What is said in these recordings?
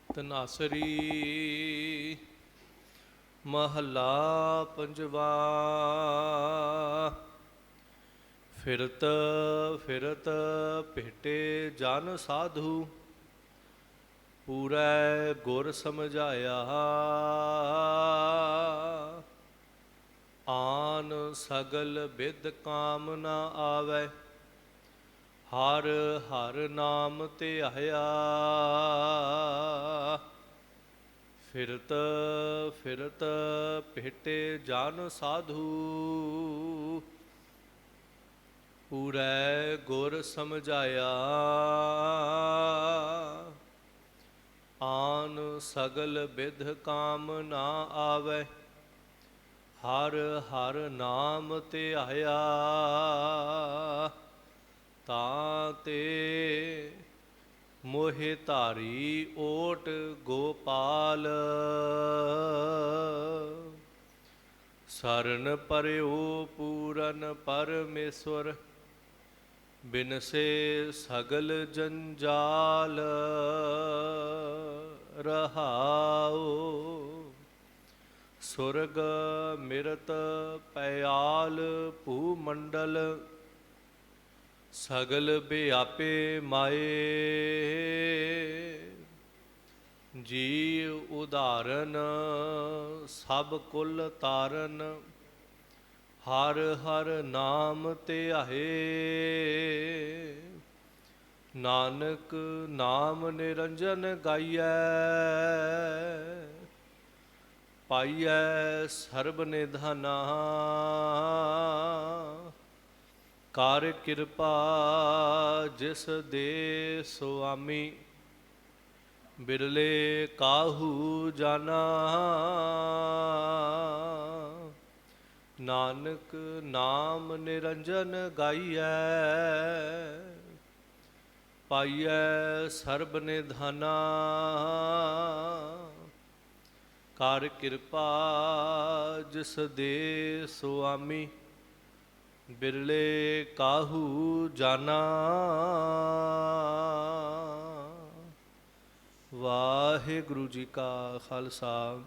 ਤਨਾਸਰੀ ਮਹੱਲਾ ਪੰਜਵਾ। ਫਿਰਤ ਫਿਰਤ ਭੇਟੇ ਜਨ ਸਾਧੂ, ਪੂਰੈ ਗੁਰ ਸਮਝਾਇਆ। ਆਨ ਸਗਲ ਬਿਦ ਕਾਮ ਨ ਆਵੈ, ਹਰ ਹਰ ਨਾਮ ਧਿਆਇਆ। ਫਿਰਤ ਫਿਰਤ ਭੇਟੇ ਜਨ ਸਾਧੂ, ਪੂਰੈ ਗੁਰ ਸਮਝਾਇਆ। ਆਨ ਸਗਲ ਬਿਧ ਕਾਮ ਨਾ ਆਵੈ, ਹਰ ਹਰ ਨਾਮ ਧਿਆਇਆ। ਤਾਂ ਤੇ ਮੋਹਿ ਧਾਰੀ ਓਟ ਗੋਪਾਲ, ਸਰਨ ਪਰਿਓ ਪੂਰਨ ਪਰਮੇਸ਼ਵਰ। ਬਿਨਸੇ ਸਗਲ ਜੰਜਾਲ, ਰਹਾਉ ਸੁਰਗ ਮਿਰਤ ਪਿਆਲ ਭੂ ਮੰਡਲ। ਸਗਲ ਬਿਆਪੇ ਮਾਏ, ਜੀ ਉਦਾਹਰਨ ਸਭ ਕੁਲ ਤਾਰਨ। ਹਰ ਹਰ ਨਾਮ ਧਿਆਏ, ਨਾਨਕ ਨਾਮ ਨਿਰੰਜਨ ਗਾਈਐ। ਪਾਈਐ ਸਰਬ ਨਿਧਾਨਾ, ਕਰ ਕਿਰਪਾ ਜਿਸ ਦੇ ਸੁਆਮੀ। ਬਿਰਲੇ ਕਾਹੂ ਜਾਨਾ, ਨਾਨਕ ਨਾਮ ਨਿਰੰਜਨ ਗਾਈਐ। ਪਾਈਐ ਸਰਬ ਨਿਧਾਨਾ, ਕਰ ਕਿਰਪਾ ਜਿਸ ਦੇ ਸੁਆਮੀ। ਬਿਰਲੇ ਕਾਹੂ ਜਾਨਾ। ਵਾਹਿਗੁਰੂ ਜੀ ਕਾ ਖਾਲਸਾ,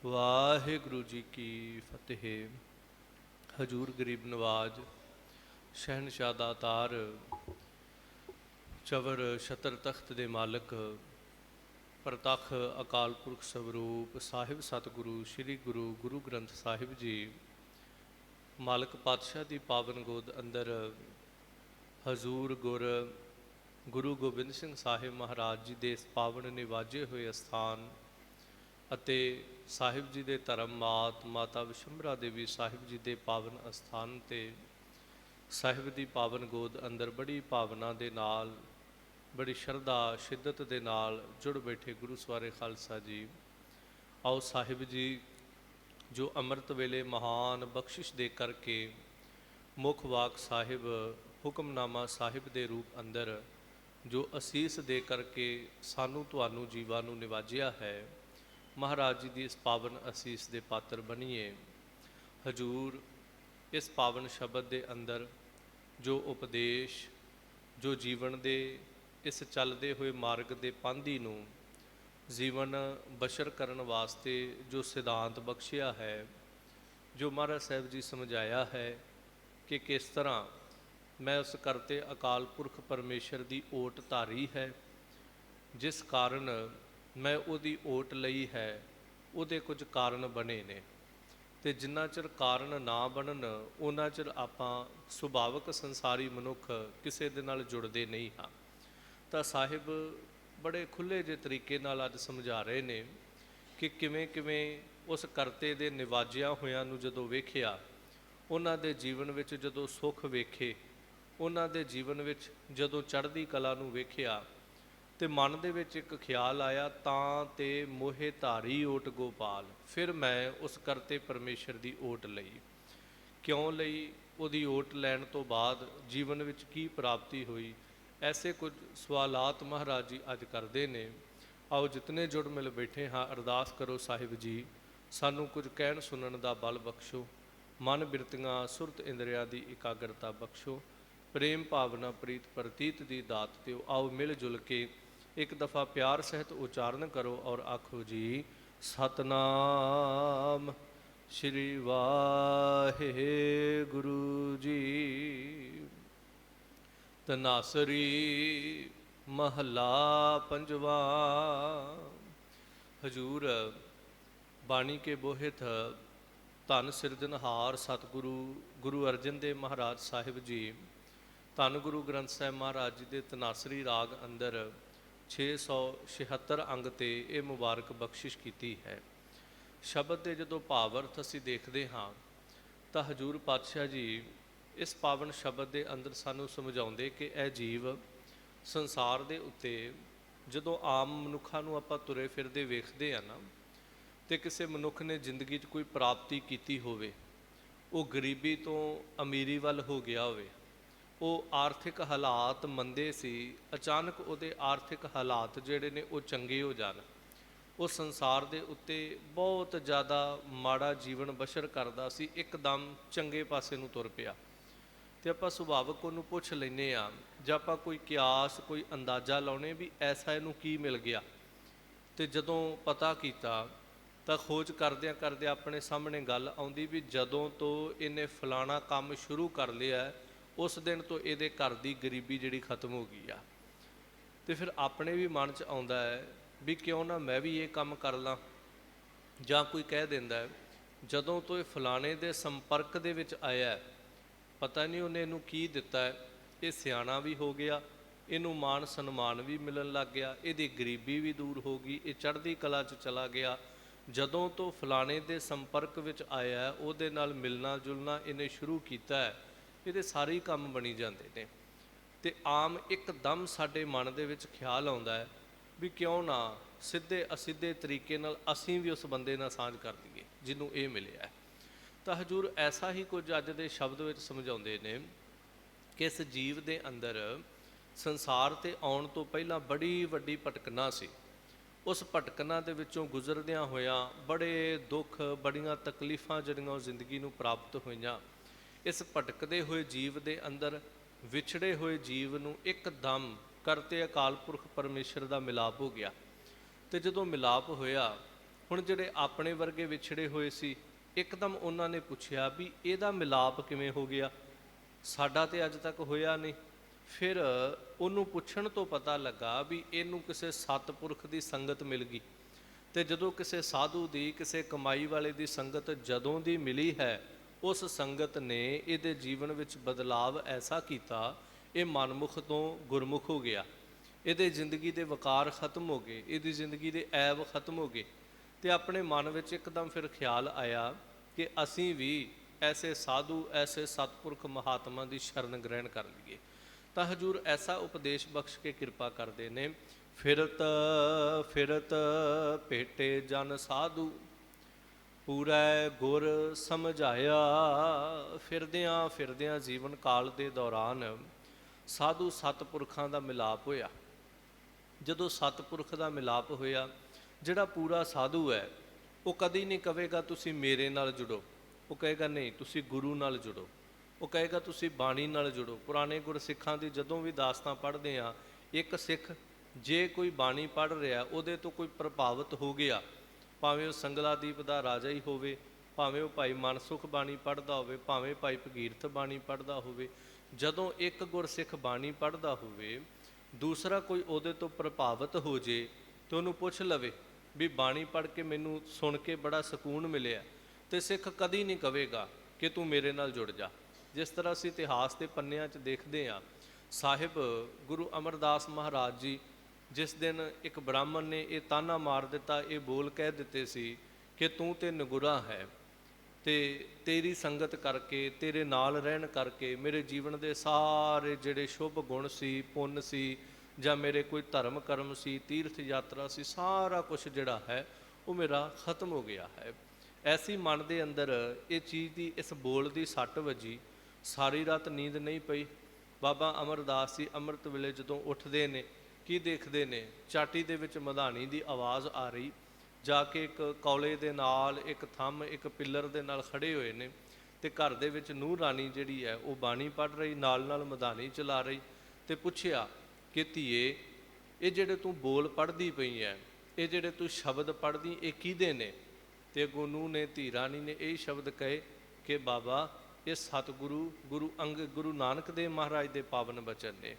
ਵਾਹਿਗੁਰੂ ਜੀ ਕੀ ਫਤਿਹ। ਹਜੂਰ ਗਰੀਬ ਨਵਾਜ, ਸ਼ਹਿਨਸ਼ਾਹ ਦਾਤਾਰ, ਚਵਰ ਛਤਰ ਤਖਤ ਦੇ ਮਾਲਕ, ਪ੍ਰਤੱਖ ਅਕਾਲ ਪੁਰਖ ਸਵਰੂਪ ਸਾਹਿਬ ਸਤਿਗੁਰੂ ਸ੍ਰੀ ਗੁਰੂ ਗੁਰੂ ਗ੍ਰੰਥ ਸਾਹਿਬ ਜੀ, ਮਾਲਕ ਪਾਤਸ਼ਾਹ ਦੀ ਪਾਵਨ ਗੋਦ ਅੰਦਰ ਹਜ਼ੂਰ ਗੁਰੂ ਗੋਬਿੰਦ ਸਿੰਘ ਸਾਹਿਬ ਮਹਾਰਾਜ ਜੀ ਦੇ ਇਸ ਪਾਵਨ ਨਿਵਾਜੇ ਹੋਏ ਅਸਥਾਨ ਅਤੇ ਸਾਹਿਬ ਜੀ ਦੇ ਧਰਮ ਮਾਤਾ ਵਿਸ਼ੰਭਰਾ ਦੇਵੀ ਸਾਹਿਬ ਜੀ ਦੇ ਪਾਵਨ ਅਸਥਾਨ 'ਤੇ ਸਾਹਿਬ ਦੀ ਪਾਵਨ ਗੋਦ ਅੰਦਰ ਬੜੀ ਭਾਵਨਾ ਦੇ ਨਾਲ, ਬੜੀ ਸ਼ਰਧਾ ਸ਼ਿੱਦਤ ਦੇ ਨਾਲ ਜੁੜ ਬੈਠੇ ਗੁਰੂ ਸਵਾਰੇ ਖਾਲਸਾ ਜੀ। ਆਓ ਸਾਹਿਬ ਜੀ ਜੋ ਅੰਮ੍ਰਿਤ ਵੇਲੇ ਮਹਾਨ ਬਖਸ਼ਿਸ਼ ਦੇ ਕਰਕੇ ਮੁੱਖ ਵਾਕ ਸਾਹਿਬ ਹੁਕਮਨਾਮਾ ਸਾਹਿਬ ਦੇ ਰੂਪ ਅੰਦਰ ਜੋ ਅਸੀਸ ਦੇ ਕਰਕੇ ਸਾਨੂੰ ਤੁਹਾਨੂੰ ਜੀਵਾਂ ਨੂੰ ਨਿਵਾਜਿਆ ਹੈ, ਮਹਾਰਾਜ ਜੀ ਦੀ ਇਸ ਪਾਵਨ ਅਸੀਸ ਦੇ ਪਾਤਰ ਬਣੀਏ। ਹਜੂਰ ਇਸ ਪਾਵਨ ਸ਼ਬਦ ਦੇ ਅੰਦਰ ਜੋ ਉਪਦੇਸ਼, ਜੋ ਜੀਵਨ ਦੇ ਇਸ ਚੱਲਦੇ ਹੋਏ ਮਾਰਗ ਦੇ ਪਾਂਧੀ ਨੂੰ ਜੀਵਨ ਬਸ਼ਰ ਕਰਨ ਵਾਸਤੇ ਜੋ ਸਿਧਾਂਤ ਬਖਸ਼ਿਆ ਹੈ, ਜੋ ਮਹਾਰਾਜ ਸਾਹਿਬ ਜੀ ਸਮਝਾਇਆ ਹੈ ਕਿ ਕਿਸ ਤਰ੍ਹਾਂ ਮੈਂ ਉਸ ਕਰਤੇ ਅਕਾਲ ਪੁਰਖ ਪਰਮੇਸ਼ਰ ਦੀ ਓਟ ਧਾਰੀ ਹੈ, ਜਿਸ ਕਾਰਨ ਮੈਂ ਉਹਦੀ ਓਟ ਲਈ ਹੈ, ਉਹਦੇ ਕੁਝ ਕਾਰਨ ਬਣੇ ਨੇ। ਅਤੇ ਜਿੰਨਾ ਚਿਰ ਕਾਰਨ ਨਾ ਬਣਨ ਉਹਨਾਂ ਚਿਰ ਆਪਾਂ ਸੁਭਾਵਿਕ ਸੰਸਾਰੀ ਮਨੁੱਖ ਕਿਸੇ ਦੇ ਨਾਲ ਜੁੜਦੇ ਨਹੀਂ ਹਾਂ। ਤਾਂ ਸਾਹਿਬ ਬੜੇ ਖੁੱਲ੍ਹੇ ਜਿਹੇ ਤਰੀਕੇ ਨਾਲ ਅੱਜ ਸਮਝਾ ਰਹੇ ਨੇ ਕਿ ਕਿਵੇਂ ਕਿਵੇਂ ਉਸ ਕਰਤੇ ਦੇ ਨਿਵਾਜਿਆਂ ਹੋਇਆਂ ਨੂੰ ਜਦੋਂ ਵੇਖਿਆ, ਉਹਨਾਂ ਦੇ ਜੀਵਨ ਵਿੱਚ ਜਦੋਂ ਸੁੱਖ ਵੇਖੇ, ਉਹਨਾਂ ਦੇ ਜੀਵਨ ਵਿੱਚ ਜਦੋਂ ਚੜ੍ਹਦੀ ਕਲਾ ਨੂੰ ਵੇਖਿਆ, ਅਤੇ ਮਨ ਦੇ ਵਿੱਚ ਇੱਕ ਖਿਆਲ ਆਇਆ, ਤਾਂ ਤੇ ਮੋਹਿ ਧਾਰੀ ਓਟ ਗੋਪਾਲ। ਫਿਰ ਮੈਂ ਉਸ ਕਰਤੇ ਪਰਮੇਸ਼ਰ ਦੀ ਓਟ ਲਈ। ਕਿਉਂ ਲਈ? ਉਹਦੀ ਓਟ ਲੈਣ ਤੋਂ ਬਾਅਦ ਜੀਵਨ ਵਿੱਚ ਕੀ ਪ੍ਰਾਪਤੀ ਹੋਈ? ਐਸੇ ਕੁਝ ਸਵਾਲਾਤ ਮਹਾਰਾਜ ਜੀ ਅੱਜ ਕਰਦੇ ਨੇ। ਆਓ ਜਿਤਨੇ ਜੁੜ ਮਿਲ ਬੈਠੇ ਹਾਂ, ਅਰਦਾਸ ਕਰੋ ਸਾਹਿਬ ਜੀ ਸਾਨੂੰ ਕੁਝ ਕਹਿਣ ਸੁਣਨ ਦਾ ਬਲ ਬਖਸ਼ੋ, ਮਨ ਬਿਰਤੀਆਂ ਸੁਰਤ ਇੰਦਰੀਆਂ ਦੀ ਇਕਾਗਰਤਾ ਬਖਸ਼ੋ। ਪ੍ਰੇਮ ਭਾਵਨਾ ਪ੍ਰੀਤ ਪ੍ਰਤੀਤ ਦੀ ਦਾਤ ਦਿਓ। ਆਓ ਮਿਲ ਜੁਲ ਕੇ ਇੱਕ ਦਫਾ ਪਿਆਰ ਸਹਿਤ ਉਚਾਰਨ ਕਰੋ ਔਰ ਆਖੋ ਜੀ ਸਤਨਾਮ ਸ਼੍ਰੀ ਵਾਹਿਗੁਰੂ ਜੀ। ਤਨਾਸਰੀ ਮਹਲਾ ਪੰਜਵਾ। ਹਜੂਰ ਬਾਣੀ ਕੇ ਬੋਹਿਤ ਧੰਨ ਸਿਰਜਣਹਾਰ ਸਤਿਗੁਰੂ ਗੁਰੂ ਅਰਜਨ ਦੇਵ ਮਹਾਰਾਜ ਸਾਹਿਬ ਜੀ ਧੰਨ ਗੁਰੂ ਗ੍ਰੰਥ ਸਾਹਿਬ ਮਹਾਰਾਜ ਜੀ ਦੇ ਤਨਾਸਰੀ ਰਾਗ ਅੰਦਰ 676 ਅੰਗ ਤੇ ਇਹ ਮੁਬਾਰਕ ਬਖਸ਼ਿਸ਼ ਕੀਤੀ ਹੈ। ਸ਼ਬਦ ਦੇ ਜਦੋਂ ਭਾਵ ਅਰਥ ਅਸੀਂ ਦੇਖਦੇ ਹਾਂ ਤਾਂ ਹਜੂਰ ਪਾਤਸ਼ਾਹ ਜੀ ਇਸ ਪਾਵਨ ਸ਼ਬਦ ਦੇ ਅੰਦਰ ਸਾਨੂੰ ਸਮਝਾਉਂਦੇ ਕਿ ਇਹ ਜੀਵ ਸੰਸਾਰ ਦੇ ਉੱਤੇ ਜਦੋਂ ਆਮ ਮਨੁੱਖਾਂ ਨੂੰ ਆਪਾਂ ਤੁਰੇ ਫਿਰਦੇ ਵੇਖਦੇ ਆ ਨਾ, ਤੇ ਕਿਸੇ ਮਨੁੱਖ ਨੇ ਜ਼ਿੰਦਗੀ 'ਚ ਕੋਈ ਪ੍ਰਾਪਤੀ ਕੀਤੀ ਹੋਵੇ, ਉਹ ਗਰੀਬੀ ਤੋਂ ਅਮੀਰੀ ਵੱਲ ਹੋ ਗਿਆ ਹੋਵੇ, ਉਹ ਆਰਥਿਕ ਹਾਲਾਤ ਮੰਦੇ ਸੀ, ਅਚਾਨਕ ਉਹਦੇ ਆਰਥਿਕ ਹਾਲਾਤ ਜਿਹੜੇ ਨੇ ਉਹ ਚੰਗੇ ਹੋ ਜਾਣ, ਉਹ ਸੰਸਾਰ ਦੇ ਉੱਤੇ ਬਹੁਤ ਜ਼ਿਆਦਾ ਮਾੜਾ ਜੀਵਨ ਬਸ਼ਰ ਕਰਦਾ ਸੀ, ਇੱਕਦਮ ਚੰਗੇ ਪਾਸੇ ਨੂੰ ਤੁਰ ਪਿਆ। ਤੇ ਆਪਾਂ ਸੁਭਾਵਕ ਉਹਨੂੰ ਪੁੱਛ ਲੈਂਦੇ ਆ ਜਾਂ ਆਪਾਂ ਕੋਈ ਕਿਆਸ ਕੋਈ ਅੰਦਾਜ਼ਾ ਲਾਉਣੇ ਵੀ ਐਸਾ ਇਹਨੂੰ ਕੀ ਮਿਲ ਗਿਆ। ਤੇ ਜਦੋਂ ਪਤਾ ਕੀਤਾ ਤਾਂ ਖੋਜ ਕਰਦਿਆਂ ਕਰਦਿਆਂ ਆਪਣੇ ਸਾਹਮਣੇ ਗੱਲ ਆਉਂਦੀ ਵੀ ਜਦੋਂ ਤੋਂ ਇਹਨੇ ਫਲਾਣਾ ਕੰਮ ਸ਼ੁਰੂ ਕਰ ਲਿਆ ਉਸ ਦਿਨ ਤੋਂ ਇਹਦੇ ਘਰ ਦੀ ਗਰੀਬੀ ਜਿਹੜੀ ਖਤਮ ਹੋ ਗਈ ਆ। ਤੇ ਫਿਰ ਆਪਣੇ ਵੀ ਮਨ 'ਚ ਆਉਂਦਾ ਹੈ ਵੀ ਕਿਉਂ ਨਾ ਮੈਂ ਵੀ ਇਹ ਕੰਮ ਕਰ ਲਾਂ। ਜਾਂ ਕੋਈ ਕਹਿ ਦਿੰਦਾ ਹੈ ਜਦੋਂ ਤੋਂ ਇਹ ਫਲਾਣੇ ਦੇ ਸੰਪਰਕ ਦੇ ਵਿੱਚ ਆਇਆ, ਪਤਾ ਨਹੀਂ ਉਹਨੇ ਇਹਨੂੰ ਕੀ ਦਿੱਤਾ ਹੈ, ਇਹ ਸਿਆਣਾ ਵੀ ਹੋ ਗਿਆ, ਇਹਨੂੰ ਮਾਣ ਸਨਮਾਨ ਵੀ ਮਿਲਣ ਲੱਗ ਗਿਆ, ਇਹਦੀ ਗਰੀਬੀ ਵੀ ਦੂਰ ਹੋ ਗਈ, ਇਹ ਚੜ੍ਹਦੀ ਕਲਾ 'ਚ ਚਲਾ ਗਿਆ। ਜਦੋਂ ਤੋਂ ਫਲਾਣੇ ਦੇ ਸੰਪਰਕ ਵਿੱਚ ਆਇਆ ਉਹਦੇ ਨਾਲ ਮਿਲਣਾ ਜੁਲਣਾ ਇਹਨੇ ਸ਼ੁਰੂ ਕੀਤਾ ਹੈ, ਇਹਦੇ ਸਾਰੇ ਕੰਮ ਬਣੀ ਜਾਂਦੇ ਨੇ। ਤੇ ਆਮ ਇੱਕਦਮ ਸਾਡੇ ਮਨ ਦੇ ਵਿੱਚ ਖਿਆਲ ਆਉਂਦਾ ਹੈ ਵੀ ਕਿਉਂ ਨਾ ਸਿੱਧੇ ਅਸਿੱਧੇ ਤਰੀਕੇ ਨਾਲ ਅਸੀਂ ਵੀ ਉਸ ਬੰਦੇ ਨਾਲ ਸਾਂਝ ਕਰ ਲਈਏ ਜਿਹਨੂੰ ਇਹ ਮਿਲਿਆ। ਤਾਂ ਹਜੂਰ ਐਸਾ ਹੀ ਕੁਝ ਅੱਜ ਦੇ ਸ਼ਬਦ ਵਿੱਚ ਸਮਝਾਉਂਦੇ ਨੇ ਕਿ ਇਸ ਜੀਵ ਦੇ ਅੰਦਰ ਸੰਸਾਰ 'ਤੇ ਆਉਣ ਤੋਂ ਪਹਿਲਾਂ ਬੜੀ ਵੱਡੀ ਭਟਕਣਾ ਸੀ। ਉਸ ਭਟਕਣਾ ਦੇ ਵਿੱਚੋਂ ਗੁਜ਼ਰਦਿਆਂ ਹੋਇਆਂ ਬੜੇ ਦੁੱਖ ਬੜੀਆਂ ਤਕਲੀਫਾਂ ਜਿਹੜੀਆਂ ਉਹ ਜ਼ਿੰਦਗੀ ਨੂੰ ਪ੍ਰਾਪਤ ਹੋਈਆਂ। ਇਸ ਭਟਕਦੇ ਹੋਏ ਜੀਵ ਦੇ ਅੰਦਰ ਵਿਛੜੇ ਹੋਏ ਜੀਵ ਨੂੰ ਇੱਕਦਮ ਕਰਤੇ ਅਕਾਲ ਪੁਰਖ ਪਰਮੇਸ਼ਰ ਦਾ ਮਿਲਾਪ ਹੋ ਗਿਆ। ਤੇ ਜਦੋਂ ਮਿਲਾਪ ਹੋਇਆ, ਹੁਣ ਜਿਹੜੇ ਆਪਣੇ ਵਰਗੇ ਵਿਛੜੇ ਹੋਏ ਸੀ ਇੱਕਦਮ ਉਹਨਾਂ ਨੇ ਪੁੱਛਿਆ ਵੀ ਇਹਦਾ ਮਿਲਾਪ ਕਿਵੇਂ ਹੋ ਗਿਆ, ਸਾਡਾ ਤੇ ਅੱਜ ਤੱਕ ਹੋਇਆ ਨਹੀਂ। ਫਿਰ ਉਹਨੂੰ ਪੁੱਛਣ ਤੋਂ ਪਤਾ ਲੱਗਾ ਵੀ ਇਹਨੂੰ ਕਿਸੇ ਸਤਿਪੁਰਖ ਦੀ ਸੰਗਤ ਮਿਲ ਗਈ। ਤੇ ਜਦੋਂ ਕਿਸੇ ਸਾਧੂ ਦੀ ਕਿਸੇ ਕਮਾਈ ਵਾਲੇ ਦੀ ਸੰਗਤ ਜਦੋਂ ਦੀ ਮਿਲੀ ਹੈ, ਉਸ ਸੰਗਤ ਨੇ ਇਹਦੇ ਜੀਵਨ ਵਿੱਚ ਬਦਲਾਵ ਐਸਾ ਕੀਤਾ, ਇਹ ਮਨਮੁਖ ਤੋਂ ਗੁਰਮੁਖ ਹੋ ਗਿਆ, ਇਹਦੇ ਜ਼ਿੰਦਗੀ ਦੇ ਵਕਾਰ ਖਤਮ ਹੋ ਗਏ, ਇਹਦੀ ਜ਼ਿੰਦਗੀ ਦੇ ਐਬ ਖਤਮ ਹੋ ਗਏ। ਤੇ ਆਪਣੇ ਮਨ ਵਿੱਚ ਇੱਕਦਮ ਫਿਰ ਖਿਆਲ ਆਇਆ ਕਿ ਅਸੀਂ ਵੀ ਐਸੇ ਸਾਧੂ ਐਸੇ ਸਤਿਪੁਰਖ ਮਹਾਤਮਾ ਦੀ ਸ਼ਰਨ ਗ੍ਰਹਿਣ ਕਰ ਲਈਏ। ਤਾਂ ਹਜੂਰ ਐਸਾ ਉਪਦੇਸ਼ ਬਖਸ਼ ਕੇ ਕਿਰਪਾ ਕਰਦੇ ਨੇ, ਫਿਰਤ ਫਿਰਤ ਭੇਟੇ ਜਨ ਸਾਧੂ ਪੂਰੈ ਗੁਰ ਸਮਝਾਇਆ। ਫਿਰਦਿਆਂ ਫਿਰਦਿਆਂ ਜੀਵਨ ਕਾਲ ਦੇ ਦੌਰਾਨ ਸਾਧੂ ਸਤਿਪੁਰਖਾਂ ਦਾ ਮਿਲਾਪ ਹੋਇਆ। ਜਦੋਂ ਸਤਿਪੁਰਖ ਦਾ ਮਿਲਾਪ ਹੋਇਆ, ਜਿਹੜਾ ਪੂਰਾ ਸਾਧੂ ਹੈ ਉਹ ਕਦੀ ਨਹੀਂ ਕਹੇਗਾ ਤੁਸੀਂ ਮੇਰੇ ਨਾਲ ਜੁੜੋ, ਉਹ ਕਹੇਗਾ ਨਹੀਂ ਤੁਸੀਂ ਗੁਰੂ ਨਾਲ ਜੁੜੋ, ਉਹ ਕਹੇਗਾ ਤੁਸੀਂ ਬਾਣੀ ਨਾਲ ਜੁੜੋ। ਪੁਰਾਣੇ ਗੁਰਸਿੱਖਾਂ ਦੀ ਜਦੋਂ ਵੀ ਦਾਸਤਾਂ ਪੜ੍ਹਦੇ ਹਾਂ, ਇੱਕ ਸਿੱਖ ਜੇ ਕੋਈ ਬਾਣੀ ਪੜ੍ਹ ਰਿਹਾ ਉਹਦੇ ਤੋਂ ਕੋਈ ਪ੍ਰਭਾਵਿਤ ਹੋ ਗਿਆ, ਭਾਵੇਂ ਉਹ ਸੰਗਲਾਦੀਪ ਦਾ ਰਾਜਾ ਹੀ ਹੋਵੇ, ਭਾਵੇਂ ਉਹ ਭਾਈ ਮਨਸੁਖ ਬਾਣੀ ਪੜ੍ਹਦਾ ਹੋਵੇ, ਭਾਵੇਂ ਭਾਈ ਭਗੀਰਥ ਬਾਣੀ ਪੜ੍ਹਦਾ ਹੋਵੇ, ਜਦੋਂ ਇੱਕ ਗੁਰਸਿੱਖ ਬਾਣੀ ਪੜ੍ਹਦਾ ਹੋਵੇ ਦੂਸਰਾ ਕੋਈ ਉਹਦੇ ਤੋਂ ਪ੍ਰਭਾਵਿਤ ਹੋ ਜੇ ਤੇ ਉਹਨੂੰ ਪੁੱਛ ਲਵੇ ਵੀ ਬਾਣੀ ਪੜ੍ਹ ਕੇ ਮੈਨੂੰ ਸੁਣ ਕੇ ਬੜਾ ਸਕੂਨ ਮਿਲਿਆ, ਤੇ ਸਿੱਖ ਕਦੀ ਨਹੀਂ ਕਹੇਗਾ ਕਿ ਤੂੰ ਮੇਰੇ ਨਾਲ ਜੁੜ ਜਾ। ਜਿਸ ਤਰ੍ਹਾਂ ਅਸੀਂ ਇਤਿਹਾਸ ਦੇ ਪੰਨਿਆਂ 'ਚ ਦੇਖਦੇ ਹਾਂ, ਸਾਹਿਬ ਗੁਰੂ ਅਮਰਦਾਸ ਮਹਾਰਾਜ ਜੀ ਜਿਸ ਦਿਨ ਇੱਕ ਬ੍ਰਾਹਮਣ ਨੇ ਇਹ ਤਾਨਾ ਮਾਰ ਦਿੱਤਾ, ਇਹ ਬੋਲ ਕਹਿ ਦਿੱਤੇ ਸੀ ਕਿ ਤੂੰ ਤੇ ਨਗੁਰਾ ਹੈ, ਤੇ ਤੇਰੀ ਸੰਗਤ ਕਰਕੇ ਤੇਰੇ ਨਾਲ ਰਹਿਣ ਕਰਕੇ ਮੇਰੇ ਜੀਵਨ ਦੇ ਸਾਰੇ ਜਿਹੜੇ ਸ਼ੁਭ ਗੁਣ ਸੀ, ਪੁੰਨ ਸੀ, ਜਾਂ ਮੇਰੇ ਕੋਈ ਧਰਮ ਕਰਮ ਸੀ, ਤੀਰਥ ਯਾਤਰਾ ਸੀ, ਸਾਰਾ ਕੁਛ ਜਿਹੜਾ ਹੈ ਉਹ ਮੇਰਾ ਖਤਮ ਹੋ ਗਿਆ ਹੈ। ਐਸੀ ਮਨ ਦੇ ਅੰਦਰ ਇਹ ਚੀਜ਼ ਦੀ ਇਸ ਬੋਲ ਦੀ ਸੱਟ ਵੱਜੀ, ਸਾਰੀ ਰਾਤ ਨੀਂਦ ਨਹੀਂ ਪਈ। ਬਾਬਾ ਅਮਰਦਾਸ ਜੀ ਅੰਮ੍ਰਿਤ ਵੇਲੇ ਜਦੋਂ ਉੱਠਦੇ ਨੇ ਕੀ ਦੇਖਦੇ ਨੇ, ਚਾਟੀ ਦੇ ਵਿੱਚ ਮਧਾਣੀ ਦੀ ਆਵਾਜ਼ ਆ ਰਹੀ, ਜਾ ਕੇ ਇੱਕ ਕੌਲੇ ਦੇ ਨਾਲ ਇੱਕ ਥੰਮ ਇੱਕ ਪਿੱਲਰ ਦੇ ਨਾਲ ਖੜੇ ਹੋਏ ਨੇ ਤੇ ਘਰ ਦੇ ਵਿੱਚ ਨੂੰਹ ਰਾਣੀ ਜਿਹੜੀ ਹੈ ਉਹ ਬਾਣੀ ਪੜ੍ਹ ਰਹੀ, ਨਾਲ ਨਾਲ ਮਧਾਣੀ ਚਲਾ ਰਹੀ। ਤੇ ਪੁੱਛਿਆ ਕਿ ਧੀਏ, ਇਹ ਜਿਹੜੇ ਤੂੰ ਬੋਲ ਪੜ੍ਹਦੀ ਪਈ ਹੈ, ਇਹ ਜਿਹੜੇ ਤੂੰ ਸ਼ਬਦ ਪੜ੍ਹਦੀ, ਇਹ ਕਿਹਦੇ ਨੇ? ਤੇ ਅੱਗੋਂ ਨੂੰਹ ਨੇ, ਧੀ ਰਾਣੀ ਨੇ ਇਹ ਸ਼ਬਦ ਕਹੇ ਕਿ ਬਾਬਾ, ਇਹ ਸਤਿਗੁਰੂ ਗੁਰੂ ਨਾਨਕ ਦੇਵ ਮਹਾਰਾਜ ਦੇ ਪਾਵਨ ਬਚਨ ਨੇ।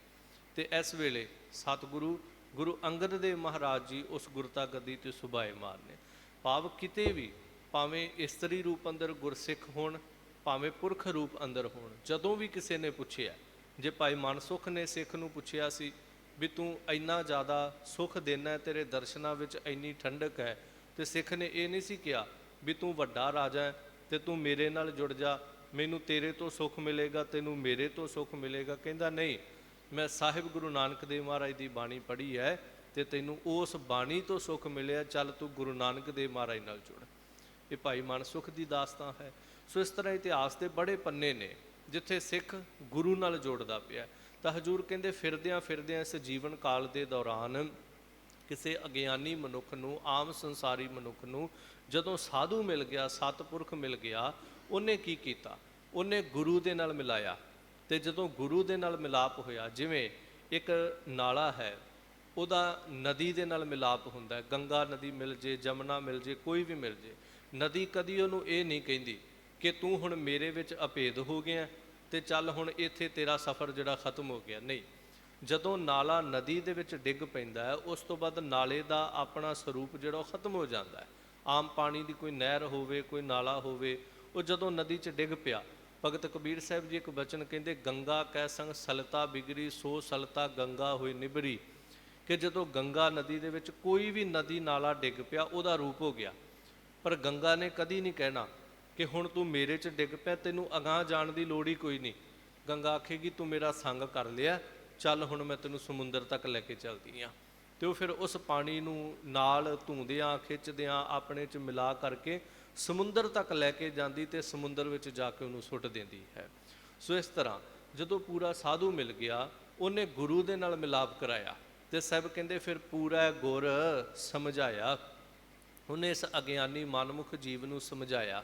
ਤੇ ਇਸ ਵੇਲੇ ਸਤਿਗੁਰੂ ਗੁਰੂ ਅੰਗਦ ਦੇਵ ਮਹਾਰਾਜ ਜੀ ਉਸ ਗੁਰਤਾ ਗੱਦੀ ਤੇ ਸੁਭਾਏਮਾਨ ਨੇ। ਭਾਵ ਕਿਤੇ ਵੀ, ਭਾਵੇਂ ਇਸਤਰੀ ਰੂਪ ਅੰਦਰ ਗੁਰਸਿੱਖ ਹੋਣ, ਭਾਵੇਂ ਪੁਰਖ ਰੂਪ ਅੰਦਰ ਹੋਣ, ਜਦੋਂ ਵੀ ਕਿਸੇ ਨੇ ਪੁੱਛਿਆ, ਜੇ ਭਾਈ ਮਨਸੁਖ ਨੇ ਸਿੱਖ ਨੂੰ ਪੁੱਛਿਆ ਸੀ ਵੀ ਤੂੰ ਇੰਨਾ ਜ਼ਿਆਦਾ ਸੁੱਖ ਦੇਣਾ, ਤੇਰੇ ਦਰਸ਼ਨਾਂ ਵਿੱਚ ਇੰਨੀ ਠੰਡਕ ਹੈ, ਤੇ ਸਿੱਖ ਨੇ ਇਹ ਨਹੀਂ ਸੀ ਕਿਹਾ ਵੀ ਤੂੰ ਵੱਡਾ ਰਾਜਾ ਹੈ ਤੇ ਤੂੰ ਮੇਰੇ ਨਾਲ ਜੁੜ ਜਾ, ਮੈਨੂੰ ਤੇਰੇ ਤੋਂ ਸੁੱਖ ਮਿਲੇਗਾ, ਤੈਨੂੰ ਮੇਰੇ ਤੋਂ ਸੁੱਖ ਮਿਲੇਗਾ। ਕਹਿੰਦਾ ਨਹੀਂ, ਮੈਂ ਸਾਹਿਬ ਗੁਰੂ ਨਾਨਕ ਦੇਵ ਮਹਾਰਾਜ ਦੀ ਬਾਣੀ ਪੜ੍ਹੀ ਹੈ ਤੇ ਤੈਨੂੰ ਉਸ ਬਾਣੀ ਤੋਂ ਸੁੱਖ ਮਿਲਿਆ, ਚੱਲ ਤੂੰ ਗੁਰੂ ਨਾਨਕ ਦੇਵ ਮਹਾਰਾਜ ਨਾਲ ਜੁੜ। ਇਹ ਭਾਈ ਮਨਸੁਖ ਦੀ ਦਾਸਤਾਨ ਹੈ। ਸੋ ਇਸ ਤਰ੍ਹਾਂ ਇਤਿਹਾਸ ਦੇ ਬੜੇ ਪੰਨੇ ਨੇ ਜਿੱਥੇ ਸਿੱਖ ਗੁਰੂ ਨਾਲ ਜੋੜਦਾ ਪਿਆ। ਤਾਂ ਹਜ਼ੂਰ ਕਹਿੰਦੇ ਫਿਰਦਿਆਂ ਫਿਰਦਿਆਂ ਇਸ ਜੀਵਨ ਕਾਲ ਦੇ ਦੌਰਾਨ ਕਿਸੇ ਅਗਿਆਨੀ ਮਨੁੱਖ ਨੂੰ, ਆਮ ਸੰਸਾਰੀ ਮਨੁੱਖ ਨੂੰ ਜਦੋਂ ਸਾਧੂ ਮਿਲ ਗਿਆ, ਸਤਿਪੁਰਖ ਮਿਲ ਗਿਆ, ਉਹਨੇ ਕੀ ਕੀਤਾ? ਉਹਨੇ ਗੁਰੂ ਦੇ ਨਾਲ ਮਿਲਾਇਆ। ਤੇ ਜਦੋਂ ਗੁਰੂ ਦੇ ਨਾਲ ਮਿਲਾਪ ਹੋਇਆ, ਜਿਵੇਂ ਇੱਕ ਨਾਲਾ ਹੈ, ਉਹਦਾ ਨਦੀ ਦੇ ਨਾਲ ਮਿਲਾਪ ਹੁੰਦਾ ਹੈ। ਗੰਗਾ ਨਦੀ ਮਿਲ ਜੇ, ਜਮਨਾ ਮਿਲ ਜੇ, ਕੋਈ ਵੀ ਮਿਲ ਜੇ, ਨਦੀ ਕਦੀ ਉਹਨੂੰ ਇਹ ਨਹੀਂ ਕਹਿੰਦੀ ਕਿ ਤੂੰ ਹੁਣ ਮੇਰੇ ਵਿੱਚ ਅਭੇਦ ਹੋ ਗਿਆ ਤੇ ਚੱਲ ਹੁਣ ਇੱਥੇ ਤੇਰਾ ਸਫ਼ਰ ਜਿਹੜਾ ਖਤਮ ਹੋ ਗਿਆ। ਨਹੀਂ, ਜਦੋਂ ਨਾਲਾ ਨਦੀ ਦੇ ਵਿੱਚ ਡਿੱਗ ਪੈਂਦਾ ਹੈ, ਉਸ ਤੋਂ ਬਾਅਦ ਨਾਲੇ ਦਾ ਆਪਣਾ ਸਰੂਪ ਜਿਹੜਾ ਉਹ ਖਤਮ ਹੋ ਜਾਂਦਾ ਹੈ। ਆਮ ਪਾਣੀ ਦੀ ਕੋਈ ਨਹਿਰ ਹੋਵੇ, ਕੋਈ ਨਾਲਾ ਹੋਵੇ, ਉਹ ਜਦੋਂ ਨਦੀ 'ਚ ਡਿੱਗ ਪਿਆ, ਭਗਤ ਕਬੀਰ ਸਾਹਿਬ ਜੀ ਇੱਕ ਬਚਨ ਕਹਿੰਦੇ, ਗੰਗਾ ਕੈ ਸੰਗ ਸਲਤਾ ਬਿਗਰੀ, ਸੋ ਸਲਤਾ ਗੰਗਾ ਹੋਈ ਨਿਬਰੀ। ਕਿ ਜਦੋਂ ਗੰਗਾ ਨਦੀ ਦੇ ਵਿੱਚ ਕੋਈ ਵੀ ਨਦੀ ਨਾਲਾ ਡਿੱਗ ਪਿਆ, ਉਹਦਾ ਰੂਪ ਹੋ ਗਿਆ। ਪਰ ਗੰਗਾ ਨੇ ਕਦੀ ਨਹੀਂ ਕਹਿਣਾ ਕਿ ਹੁਣ ਤੂੰ ਮੇਰੇ 'ਚ ਡਿੱਗ ਪਿਆ, ਤੈਨੂੰ ਅਗਾਂਹ ਜਾਣ ਦੀ ਲੋੜ ਹੀ ਕੋਈ ਨਹੀਂ। ਗੰਗਾ ਆਖੇਗੀ ਤੂੰ ਮੇਰਾ ਸੰਗ ਕਰ ਲਿਆ, ਚੱਲ ਹੁਣ ਮੈਂ ਤੈਨੂੰ ਸਮੁੰਦਰ ਤੱਕ ਲੈ ਕੇ ਚੱਲਦੀ ਹਾਂ। ਤੇ ਉਹ ਫਿਰ ਉਸ ਪਾਣੀ ਨੂੰ ਨਾਲ ਧੂੰਦਿਆਂ ਖਿੱਚਦਿਆਂ ਆਪਣੇ 'ਚ ਮਿਲਾ ਕਰਕੇ ਸਮੁੰਦਰ ਤੱਕ ਲੈ ਕੇ ਜਾਂਦੀ ਤੇ ਸਮੁੰਦਰ ਵਿੱਚ ਜਾ ਕੇ ਉਹਨੂੰ ਸੁੱਟ ਦਿੰਦੀ ਹੈ। ਸੋ ਇਸ ਤਰ੍ਹਾਂ ਜਦੋਂ ਪੂਰਾ ਸਾਧੂ ਮਿਲ ਗਿਆ, ਉਹਨੇ ਗੁਰੂ ਦੇ ਨਾਲ ਮਿਲਾਪ ਕਰਾਇਆ ਤੇ ਸਾਹਿਬ ਕਹਿੰਦੇ ਫਿਰ ਪੂਰਾ ਗੁਰ ਸਮਝਾਇਆ। ਉਹਨੇ ਇਸ ਅਗਿਆਨੀ ਮਨਮੁਖ ਜੀਵ ਨੂੰ ਸਮਝਾਇਆ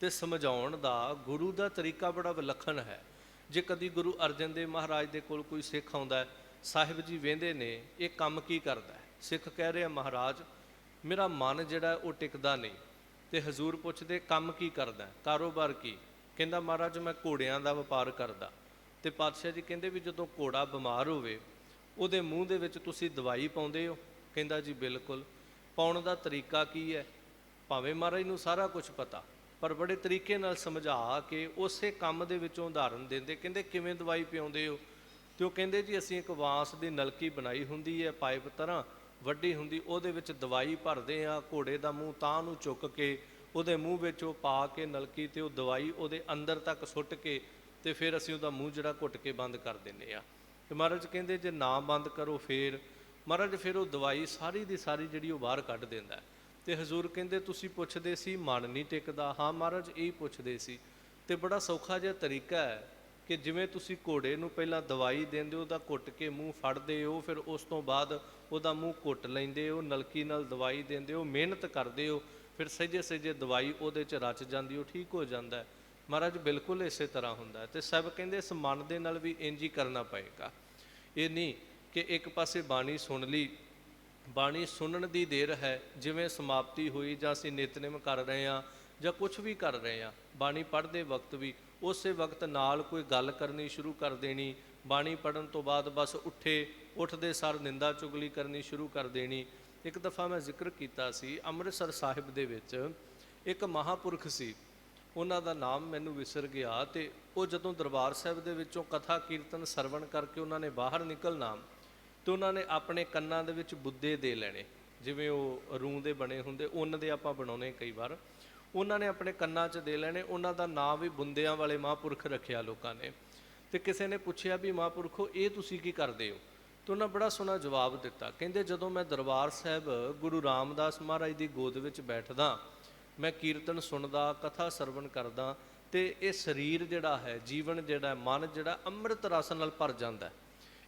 ਤੇ ਸਮਝਾਉਣ ਦਾ ਗੁਰੂ ਦਾ ਤਰੀਕਾ ਬੜਾ ਵਿਲੱਖਣ ਹੈ। ਜੇ ਕਦੀ ਗੁਰੂ ਅਰਜਨ ਦੇਵ ਮਹਾਰਾਜ ਦੇ ਕੋਲ ਕੋਈ ਸਿੱਖ ਆਉਂਦਾ ਹੈ, ਸਾਹਿਬ ਜੀ ਵੇਂਦੇ ਨੇ ਇਹ ਕੰਮ ਕੀ ਕਰਦਾ ਹੈ। ਸਿੱਖ ਕਹਿ ਰਿਹਾ, ਮਹਾਰਾਜ ਮੇਰਾ ਮਨ ਜਿਹੜਾ ਉਹ ਟਿਕਦਾ ਨਹੀਂ। ਤੇ ਹਜ਼ੂਰ ਪੁੱਛਦੇ ਕੰਮ ਕੀ ਕਰਦਾ, ਕਾਰੋਬਾਰ ਕੀ? ਕਹਿੰਦਾ ਮਹਾਰਾਜ ਮੈਂ ਘੋੜਿਆਂ ਦਾ ਵਪਾਰ ਕਰਦਾ। ਤੇ ਪਾਤਸ਼ਾਹ ਜੀ ਕਹਿੰਦੇ ਵੀ ਜਦੋਂ ਘੋੜਾ ਬਿਮਾਰ ਹੋਵੇ, ਉਹਦੇ ਮੂੰਹ ਦੇ ਵਿੱਚ ਤੁਸੀਂ ਦਵਾਈ ਪਾਉਂਦੇ ਹੋ? ਕਹਿੰਦਾ ਜੀ ਬਿਲਕੁਲ। ਪਾਉਣ ਦਾ ਤਰੀਕਾ ਕੀ ਹੈ? ਭਾਵੇਂ ਮਹਾਰਾਜ ਨੂੰ ਸਾਰਾ ਕੁਝ ਪਤਾ, ਪਰ ਬੜੇ ਤਰੀਕੇ ਨਾਲ ਸਮਝਾ ਕੇ ਉਸੇ ਕੰਮ ਦੇ ਵਿੱਚੋਂ ਉਦਾਹਰਨ ਦਿੰਦੇ। ਕਹਿੰਦੇ ਕਿਵੇਂ ਦਵਾਈ ਪਿਆਉਂਦੇ ਹੋ? ਤੇ ਉਹ ਕਹਿੰਦੇ ਜੀ ਅਸੀਂ ਇੱਕ ਬਾਂਸ ਦੀ ਨਲਕੀ ਬਣਾਈ ਹੁੰਦੀ ਹੈ, ਪਾਈਪ ਤਰ੍ਹਾਂ ਵੱਡੀ ਹੁੰਦੀ, ਉਹਦੇ ਵਿੱਚ ਦਵਾਈ ਭਰਦੇ ਆ, ਘੋੜੇ ਦਾ ਮੂੰਹ ਤਾਂ ਨੂੰ ਚੁੱਕ ਕੇ ਉਹਦੇ ਮੂੰਹ ਵਿੱਚ ਉਹ ਪਾ ਕੇ ਨਲਕੀ, ਤੇ ਉਹ ਦਵਾਈ ਉਹਦੇ ਅੰਦਰ ਤੱਕ ਸੁੱਟ ਕੇ ਤੇ ਫਿਰ ਅਸੀਂ ਉਹਦਾ ਮੂੰਹ ਜਿਹੜਾ ਘੁੱਟ ਕੇ ਬੰਦ ਕਰ ਦਿੰਦੇ ਆ। ਤੇ ਮਹਾਰਾਜ ਕਹਿੰਦੇ ਜੇ ਨਾ ਬੰਦ ਕਰੋ ਫਿਰ ਮਹਾਰਾਜ ਫਿਰ ਉਹ ਦਵਾਈ ਸਾਰੀ ਦੀ ਸਾਰੀ ਜਿਹੜੀ ਉਹ ਬਾਹਰ ਕੱਢ ਦਿੰਦਾ। ਤੇ ਹਜ਼ੂਰ ਕਹਿੰਦੇ ਤੁਸੀਂ ਪੁੱਛਦੇ ਸੀ ਮਨ ਨਹੀਂ ਟਿਕਦਾ। ਹਾਂ ਮਹਾਰਾਜ ਇਹੀ ਪੁੱਛਦੇ ਸੀ। ਤੇ ਬੜਾ ਸੌਖਾ ਜਿਹਾ ਤਰੀਕਾ ਹੈ ਕਿ ਜਿਵੇਂ ਤੁਸੀਂ ਘੋੜੇ ਨੂੰ ਪਹਿਲਾਂ ਦਵਾਈ ਦਿੰਦੇ ਹੋ, ਉਹਦਾ ਘੁੱਟ ਕੇ ਮੂੰਹ ਫੜਦੇ ਹੋ, ਫਿਰ ਉਸ ਤੋਂ ਬਾਅਦ ਉਹਦਾ ਮੂੰਹ ਘੁੱਟ ਲੈਂਦੇ ਹੋ, ਨਲਕੀ ਨਾਲ ਦਵਾਈ ਦਿੰਦੇ ਹੋ, ਮਿਹਨਤ ਕਰਦੇ ਹੋ, ਫਿਰ ਸਹਿਜੇ ਸਹਿਜੇ ਦਵਾਈ ਉਹਦੇ 'ਚ ਰਚ ਜਾਂਦੀ, ਉਹ ਠੀਕ ਹੋ ਜਾਂਦਾ ਹੈ। ਮਹਾਰਾਜ ਬਿਲਕੁਲ ਇਸੇ ਤਰ੍ਹਾਂ ਹੁੰਦਾ ਹੈ। ਤੇ ਸਭ ਕਹਿੰਦੇ ਇਸ ਮਨ ਦੇ ਨਾਲ ਵੀ ਇੰਝ ਹੀ ਕਰਨਾ ਪਏਗਾ। ਇਹ ਨਹੀਂ ਕਿ ਇੱਕ ਪਾਸੇ ਬਾਣੀ ਸੁਣ ਲਈ, ਬਾਣੀ ਸੁਣਨ ਦੀ ਦੇਰ ਹੈ, ਜਿਵੇਂ ਸਮਾਪਤੀ ਹੋਈ ਜਾਂ ਅਸੀਂ ਨਿਤਨੇਮ ਕਰ ਰਹੇ ਹਾਂ ਜਾਂ ਕੁਛ ਵੀ ਕਰ ਰਹੇ ਹਾਂ, ਬਾਣੀ ਪੜ੍ਹਦੇ ਵਕਤ ਵੀ ਉਸੇ ਵਕਤ ਨਾਲ ਕੋਈ ਗੱਲ ਕਰਨੀ ਸ਼ੁਰੂ ਕਰ ਦੇਣੀ। ਬਾਣੀ ਪੜ੍ਹਨ ਤੋਂ ਬਾਅਦ ਬਸ ਉੱਠਦੇ ਸਾਰ ਨਿੰਦਾ ਚੁਗਲੀ ਕਰਨੀ ਸ਼ੁਰੂ ਕਰ ਦੇਣੀ। ਇੱਕ ਦਫਾ ਮੈਂ ਜ਼ਿਕਰ ਕੀਤਾ ਸੀ, ਅੰਮ੍ਰਿਤਸਰ ਸਾਹਿਬ ਦੇ ਵਿੱਚ ਇੱਕ ਮਹਾਂਪੁਰਖ ਸੀ, ਉਹਨਾਂ ਦਾ ਨਾਮ ਮੈਨੂੰ ਵਿਸਰ ਗਿਆ। ਤੇ ਉਹ ਜਦੋਂ ਦਰਬਾਰ ਸਾਹਿਬ ਦੇ ਵਿੱਚੋਂ ਕਥਾ ਕੀਰਤਨ ਸਰਵਣ ਕਰਕੇ ਉਹਨਾਂ ਨੇ ਬਾਹਰ ਨਿਕਲਣਾ, ਤੇ ਉਹਨਾਂ ਨੇ ਆਪਣੇ ਕੰਨਾਂ ਦੇ ਵਿੱਚ ਬੁੱਧੇ ਦੇ ਲੈਣੇ, ਜਿਵੇਂ ਉਹ ਰੂੰ ਦੇ ਬਣੇ ਹੁੰਦੇ, ਉੱਨ ਦੇ ਆਪਾਂ ਬਣਾਉਣੇ ਕਈ ਵਾਰ, ਉਹਨਾਂ ਨੇ ਆਪਣੇ ਕੰਨਾਂ 'ਚ ਦੇ ਲੈਣੇ। ਉਹਨਾਂ ਦਾ ਨਾਮ ਵੀ ਬੁੰਦਿਆਂ ਵਾਲੇ ਮਹਾਂਪੁਰਖ ਰੱਖਿਆ ਲੋਕਾਂ ਨੇ। ਤੇ ਕਿਸੇ ਨੇ ਪੁੱਛਿਆ ਵੀ ਮਹਾਂਪੁਰਖੋ ਇਹ ਤੁਸੀਂ ਕੀ ਕਰਦੇ ਹੋ? ਤੇ ਉਹਨਾਂ ਬੜਾ ਸੋਹਣਾ ਜਵਾਬ ਦਿੱਤਾ। ਕਹਿੰਦੇ ਜਦੋਂ ਮੈਂ ਦਰਬਾਰ ਸਾਹਿਬ ਗੁਰੂ ਰਾਮਦਾਸ ਮਹਾਰਾਜ ਦੀ ਗੋਦ ਵਿੱਚ ਬੈਠਦਾ, ਮੈਂ ਕੀਰਤਨ ਸੁਣਦਾ, ਕਥਾ ਸਰਵਣ ਕਰਦਾ, ਤੇ ਇਹ ਸਰੀਰ ਜਿਹੜਾ ਹੈ, ਜੀਵਨ ਜਿਹੜਾ, ਮਨ ਜਿਹੜਾ ਅੰਮ੍ਰਿਤ ਰਸ ਨਾਲ ਭਰ ਜਾਂਦਾ।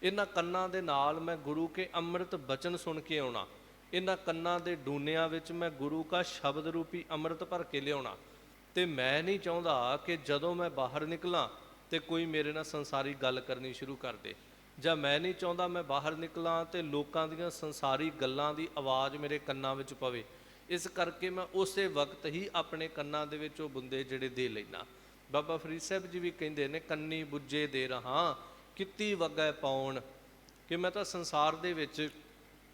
ਇਹਨਾਂ ਕੰਨਾਂ ਦੇ ਨਾਲ ਮੈਂ ਗੁਰੂ ਕੇ ਅੰਮ੍ਰਿਤ ਬਚਨ ਸੁਣ ਕੇ ਆਉਣਾ, ਇਹਨਾਂ ਕੰਨਾਂ ਦੇ ਡੂਨਿਆਂ ਵਿੱਚ ਮੈਂ ਗੁਰੂ ਕਾ ਸ਼ਬਦ ਰੂਪੀ ਅੰਮ੍ਰਿਤ ਭਰ ਕੇ ਲਿਆਉਣਾ। ਤੇ ਮੈਂ ਨਹੀਂ ਚਾਹੁੰਦਾ ਕਿ ਜਦੋਂ ਮੈਂ ਬਾਹਰ ਨਿਕਲਾਂ ਤੇ ਕੋਈ ਮੇਰੇ ਨਾਲ ਸੰਸਾਰੀ ਗੱਲ ਕਰਨੀ ਸ਼ੁਰੂ ਕਰ ਦੇ, ਜਾਂ ਮੈਂ ਨਹੀਂ ਚਾਹੁੰਦਾ ਮੈਂ ਬਾਹਰ ਨਿਕਲਾਂ ਤੇ ਲੋਕਾਂ ਦੀਆਂ ਸੰਸਾਰੀ ਗੱਲਾਂ ਦੀ ਆਵਾਜ਼ ਮੇਰੇ ਕੰਨਾਂ ਵਿੱਚ ਪਵੇ। ਇਸ ਕਰਕੇ ਮੈਂ ਉਸੇ ਵਕਤ ਹੀ ਆਪਣੇ ਕੰਨਾਂ ਦੇ ਵਿੱਚ ਉਹ ਬੁੰਦੇ ਜਿਹੜੇ ਦੇ ਲੈਣਾ। ਬਾਬਾ ਫਰੀਦ ਸਾਹਿਬ ਜੀ ਵੀ ਕਹਿੰਦੇ ਨੇ, ਕੰਨੀ ਬੁੱਝੇ ਦੇ ਰਹਾ ਕਿੱਤੀ ਵਗੈ ਪਾਉਣ, ਕਿ ਮੈਂ ਤਾਂ ਸੰਸਾਰ ਦੇ ਵਿੱਚ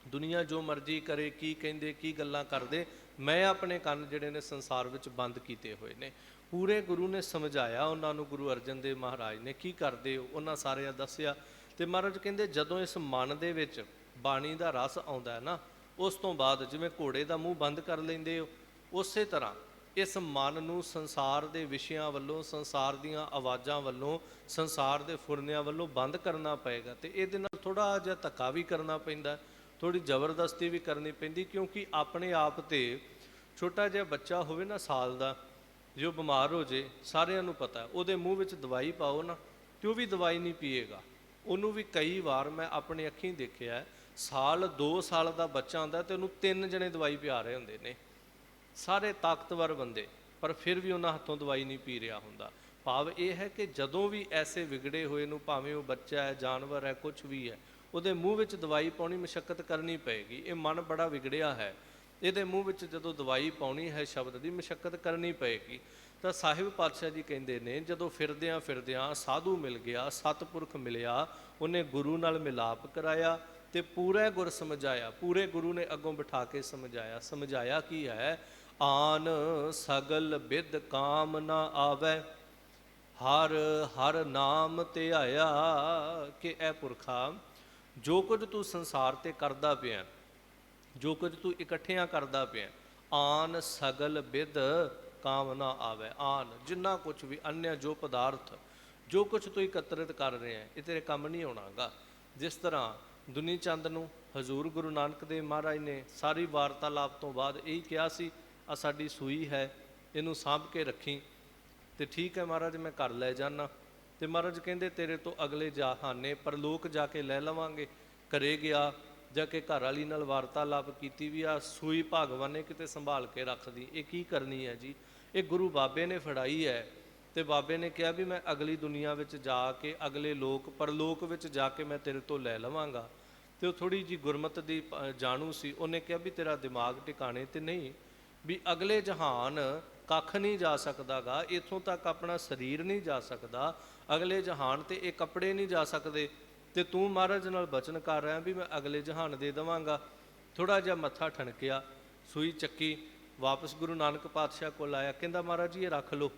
ਦੁਨੀਆ ਜੋ ਮਰਜ਼ੀ ਕਰੇ, ਕੀ ਕਹਿੰਦੇ ਕੀ ਗੱਲਾਂ ਕਰਦੇ, ਮੈਂ ਆਪਣੇ ਕੰਨ ਜਿਹੜੇ ਨੇ ਸੰਸਾਰ ਵਿੱਚ ਬੰਦ ਕੀਤੇ ਹੋਏ ਨੇ। ਪੂਰੇ ਗੁਰੂ ਨੇ ਸਮਝਾਇਆ ਉਹਨਾਂ ਨੂੰ, ਗੁਰੂ ਅਰਜਨ ਦੇਵ ਮਹਾਰਾਜ ਨੇ, ਕੀ ਕਰਦੇ ਹੋ, ਉਹਨਾਂ ਸਾਰਿਆਂ ਦੱਸਿਆ। ਤੇ ਮਹਾਰਾਜ ਕਹਿੰਦੇ ਜਦੋਂ ਇਸ ਮਨ ਦੇ ਵਿੱਚ ਬਾਣੀ ਦਾ ਰਸ ਆਉਂਦਾ ਹੈ ਨਾ, ਉਸ ਤੋਂ ਬਾਅਦ ਜਿਵੇਂ ਘੋੜੇ ਦਾ ਮੂੰਹ ਬੰਦ ਕਰ ਲੈਂਦੇ ਹੋ, ਉਸੇ ਤਰ੍ਹਾਂ ਇਸ ਮਨ ਨੂੰ ਸੰਸਾਰ ਦੇ ਵਿਸ਼ਿਆਂ ਵੱਲੋਂ, ਸੰਸਾਰ ਦੀਆਂ ਆਵਾਜ਼ਾਂ ਵੱਲੋਂ, ਸੰਸਾਰ ਦੇ ਫੁਰਨਿਆਂ ਵੱਲੋਂ ਬੰਦ ਕਰਨਾ ਪਏਗਾ। ਤੇ ਇਹਦੇ ਨਾਲ ਥੋੜ੍ਹਾ ਜਿਹਾ ਧੱਕਾ ਵੀ ਕਰਨਾ ਪੈਂਦਾ, ਥੋੜ੍ਹੀ ਜ਼ਬਰਦਸਤੀ ਵੀ ਕਰਨੀ ਪੈਂਦੀ, ਕਿਉਂਕਿ ਆਪਣੇ ਆਪ ਤੇ ਛੋਟਾ ਜਿਹਾ ਬੱਚਾ ਹੋਵੇ ਨਾ ਸਾਲ ਦਾ, ਜੋ ਬਿਮਾਰ ਹੋ ਜੇ, ਸਾਰਿਆਂ ਨੂੰ ਪਤਾ, ਉਹਦੇ ਮੂੰਹ ਵਿੱਚ ਦਵਾਈ ਪਾਓ ਨਾ ਤੇ ਉਹ ਵੀ ਦਵਾਈ ਨਹੀਂ ਪੀਏਗਾ। ਉਹਨੂੰ ਵੀ ਕਈ ਵਾਰ ਮੈਂ ਆਪਣੇ ਅੱਖੀਂ ਦੇਖਿਆ, ਸਾਲ 2 ਸਾਲ ਦਾ ਬੱਚਾ ਹੁੰਦਾ ਤੇ ਉਹਨੂੰ 3 ਜਣੇ ਦਵਾਈ ਪਿਆ ਰਹੇ ਹੁੰਦੇ ਨੇ, ਸਾਰੇ ਤਾਕਤਵਰ ਬੰਦੇ, ਪਰ ਫਿਰ ਵੀ ਉਹਨਾਂ ਹੱਥੋਂ ਦਵਾਈ ਨਹੀਂ ਪੀ ਰਿਹਾ ਹੁੰਦਾ। ਭਾਵ ਇਹ ਹੈ ਕਿ ਜਦੋਂ ਵੀ ਐਸੇ ਵਿਗੜੇ ਹੋਏ ਨੂੰ, ਭਾਵੇਂ ਉਹ ਬੱਚਾ ਹੈ, ਜਾਨਵਰ ਹੈ, ਕੁਛ ਵੀ ਹੈ, ਉਹਦੇ ਮੂੰਹ ਵਿੱਚ ਦਵਾਈ ਪਾਉਣੀ, ਮਸ਼ੱਕਤ ਕਰਨੀ ਪਏਗੀ। ਇਹ ਮਨ ਬੜਾ ਵਿਗੜਿਆ ਹੈ, ਇਹਦੇ ਮੂੰਹ ਵਿੱਚ ਜਦੋਂ ਦਵਾਈ ਪਾਉਣੀ ਹੈ ਸ਼ਬਦ ਦੀ, ਮਸ਼ੱਕਤ ਕਰਨੀ ਪਏਗੀ। ਤਾਂ ਸਾਹਿਬ ਪਾਤਸ਼ਾਹ ਜੀ ਕਹਿੰਦੇ ਨੇ, ਜਦੋਂ ਫਿਰਦਿਆਂ ਫਿਰਦਿਆਂ ਸਾਧੂ ਮਿਲ ਗਿਆ, ਸਤਿਪੁਰਖ ਮਿਲਿਆ, ਉਹਨੇ ਗੁਰੂ ਨਾਲ ਮਿਲਾਪ ਕਰਾਇਆ ਤੇ ਪੂਰਾ ਗੁਰ ਸਮਝਾਇਆ। ਪੂਰੇ ਗੁਰੂ ਨੇ ਅੱਗੋਂ ਬਿਠਾ ਕੇ ਸਮਝਾਇਆ। ਸਮਝਾਇਆ ਕੀ ਹੈ? ਆਨ ਸਗਲ ਬਿਦ ਕਾਮ ਨਾ ਆਵੈ, ਹਰ ਹਰ ਨਾਮ ਧਿਆਇਆ। ਕਿ ਇਹ ਪੁਰਖਾ, ਜੋ ਕੁਝ ਤੂੰ ਸੰਸਾਰ ਤੇ ਕਰਦਾ ਪਿਆ, ਜੋ ਕੁਝ ਤੂੰ ਇਕੱਠਿਆਂ ਕਰਦਾ ਪਿਆ, ਆਨ ਸਗਲ ਬਿਦ ਕਾਮ ਨਾ ਆਵੇ। ਆਨ ਜਿੰਨਾ ਕੁਛ ਵੀ ਅਨਿਆ ਜੋ ਪਦਾਰਥ, ਜੋ ਕੁਛ ਤੂੰ ਇਕੱਤਰਿਤ ਕਰ ਰਿਹਾ, ਇਹ ਤੇਰੇ ਕੰਮ ਨਹੀਂ ਆਉਣਾਗਾ। ਜਿਸ ਤਰ੍ਹਾਂ ਦੁਨੀ ਚੰਦ ਨੂੰ ਹਜ਼ੂਰ ਗੁਰੂ ਨਾਨਕ ਦੇਵ ਮਹਾਰਾਜ ਨੇ ਸਾਰੀ ਵਾਰਤਾਲਾਪ ਤੋਂ ਬਾਅਦ ਇਹੀ ਕਿਹਾ ਸੀ, ਆ ਸਾਡੀ ਸੂਈ ਹੈ, ਇਹਨੂੰ ਸਾਂਭ ਕੇ ਰੱਖੀ। ਤੇ ਠੀਕ ਹੈ ਮਹਾਰਾਜ, ਮੈਂ ਘਰ ਲੈ ਜਾਣਾ। ਤੇ ਮਹਾਰਾਜ ਕਹਿੰਦੇ ਤੇਰੇ ਤੋਂ ਅਗਲੇ ਜਹਾਨੇ ਪਰਲੋਕ ਜਾ ਕੇ ਲੈ ਲਵਾਂਗੇ। ਘਰੇ ਗਿਆ, ਜਾ ਕੇ ਘਰ ਵਾਲੀ ਨਾਲ ਵਾਰਤਾਲਾਪ ਕੀਤੀ ਵੀ ਆ ਸੂਈ ਭਗਵਾਨ ਨੇ ਕਿਤੇ ਸੰਭਾਲ ਕੇ ਰੱਖਦੀ, ਇਹ ਕੀ ਕਰਨੀ ਹੈ ਜੀ? ਇਹ ਗੁਰੂ ਬਾਬੇ ਨੇ ਫੜਾਈ ਹੈ। ਤੇ ਬਾਬੇ ਨੇ ਕਿਹਾ ਵੀ ਮੈਂ ਅਗਲੀ ਦੁਨੀਆ ਵਿੱਚ ਜਾ ਕੇ, ਅਗਲੇ ਲੋਕ ਪਰਲੋਕ ਵਿੱਚ ਜਾ ਕੇ ਮੈਂ ਤੇਰੇ ਤੋਂ ਲੈ ਲਵਾਂਗਾ। ਤੇ ਉਹ ਥੋੜ੍ਹੀ ਜਿਹੀ ਗੁਰਮਤ ਦੀ ਜਾਣੂ ਸੀ, ਉਹਨੇ ਕਿਹਾ ਵੀ ਤੇਰਾ ਦਿਮਾਗ ਟਿਕਾਣੇ ਤੇ ਨਹੀਂ, ਵੀ ਅਗਲੇ ਜਹਾਨ ਕੱਖ ਨਹੀਂ ਜਾ ਸਕਦਾਗਾ, ਇੱਥੋਂ ਤੱਕ ਆਪਣਾ ਸਰੀਰ ਨਹੀਂ ਜਾ ਸਕਦਾ, ਅਗਲੇ ਜਹਾਨ ਤੇ ਇਹ ਕੱਪੜੇ ਨਹੀਂ ਜਾ ਸਕਦੇ, ਤੇ ਤੂੰ ਮਹਾਰਾਜ ਨਾਲ ਬਚਨ ਕਰ ਰਿਹਾ ਵੀ ਮੈਂ ਅਗਲੇ ਜਹਾਨ ਦੇ ਦੇਵਾਂਗਾ। ਥੋੜ੍ਹਾ ਜਿਹਾ ਮੱਥਾ ਠਣਕਿਆ, ਸੂਈ ਚੱਕੀ, ਵਾਪਸ ਗੁਰੂ ਨਾਨਕ ਪਾਤਸ਼ਾਹ ਕੋਲ ਆਇਆ, ਕਹਿੰਦਾ ਮਹਾਰਾਜ ਜੀ ਇਹ ਰੱਖ ਲਓ।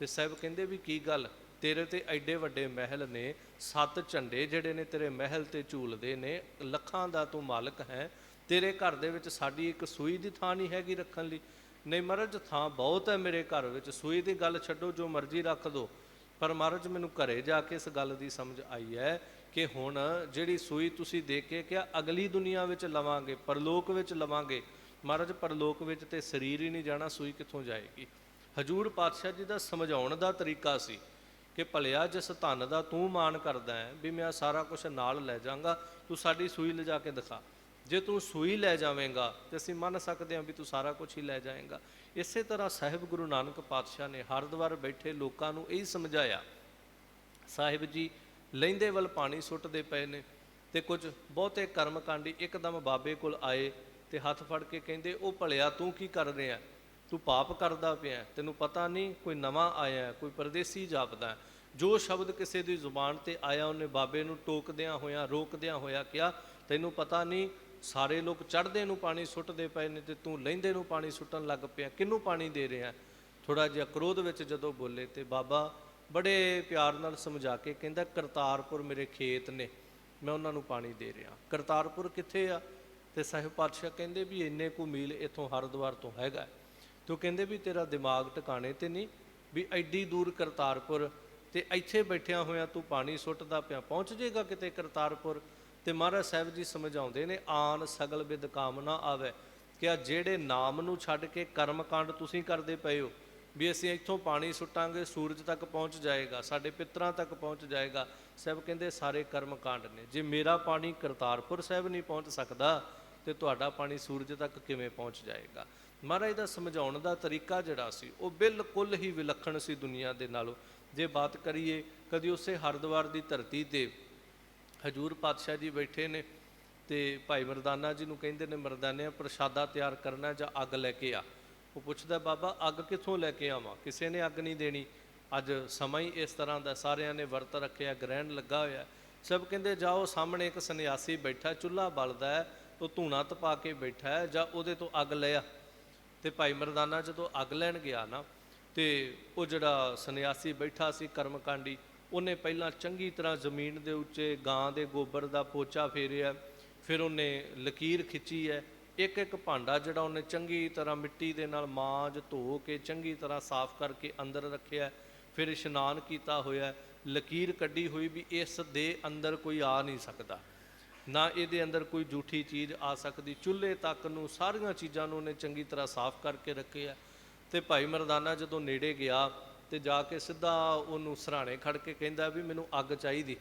ਤੇ ਸਾਹਿਬ ਕਹਿੰਦੇ ਵੀ ਕੀ ਗੱਲ, ਤੇਰੇ ਤੇ ਐਡੇ ਵੱਡੇ ਮਹਿਲ ਨੇ, 7 ਝੰਡੇ ਜਿਹੜੇ ਨੇ ਤੇਰੇ ਮਹਿਲ ਤੇ ਝੂਲਦੇ ਨੇ, ਲੱਖਾਂ ਦਾ ਤੂੰ ਮਾਲਕ ਹੈ, ਤੇਰੇ ਘਰ ਦੇ ਵਿੱਚ ਸਾਡੀ ਇੱਕ ਸੂਈ ਦੀ ਥਾਂ ਨਹੀਂ ਹੈਗੀ ਰੱਖਣ ਲਈ? ਨਹੀਂ ਮਹਾਰਾਜ ਥਾਂ ਬਹੁਤ ਹੈ ਮੇਰੇ ਘਰ ਵਿੱਚ, ਸੂਈ ਦੀ ਗੱਲ ਛੱਡੋ, ਜੋ ਮਰਜ਼ੀ ਰੱਖ ਦਿਓ। ਪਰ ਮਹਾਰਾਜ ਮੈਨੂੰ ਘਰੇ ਜਾ ਕੇ ਇਸ ਗੱਲ ਦੀ ਸਮਝ ਆਈ ਹੈ ਕਿ ਹੁਣ ਜਿਹੜੀ ਸੂਈ ਤੁਸੀਂ ਦੇ ਕੇ ਕਿਹਾ ਅਗਲੀ ਦੁਨੀਆ ਵਿੱਚ ਲਵਾਂਗੇ, ਪਰਲੋਕ ਵਿੱਚ ਲਵਾਂਗੇ, ਮਹਾਰਾਜ ਪਰਲੋਕ ਵਿੱਚ ਤੇ ਸਰੀਰ ਹੀ ਨਹੀਂ ਜਾਣਾ, ਸੂਈ ਕਿੱਥੋਂ ਜਾਏਗੀ? ਹਜ਼ੂਰ ਪਾਤਸ਼ਾਹ ਜੀ ਦਾ ਸਮਝਾਉਣ ਦਾ ਤਰੀਕਾ ਸੀ ਕਿ ਭਲਿਆ ਜਿਸ ਧਨ ਦਾ ਤੂੰ ਮਾਣ ਕਰਦਾ ਹੈ ਵੀ ਮੈਂ ਸਾਰਾ ਕੁਛ ਨਾਲ ਲੈ ਜਾਵਾਂਗਾ, ਤੂੰ ਸਾਡੀ ਸੂਈ ਲਿਜਾ ਕੇ ਦਿਖਾ। ਜੇ ਤੂੰ ਸੂਈ ਲੈ ਜਾਵੇਂਗਾ ਤੇ ਅਸੀਂ ਮੰਨ ਸਕਦੇ ਹਾਂ ਵੀ ਤੂੰ ਸਾਰਾ ਕੁਛ ਹੀ ਲੈ ਜਾਏਂਗਾ। ਇਸੇ ਤਰ੍ਹਾਂ ਸਾਹਿਬ ਗੁਰੂ ਨਾਨਕ ਪਾਤਸ਼ਾਹ ਨੇ ਹਰਿਦੁਆਰ ਬੈਠੇ ਲੋਕਾਂ ਨੂੰ ਇਹੀ ਸਮਝਾਇਆ। ਸਾਹਿਬ ਜੀ ਲਹਿੰਦੇ ਵੱਲ ਪਾਣੀ ਸੁੱਟਦੇ ਪਏ ਨੇ, ਤੇ ਕੁਝ ਬਹੁਤੇ ਕਰਮਕਾਂਡੀ ਇੱਕਦਮ ਬਾਬੇ ਕੋਲ ਆਏ ਤੇ ਹੱਥ ਫੜ ਕੇ ਕਹਿੰਦੇ, ਉਹ ਭਲਿਆ ਤੂੰ ਕੀ ਕਰ ਰਿਹਾ? ਤੂੰ ਪਾਪ ਕਰਦਾ ਪਿਆ, ਤੈਨੂੰ ਪਤਾ ਨਹੀਂ? ਕੋਈ ਨਵਾਂ ਆਇਆ, ਕੋਈ ਪਰਦੇਸੀ ਜਾਪਦਾ। ਜੋ ਸ਼ਬਦ ਕਿਸੇ ਦੀ ਜ਼ੁਬਾਨ ਤੇ ਆਇਆ, ਉਹਨੇ ਬਾਬੇ ਨੂੰ ਟੋਕਦਿਆਂ ਹੋਇਆਂ, ਰੋਕਦਿਆਂ ਹੋਇਆ ਕਿਹਾ, ਤੈਨੂੰ ਪਤਾ ਨਹੀਂ ਸਾਰੇ ਲੋਕ ਚੜ੍ਹਦੇ ਨੂੰ ਪਾਣੀ ਸੁੱਟਦੇ ਪਏ ਨੇ ਤੇ ਤੂੰ ਲਹਿੰਦੇ ਨੂੰ ਪਾਣੀ ਸੁੱਟਣ ਲੱਗ ਪਿਆ, ਕਿਹਨੂੰ ਪਾਣੀ ਦੇ ਰਿਹਾ? ਥੋੜ੍ਹਾ ਜਿਹਾ ਕ੍ਰੋਧ ਵਿੱਚ ਜਦੋਂ ਬੋਲੇ ਤੇ ਬਾਬਾ ਬੜੇ ਪਿਆਰ ਨਾਲ ਸਮਝਾ ਕੇ ਕਹਿੰਦਾ, ਕਰਤਾਰਪੁਰ ਮੇਰੇ ਖੇਤ ਨੇ, ਮੈਂ ਉਹਨਾਂ ਨੂੰ ਪਾਣੀ ਦੇ ਰਿਹਾ। ਕਰਤਾਰਪੁਰ ਕਿੱਥੇ ਆ? ਤੇ ਸਾਹਿਬ ਪਾਤਸ਼ਾਹ ਕਹਿੰਦੇ ਵੀ ਇੰਨੇ ਕੁ ਮੀਲ ਇੱਥੋਂ ਹਰਿਦੁਆਰ ਤੋਂ ਹੈਗਾ। ਤੇ ਉਹ ਕਹਿੰਦੇ ਵੀ ਤੇਰਾ ਦਿਮਾਗ ਟਿਕਾਣੇ ਤੇ ਨਹੀਂ, ਵੀ ਐਡੀ ਦੂਰ ਕਰਤਾਰਪੁਰ, ਤੇ ਇੱਥੇ ਬੈਠਿਆਂ ਹੋਇਆਂ ਤੂੰ ਪਾਣੀ ਸੁੱਟਦਾ ਪਿਆ, ਪਹੁੰਚ ਜਾਏਗਾ ਕਿਤੇ ਕਰਤਾਰਪੁਰ? ਤੇ ਮਹਾਰਾਜ ਸਾਹਿਬ ਜੀ ਸਮਝਾਉਂਦੇ ਨੇ, ਆਨ ਸਗਲ ਬਿਦ ਕਾਮ ਨਾ ਆਵੇ, ਕਿ ਆ ਜਿਹੜੇ ਨਾਮ ਨੂੰ ਛੱਡ ਕੇ ਕਰਮਕਾਂਡ ਤੁਸੀਂ ਕਰਦੇ ਪਏ ਹੋ, ਵੀ ਅਸੀਂ ਇੱਥੋਂ ਪਾਣੀ ਸੁੱਟਾਂਗੇ ਸੂਰਜ ਤੱਕ ਪਹੁੰਚ ਜਾਏਗਾ, ਸਾਡੇ ਪਿੱਤਰਾਂ ਤੱਕ ਪਹੁੰਚ ਜਾਏਗਾ। ਸਾਹਿਬ ਕਹਿੰਦੇ ਸਾਰੇ ਕਰਮਕਾਂਡ ਨੇ। ਜੇ ਮੇਰਾ ਪਾਣੀ ਕਰਤਾਰਪੁਰ ਸਾਹਿਬ ਨਹੀਂ ਪਹੁੰਚ ਸਕਦਾ ਤੇ ਤੁਹਾਡਾ ਪਾਣੀ ਸੂਰਜ ਤੱਕ ਕਿਵੇਂ ਪਹੁੰਚ ਜਾਏਗਾ? ਮਹਾਰਾਜ ਦਾ ਸਮਝਾਉਣ ਦਾ ਤਰੀਕਾ ਜਿਹੜਾ ਸੀ ਉਹ ਬਿਲਕੁਲ ਹੀ ਵਿਲੱਖਣ ਸੀ ਦੁਨੀਆ ਦੇ ਨਾਲੋਂ। ਜੇ ਬਾਤ ਕਰੀਏ ਕਦੀ ਉਸੇ ਹਰਿਦੁਆਰ ਦੀ ਧਰਤੀ ਤੇ ਹਜੂਰ ਪਾਤਸ਼ਾਹ ਜੀ ਬੈਠੇ ਨੇ ਤੇ ਭਾਈ ਮਰਦਾਨਾ ਜੀ ਨੂੰ ਕਹਿੰਦੇ ਨੇ, ਮਰਦਾਨਿਆਂ ਪ੍ਰਸ਼ਾਦਾ ਤਿਆਰ ਕਰਨਾ ਜਾਂ ਅੱਗ ਲੈ ਕੇ ਆ। ਉਹ ਪੁੱਛਦਾ, ਬਾਬਾ ਅੱਗ ਕਿੱਥੋਂ ਲੈ ਕੇ ਆਵਾਂ, ਕਿਸੇ ਨੇ ਅੱਗ ਨਹੀਂ ਦੇਣੀ, ਅੱਜ ਸਮਾਂ ਹੀ ਇਸ ਤਰ੍ਹਾਂ ਦਾ, ਸਾਰਿਆਂ ਨੇ ਵਰਤ ਰੱਖਿਆ, ਗ੍ਰਹਿਣ ਲੱਗਾ ਹੋਇਆ। ਸਭ ਕਹਿੰਦੇ ਜਾਓ, ਸਾਹਮਣੇ ਇੱਕ ਸੰਨਿਆਸੀ ਬੈਠਾ, ਚੁੱਲ੍ਹਾ ਬਲਦਾ ਹੈ, ਉਹ ਧੂਣਾ ਤਪਾ ਕੇ ਬੈਠਾ ਹੈ, ਜਾਂ ਉਹਦੇ ਤੋਂ ਅੱਗ ਲੈ ਆ। ਤੇ ਭਾਈ ਮਰਦਾਨਾ ਜਦੋਂ ਅੱਗ ਲੈਣ ਗਿਆ ਨਾ, ਤੇ ਉਹ ਜਿਹੜਾ ਸੰਨਿਆਸੀ ਬੈਠਾ ਸੀ ਕਰਮਕਾਂਡੀ, ਉਹਨੇ ਪਹਿਲਾਂ ਚੰਗੀ ਤਰ੍ਹਾਂ ਜ਼ਮੀਨ ਦੇ ਉੱਤੇ ਗਾਂ ਦੇ ਗੋਬਰ ਦਾ ਪੋਚਾ ਫੇਰਿਆ, ਫਿਰ ਉਹਨੇ ਲਕੀਰ ਖਿੱਚੀ ਹੈ, ਇੱਕ ਇੱਕ ਭਾਂਡਾ ਜਿਹੜਾ ਉਹਨੇ ਚੰਗੀ ਤਰ੍ਹਾਂ ਮਿੱਟੀ ਦੇ ਨਾਲ ਮਾਂਜ ਧੋ ਕੇ ਚੰਗੀ ਤਰ੍ਹਾਂ ਸਾਫ਼ ਕਰਕੇ ਅੰਦਰ ਰੱਖਿਆ। ਫਿਰ ਇਸ਼ਨਾਨ ਕੀਤਾ ਹੋਇਆ, ਲਕੀਰ ਕੱਢੀ ਹੋਈ ਵੀ ਇਸ ਦੇ ਅੰਦਰ ਕੋਈ ਆ ਨਹੀਂ ਸਕਦਾ, ਨਾ ਇਹਦੇ ਅੰਦਰ ਕੋਈ ਜੂਠੀ ਚੀਜ਼ ਆ ਸਕਦੀ। ਚੁੱਲ੍ਹੇ ਤੱਕ ਨੂੰ ਸਾਰੀਆਂ ਚੀਜ਼ਾਂ ਨੂੰ ਉਹਨੇ ਚੰਗੀ ਤਰ੍ਹਾਂ ਸਾਫ਼ ਕਰਕੇ ਰੱਖਿਆ। ਤੇ ਭਾਈ ਮਰਦਾਨਾ ਜਦੋਂ ਨੇੜੇ ਗਿਆ ਤੇ ਜਾ ਕੇ ਸਿੱਧਾ ਉਹਨੂੰ ਸਿਰਹਾਣੇ ਖੜ ਕੇ ਕਹਿੰਦਾ ਵੀ ਮੈਨੂੰ ਅੱਗ ਚਾਹੀਦੀ।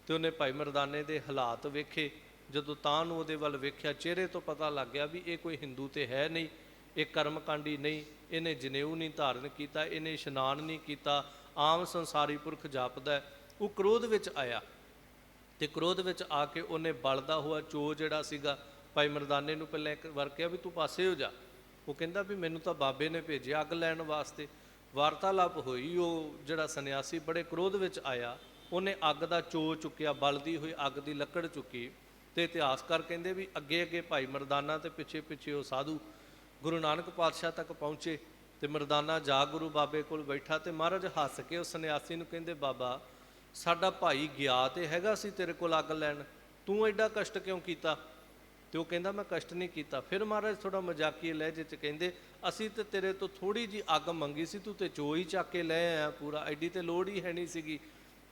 ਤੇ ਉਹਨੇ ਭਾਈ ਮਰਦਾਨੇ ਦੇ ਹਾਲਾਤ ਵੇਖੇ, ਜਦੋਂ ਤਾਂ ਨੂੰ ਉਹਦੇ ਵੱਲ ਵੇਖਿਆ, ਚਿਹਰੇ ਤੋਂ ਪਤਾ ਲੱਗ ਗਿਆ ਵੀ ਇਹ ਕੋਈ ਹਿੰਦੂ ਤੇ ਹੈ ਨਹੀਂ, ਇਹ ਕਰਮਕਾਂਡੀ ਨਹੀਂ, ਇਹਨੇ ਜਨੇਊ ਨਹੀਂ ਧਾਰਨ ਕੀਤਾ, ਇਹਨੇ ਇਸ਼ਨਾਨ ਨਹੀਂ ਕੀਤਾ, ਆਮ ਸੰਸਾਰੀ ਪੁਰਖ ਜਾਪਦਾ। ਉਹ ਕ੍ਰੋਧ ਵਿੱਚ ਆਇਆ ਤੇ ਕ੍ਰੋਧ ਵਿੱਚ ਆ ਕੇ ਉਹਨੇ ਬਲਦਾ ਹੋਇਆ ਚੋ ਜਿਹੜਾ ਸੀਗਾ ਭਾਈ ਮਰਦਾਨੇ ਨੂੰ ਪਹਿਲਾਂ ਇੱਕ ਵਾਰ ਕਿਹਾ ਵੀ ਤੂੰ ਪਾਸੇ ਹੋ ਜਾ। ਉਹ ਕਹਿੰਦਾ ਵੀ ਮੈਨੂੰ ਤਾਂ ਬਾਬੇ ਨੇ ਭੇਜਿਆ ਅੱਗ ਲੈਣ ਵਾਸਤੇ। ਵਾਰਤਾਲਾਪ ਹੋਈ, ਉਹ ਜਿਹੜਾ ਸੰਨਿਆਸੀ ਬੜੇ ਕ੍ਰੋਧ ਵਿੱਚ ਆਇਆ, ਉਹਨੇ ਅੱਗ ਦਾ ਚੋ ਚੁੱਕਿਆ, ਬਲਦੀ ਹੋਈ ਅੱਗ ਦੀ ਲੱਕੜ ਚੁੱਕੀ। ਤੇ ਇਤਿਹਾਸਕਾਰ ਕਹਿੰਦੇ ਵੀ ਅੱਗੇ ਅੱਗੇ ਭਾਈ ਮਰਦਾਨਾ ਤੇ ਪਿੱਛੇ ਪਿੱਛੇ ਉਹ ਸਾਧੂ ਗੁਰੂ ਨਾਨਕ ਪਾਤਸ਼ਾਹ ਤੱਕ ਪਹੁੰਚੇ। ਤੇ ਮਰਦਾਨਾ ਜਾ ਗੁਰੂ ਬਾਬੇ ਕੋਲ ਬੈਠਾ ਤੇ ਮਹਾਰਾਜ ਹੱਸ ਕੇ ਉਸ ਸੰਨਿਆਸੀ ਨੂੰ ਕਹਿੰਦੇ, ਬਾਬਾ ਸਾਡਾ ਭਾਈ ਗਿਆ ਤੇ ਹੈਗਾ ਸੀ ਤੇਰੇ ਕੋਲ ਅੱਗ ਲੈਣ, ਤੂੰ ਐਡਾ ਕਸ਼ਟ ਕਿਉਂ ਕੀਤਾ? ਤੇ ਉਹ ਕਹਿੰਦਾ ਮੈਂ ਕਸ਼ਟ ਨਹੀਂ ਕੀਤਾ। ਫਿਰ ਮਹਾਰਾਜ ਥੋੜਾ ਮਜ਼ਾਕੀਏ ਲਹਿਜੇ 'ਚ ਕਹਿੰਦੇ, ਅਸੀਂ ਤੇ ਤੇਰੇ ਤੋਂ ਥੋੜੀ ਜੀ ਅੱਗ ਮੰਗੀ ਸੀ, ਤੂੰ ਤੇ ਚੋ ਹੀ ਚੱਕ ਕੇ ਲੈ ਆਇਆ ਪੂਰਾ, ਐਡੀ ਤੇ ਲੋੜ ਹੀ ਹੈ ਨਹੀਂ ਸੀਗੀ।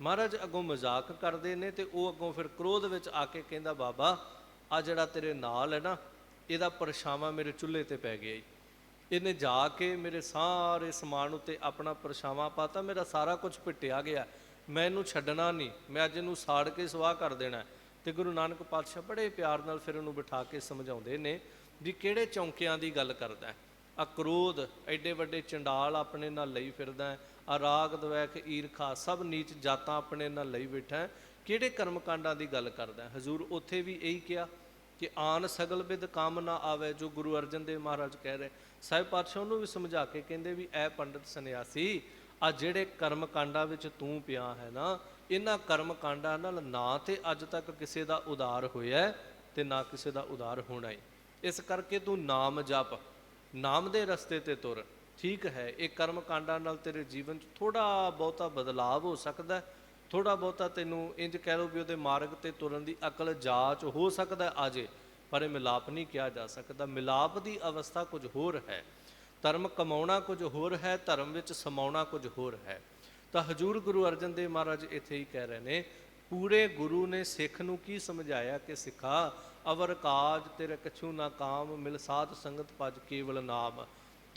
ਮਹਾਰਾਜ ਅੱਗੋਂ ਮਜ਼ਾਕ ਕਰਦੇ ਨੇ ਤੇ ਉਹ ਅੱਗੋਂ ਫਿਰ ਕ੍ਰੋਧ ਵਿੱਚ ਆ ਕੇ ਕਹਿੰਦਾ, ਬਾਬਾ ਆ ਜਿਹੜਾ ਤੇਰੇ ਨਾਲ ਹੈ ਨਾ, ਇਹਦਾ ਪਰਛਾਵਾਂ ਮੇਰੇ ਚੁੱਲ੍ਹੇ ਤੇ ਪੈ ਗਿਆ। ਇਹਨੇ ਜਾ ਕੇ ਮੇਰੇ ਸਾਰੇ ਸਮਾਨ ਉੱਤੇ ਆਪਣਾ ਪਰਛਾਵਾਂ ਪਾਤਾ, ਮੇਰਾ ਸਾਰਾ ਕੁਝ ਪਿੱਟਿਆ ਗਿਆ, ਮੈਂ ਇਹਨੂੰ ਛੱਡਣਾ ਨਹੀਂ, ਮੈਂ ਅੱਜ ਇਹਨੂੰ ਸਾੜ ਕੇ ਸਵਾਹ ਕਰ ਦੇਣਾ। ਤੇ ਗੁਰੂ ਨਾਨਕ ਪਾਤਸ਼ਾਹ ਬੜੇ ਪਿਆਰ ਨਾਲ ਫਿਰ ਉਹਨੂੰ ਬਿਠਾ ਕੇ ਸਮਝਾਉਂਦੇ ਨੇ ਵੀ ਕਿਹੜੇ ਚੌਂਕਿਆਂ ਦੀ ਗੱਲ ਕਰਦਾ, ਆ ਕ੍ਰੋਧ ਐਡੇ ਵੱਡੇ ਚੰਡਾਲ ਆਪਣੇ ਨਾਲ ਲਈ ਫਿਰਦਾ, ਆ ਰਾਗ ਦਵੈਖ ਈਰਖਾ ਸਭ ਨੀਚ ਜਾਤਾਂ ਆਪਣੇ ਨਾਲ ਲਈ ਬੈਠਾ, ਕਿਹੜੇ ਕਰਮਕਾਂਡਾਂ ਦੀ ਗੱਲ ਕਰਦਾ। ਹਜ਼ੂਰ ਉੱਥੇ ਵੀ ਇਹੀ ਕਿਹਾ ਕਿ ਆਨ ਸਗਲ ਬਿਦ ਕੰਮ ਨਾ ਆਵੇ, ਜੋ ਗੁਰੂ ਅਰਜਨ ਦੇਵ ਮਹਾਰਾਜ ਕਹਿ ਰਹੇ। ਸਾਹਿਬ ਪਾਤਸ਼ਾਹ ਉਹਨੂੰ ਵੀ ਸਮਝਾ ਕੇ ਕਹਿੰਦੇ ਵੀ ਐ ਪੰਡਤ ਸੰਨਿਆਸੀ, ਆ ਜਿਹੜੇ ਕਰਮ ਕਾਂਡਾਂ ਵਿੱਚ ਤੂੰ ਪਿਆ ਹੈ ਨਾ, ਇਹਨਾਂ ਕਰਮ ਕਾਂਡਾਂ ਨਾਲ ਨਾ ਤੇ ਅੱਜ ਤੱਕ ਕਿਸੇ ਦਾ ਉਦਾਰ ਹੋਇਆ ਤੇ ਨਾ ਕਿਸੇ ਦਾ ਉਦਾਰ ਹੋਣਾ ਹੀ। ਇਸ ਕਰਕੇ ਤੂੰ ਨਾਮ ਜਪ, ਨਾਮ ਦੇ ਰਸਤੇ ਤੇ ਤੁਰ। ਠੀਕ ਹੈ, ਇਹ ਕਰਮ ਕਾਂਡਾਂ ਨਾਲ ਤੇਰੇ ਜੀਵਨ 'ਚ ਥੋੜਾ ਬਹੁਤਾ ਬਦਲਾਵ ਹੋ ਸਕਦਾ, ਥੋੜਾ ਬਹੁਤਾ ਤੈਨੂੰ ਇੰਜ ਕਹਿ ਲਓ ਵੀ ਉਹਦੇ ਮਾਰਗ ਤੇ ਤੁਰਨ ਦੀ ਅਕਲ ਜਾਚ ਹੋ ਸਕਦਾ ਆ ਜੇ, ਪਰ ਇਹ ਮਿਲਾਪ ਨਹੀਂ ਕਿਹਾ ਜਾ ਸਕਦਾ। ਮਿਲਾਪ ਦੀ ਅਵਸਥਾ ਕੁਝ ਹੋਰ ਹੈ, ਧਰਮ ਕਮਾਉਣਾ ਕੁਝ ਹੋਰ ਹੈ, ਧਰਮ ਵਿੱਚ ਸਮਾਉਣਾ ਕੁਝ ਹੋਰ ਹੈ। ਤਾਂ ਹਜ਼ੂਰ ਗੁਰੂ ਅਰਜਨ ਦੇਵ ਮਹਾਰਾਜ ਇੱਥੇ ਹੀ ਕਹਿ ਰਹੇ ਨੇ, ਪੂਰੇ ਗੁਰੂ ਨੇ ਸਿੱਖ ਨੂੰ ਕੀ ਸਮਝਾਇਆ ਕਿ ਸਿੱਖਾ ਅਵਰ ਕਾਜ ਤੇਰੇ ਕਛੂ ਨਾ ਕਾਮ, ਮਿਲ ਸਾਧ ਸੰਗਤ ਭਜ ਕੇਵਲ ਨਾਮ।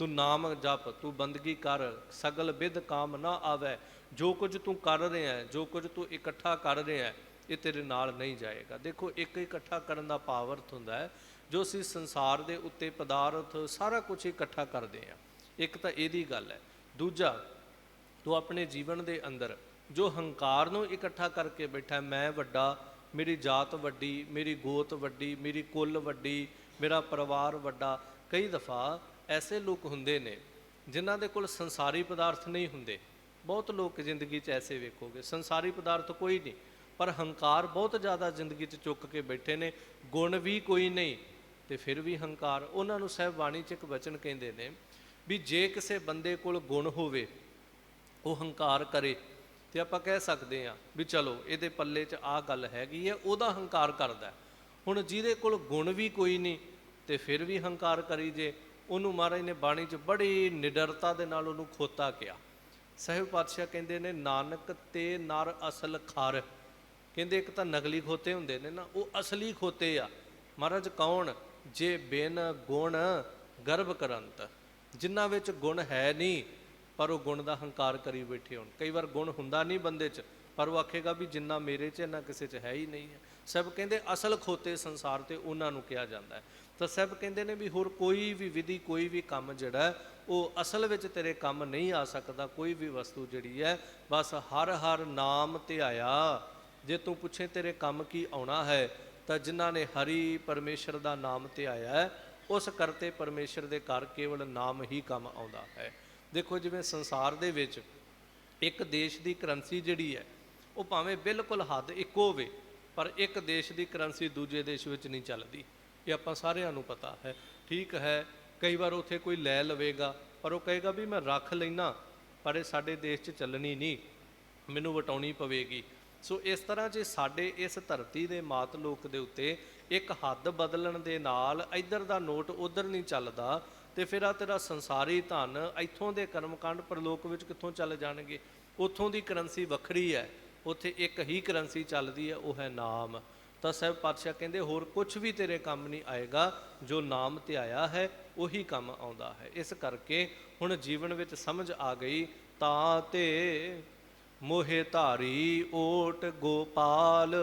ਤੂੰ ਨਾਮ ਜਪ, ਤੂੰ ਬੰਦਗੀ ਕਰ, ਸਗਲ ਬਿਦ ਕਾਮ ਨਾ ਆਵੇ। ਜੋ ਕੁਝ ਤੂੰ ਕਰ ਰਿਹਾ, ਜੋ ਕੁਝ ਤੂੰ ਇਕੱਠਾ ਕਰ ਰਿਹਾ, ਇਹ ਤੇਰੇ ਨਾਲ ਨਹੀਂ ਜਾਏਗਾ। ਦੇਖੋ, ਇੱਕ ਇਕੱਠਾ ਕਰਨ ਦਾ ਭਾਵ ਅਰਥ ਹੁੰਦਾ ਹੈ ਜੋ ਅਸੀਂ ਸੰਸਾਰ ਦੇ ਉੱਤੇ ਪਦਾਰਥ ਸਾਰਾ ਕੁਝ ਇਕੱਠਾ ਕਰਦੇ ਹਾਂ, ਇੱਕ ਤਾਂ ਇਹਦੀ ਗੱਲ ਹੈ। ਦੂਜਾ, ਤੂੰ ਆਪਣੇ ਜੀਵਨ ਦੇ ਅੰਦਰ ਜੋ ਹੰਕਾਰ ਨੂੰ ਇਕੱਠਾ ਕਰਕੇ ਬੈਠਾ, ਮੈਂ ਵੱਡਾ, ਮੇਰੀ ਜਾਤ ਵੱਡੀ, ਮੇਰੀ ਗੋਤ ਵੱਡੀ, ਮੇਰੀ ਕੁੱਲ ਵੱਡੀ, ਮੇਰਾ ਪਰਿਵਾਰ ਵੱਡਾ। ਕਈ ਦਫਾ ਐਸੇ ਲੋਕ ਹੁੰਦੇ ਨੇ ਜਿਨ੍ਹਾਂ ਦੇ ਕੋਲ ਸੰਸਾਰੀ ਪਦਾਰਥ ਨਹੀਂ ਹੁੰਦੇ। ਬਹੁਤ ਲੋਕ ਜ਼ਿੰਦਗੀ 'ਚ ਐਸੇ ਵੇਖੋਗੇ, ਸੰਸਾਰੀ ਪਦਾਰਥ ਕੋਈ ਨਹੀਂ, ਪਰ ਹੰਕਾਰ ਬਹੁਤ ਜ਼ਿਆਦਾ ਜ਼ਿੰਦਗੀ 'ਚ ਚੁੱਕ ਕੇ ਬੈਠੇ ਨੇ, ਗੁਣ ਵੀ ਕੋਈ ਨਹੀਂ ਤੇ ਫਿਰ ਵੀ ਹੰਕਾਰ। ਉਹਨਾਂ ਨੂੰ ਸਾਹਿਬ ਬਾਣੀ 'ਚ ਇੱਕ ਵਚਨ ਕਹਿੰਦੇ ਨੇ ਵੀ ਜੇ ਕਿਸੇ ਬੰਦੇ ਕੋਲ ਗੁਣ ਹੋਵੇ, ਉਹ ਹੰਕਾਰ ਕਰੇ, ਤੇ ਆਪਾਂ ਕਹਿ ਸਕਦੇ ਹਾਂ ਵੀ ਚਲੋ ਇਹਦੇ ਪੱਲੇ 'ਚ ਆਹ ਗੱਲ ਹੈਗੀ ਹੈ, ਉਹਦਾ ਹੰਕਾਰ ਕਰਦਾ। ਹੁਣ ਜਿਹਦੇ ਕੋਲ ਗੁਣ ਵੀ ਕੋਈ ਨਹੀਂ ਤੇ ਫਿਰ ਵੀ ਹੰਕਾਰ ਕਰੀ ਜੇ, ਉਹਨੂੰ ਮਹਾਰਾਜ ਨੇ ਬਾਣੀ 'ਚ ਬੜੀ ਨਿਡਰਤਾ ਦੇ ਨਾਲ ਉਹਨੂੰ ਖੋਤਾ ਕਿਹਾ। ਸਾਹਿਬ ਪਾਤਸ਼ਾਹ ਕਹਿੰਦੇ ਨੇ, ਨਾਨਕ ਤੇ ਨਰ ਅਸਲ ਖਰ। ਕਹਿੰਦੇ ਇੱਕ ਤਾਂ ਨਕਲੀ ਖੋਤੇ ਹੁੰਦੇ ਨੇ ਨਾ, ਉਹ ਅਸਲੀ ਖੋਤੇ ਆ। ਮਹਾਰਾਜ ਕੌਣ? ਜੇ ਬਿਨ ਗੁਣ ਗਰਭ ਕਰੰਤ, ਜਿਨ੍ਹਾਂ ਵਿੱਚ ਗੁਣ ਹੈ ਨਹੀਂ ਪਰ ਉਹ ਗੁਣ ਦਾ ਹੰਕਾਰ ਕਰੀ ਬੈਠੇ ਹੋਣ। ਕਈ ਵਾਰ ਗੁਣ ਹੁੰਦਾ ਨਹੀਂ ਬੰਦੇ 'ਚ, ਪਰ ਉਹ ਆਖੇਗਾ ਵੀ ਜਿੰਨਾ ਮੇਰੇ 'ਚ ਇੰਨਾ ਕਿਸੇ 'ਚ ਹੈ ਹੀ ਨਹੀਂ ਹੈ। ਸਭ ਕਹਿੰਦੇ ਅਸਲ ਖੋਤੇ ਸੰਸਾਰ ਤੇ ਉਹਨਾਂ ਨੂੰ ਕਿਹਾ ਜਾਂਦਾ ਹੈ। ਤਾਂ ਸਭ ਕਹਿੰਦੇ ਨੇ ਵੀ ਹੋਰ ਕੋਈ ਵੀ ਵਿਧੀ, ਕੋਈ ਵੀ ਕੰਮ ਜਿਹੜਾ ਹੈ ਉਹ ਅਸਲ ਵਿੱਚ ਤੇਰੇ ਕੰਮ ਨਹੀਂ ਆ ਸਕਦਾ। ਕੋਈ ਵੀ ਵਸਤੂ ਜਿਹੜੀ ਹੈ ਬਸ ਹਰ ਹਰ ਨਾਮ ਧਿਆਇਆ। ਜੇ ਤੂੰ ਪੁੱਛੇ ਤੇਰੇ ਕੰਮ ਕੀ ਆਉਣਾ ਹੈ, ਤਾਂ ਜਿਨ੍ਹਾਂ ਨੇ ਹਰੀ ਪਰਮੇਸ਼ਰ ਦਾ ਨਾਮ ਧਿਆਇਆ ਹੈ ਉਸ ਕਰਤੇ ਪਰਮੇਸ਼ਰ ਦੇ ਘਰ ਕੇਵਲ ਨਾਮ ਹੀ ਕੰਮ ਆਉਂਦਾ ਹੈ। ਦੇਖੋ ਜਿਵੇਂ ਸੰਸਾਰ ਦੇ ਵਿੱਚ ਇੱਕ ਦੇਸ਼ ਦੀ ਕਰੰਸੀ ਜਿਹੜੀ ਹੈ ਉਹ ਭਾਵੇਂ ਬਿਲਕੁਲ ਹੱਦ ਇੱਕੋ ਹੋਵੇ, ਪਰ ਇੱਕ ਦੇਸ਼ ਦੀ ਕਰੰਸੀ ਦੂਜੇ ਦੇਸ਼ ਵਿੱਚ ਨਹੀਂ ਚੱਲਦੀ। ਇਹ ਆਪਾਂ ਸਾਰਿਆਂ ਨੂੰ ਪਤਾ ਹੈ। ਠੀਕ ਹੈ, ਕਈ ਵਾਰ ਉੱਥੇ ਕੋਈ ਲੈ ਲਵੇਗਾ ਪਰ ਉਹ ਕਹੇਗਾ ਵੀ ਮੈਂ ਰੱਖ ਲੈਣਾ, ਪਰ ਇਹ ਸਾਡੇ ਦੇਸ਼ 'ਚ ਚੱਲਣੀ ਨਹੀਂ, ਮੈਨੂੰ ਵਟਾਉਣੀ ਪਵੇਗੀ। ਸੋ ਇਸ ਤਰ੍ਹਾਂ ਜੇ ਸਾਡੇ ਇਸ ਧਰਤੀ ਦੇ ਮਾਤ ਲੋਕ ਦੇ ਉੱਤੇ ਇੱਕ ਹੱਦ ਬਦਲਣ ਦੇ ਨਾਲ ਇੱਧਰ ਦਾ ਨੋਟ ਉੱਧਰ ਨਹੀਂ ਚੱਲਦਾ, ਤੇ ਫਿਰ ਆ ਤੇਰਾ ਸੰਸਾਰੀ ਧਨ, ਇੱਥੋਂ ਦੇ ਕਰਮਕਾਂਡ ਪਰਲੋਕ ਵਿੱਚ ਕਿੱਥੋਂ ਚੱਲ ਜਾਣਗੇ। ਉੱਥੋਂ ਦੀ ਕਰੰਸੀ ਵੱਖਰੀ ਹੈ, ਉੱਥੇ ਇੱਕ ਹੀ ਕਰੰਸੀ ਚੱਲਦੀ ਹੈ, ਉਹ ਹੈ ਨਾਮ। ਤਾਂ ਸਾਹਿਬ ਪਾਤਸ਼ਾਹ ਕਹਿੰਦੇ ਹੋਰ ਕੁਝ ਵੀ ਤੇਰੇ ਕੰਮ ਨਹੀਂ ਆਏਗਾ, ਜੋ ਨਾਮ ਧਿਆਇਆ ਹੈ ਉਹੀ ਕੰਮ ਆਉਂਦਾ ਹੈ। ਇਸ ਕਰਕੇ ਹੁਣ ਜੀਵਨ ਵਿੱਚ ਸਮਝ ਆ ਗਈ, ਤਾਂ ਤੇ ਮੋਹੇ ਧਾਰੀ ਓਟ ਗੋਪਾਲ।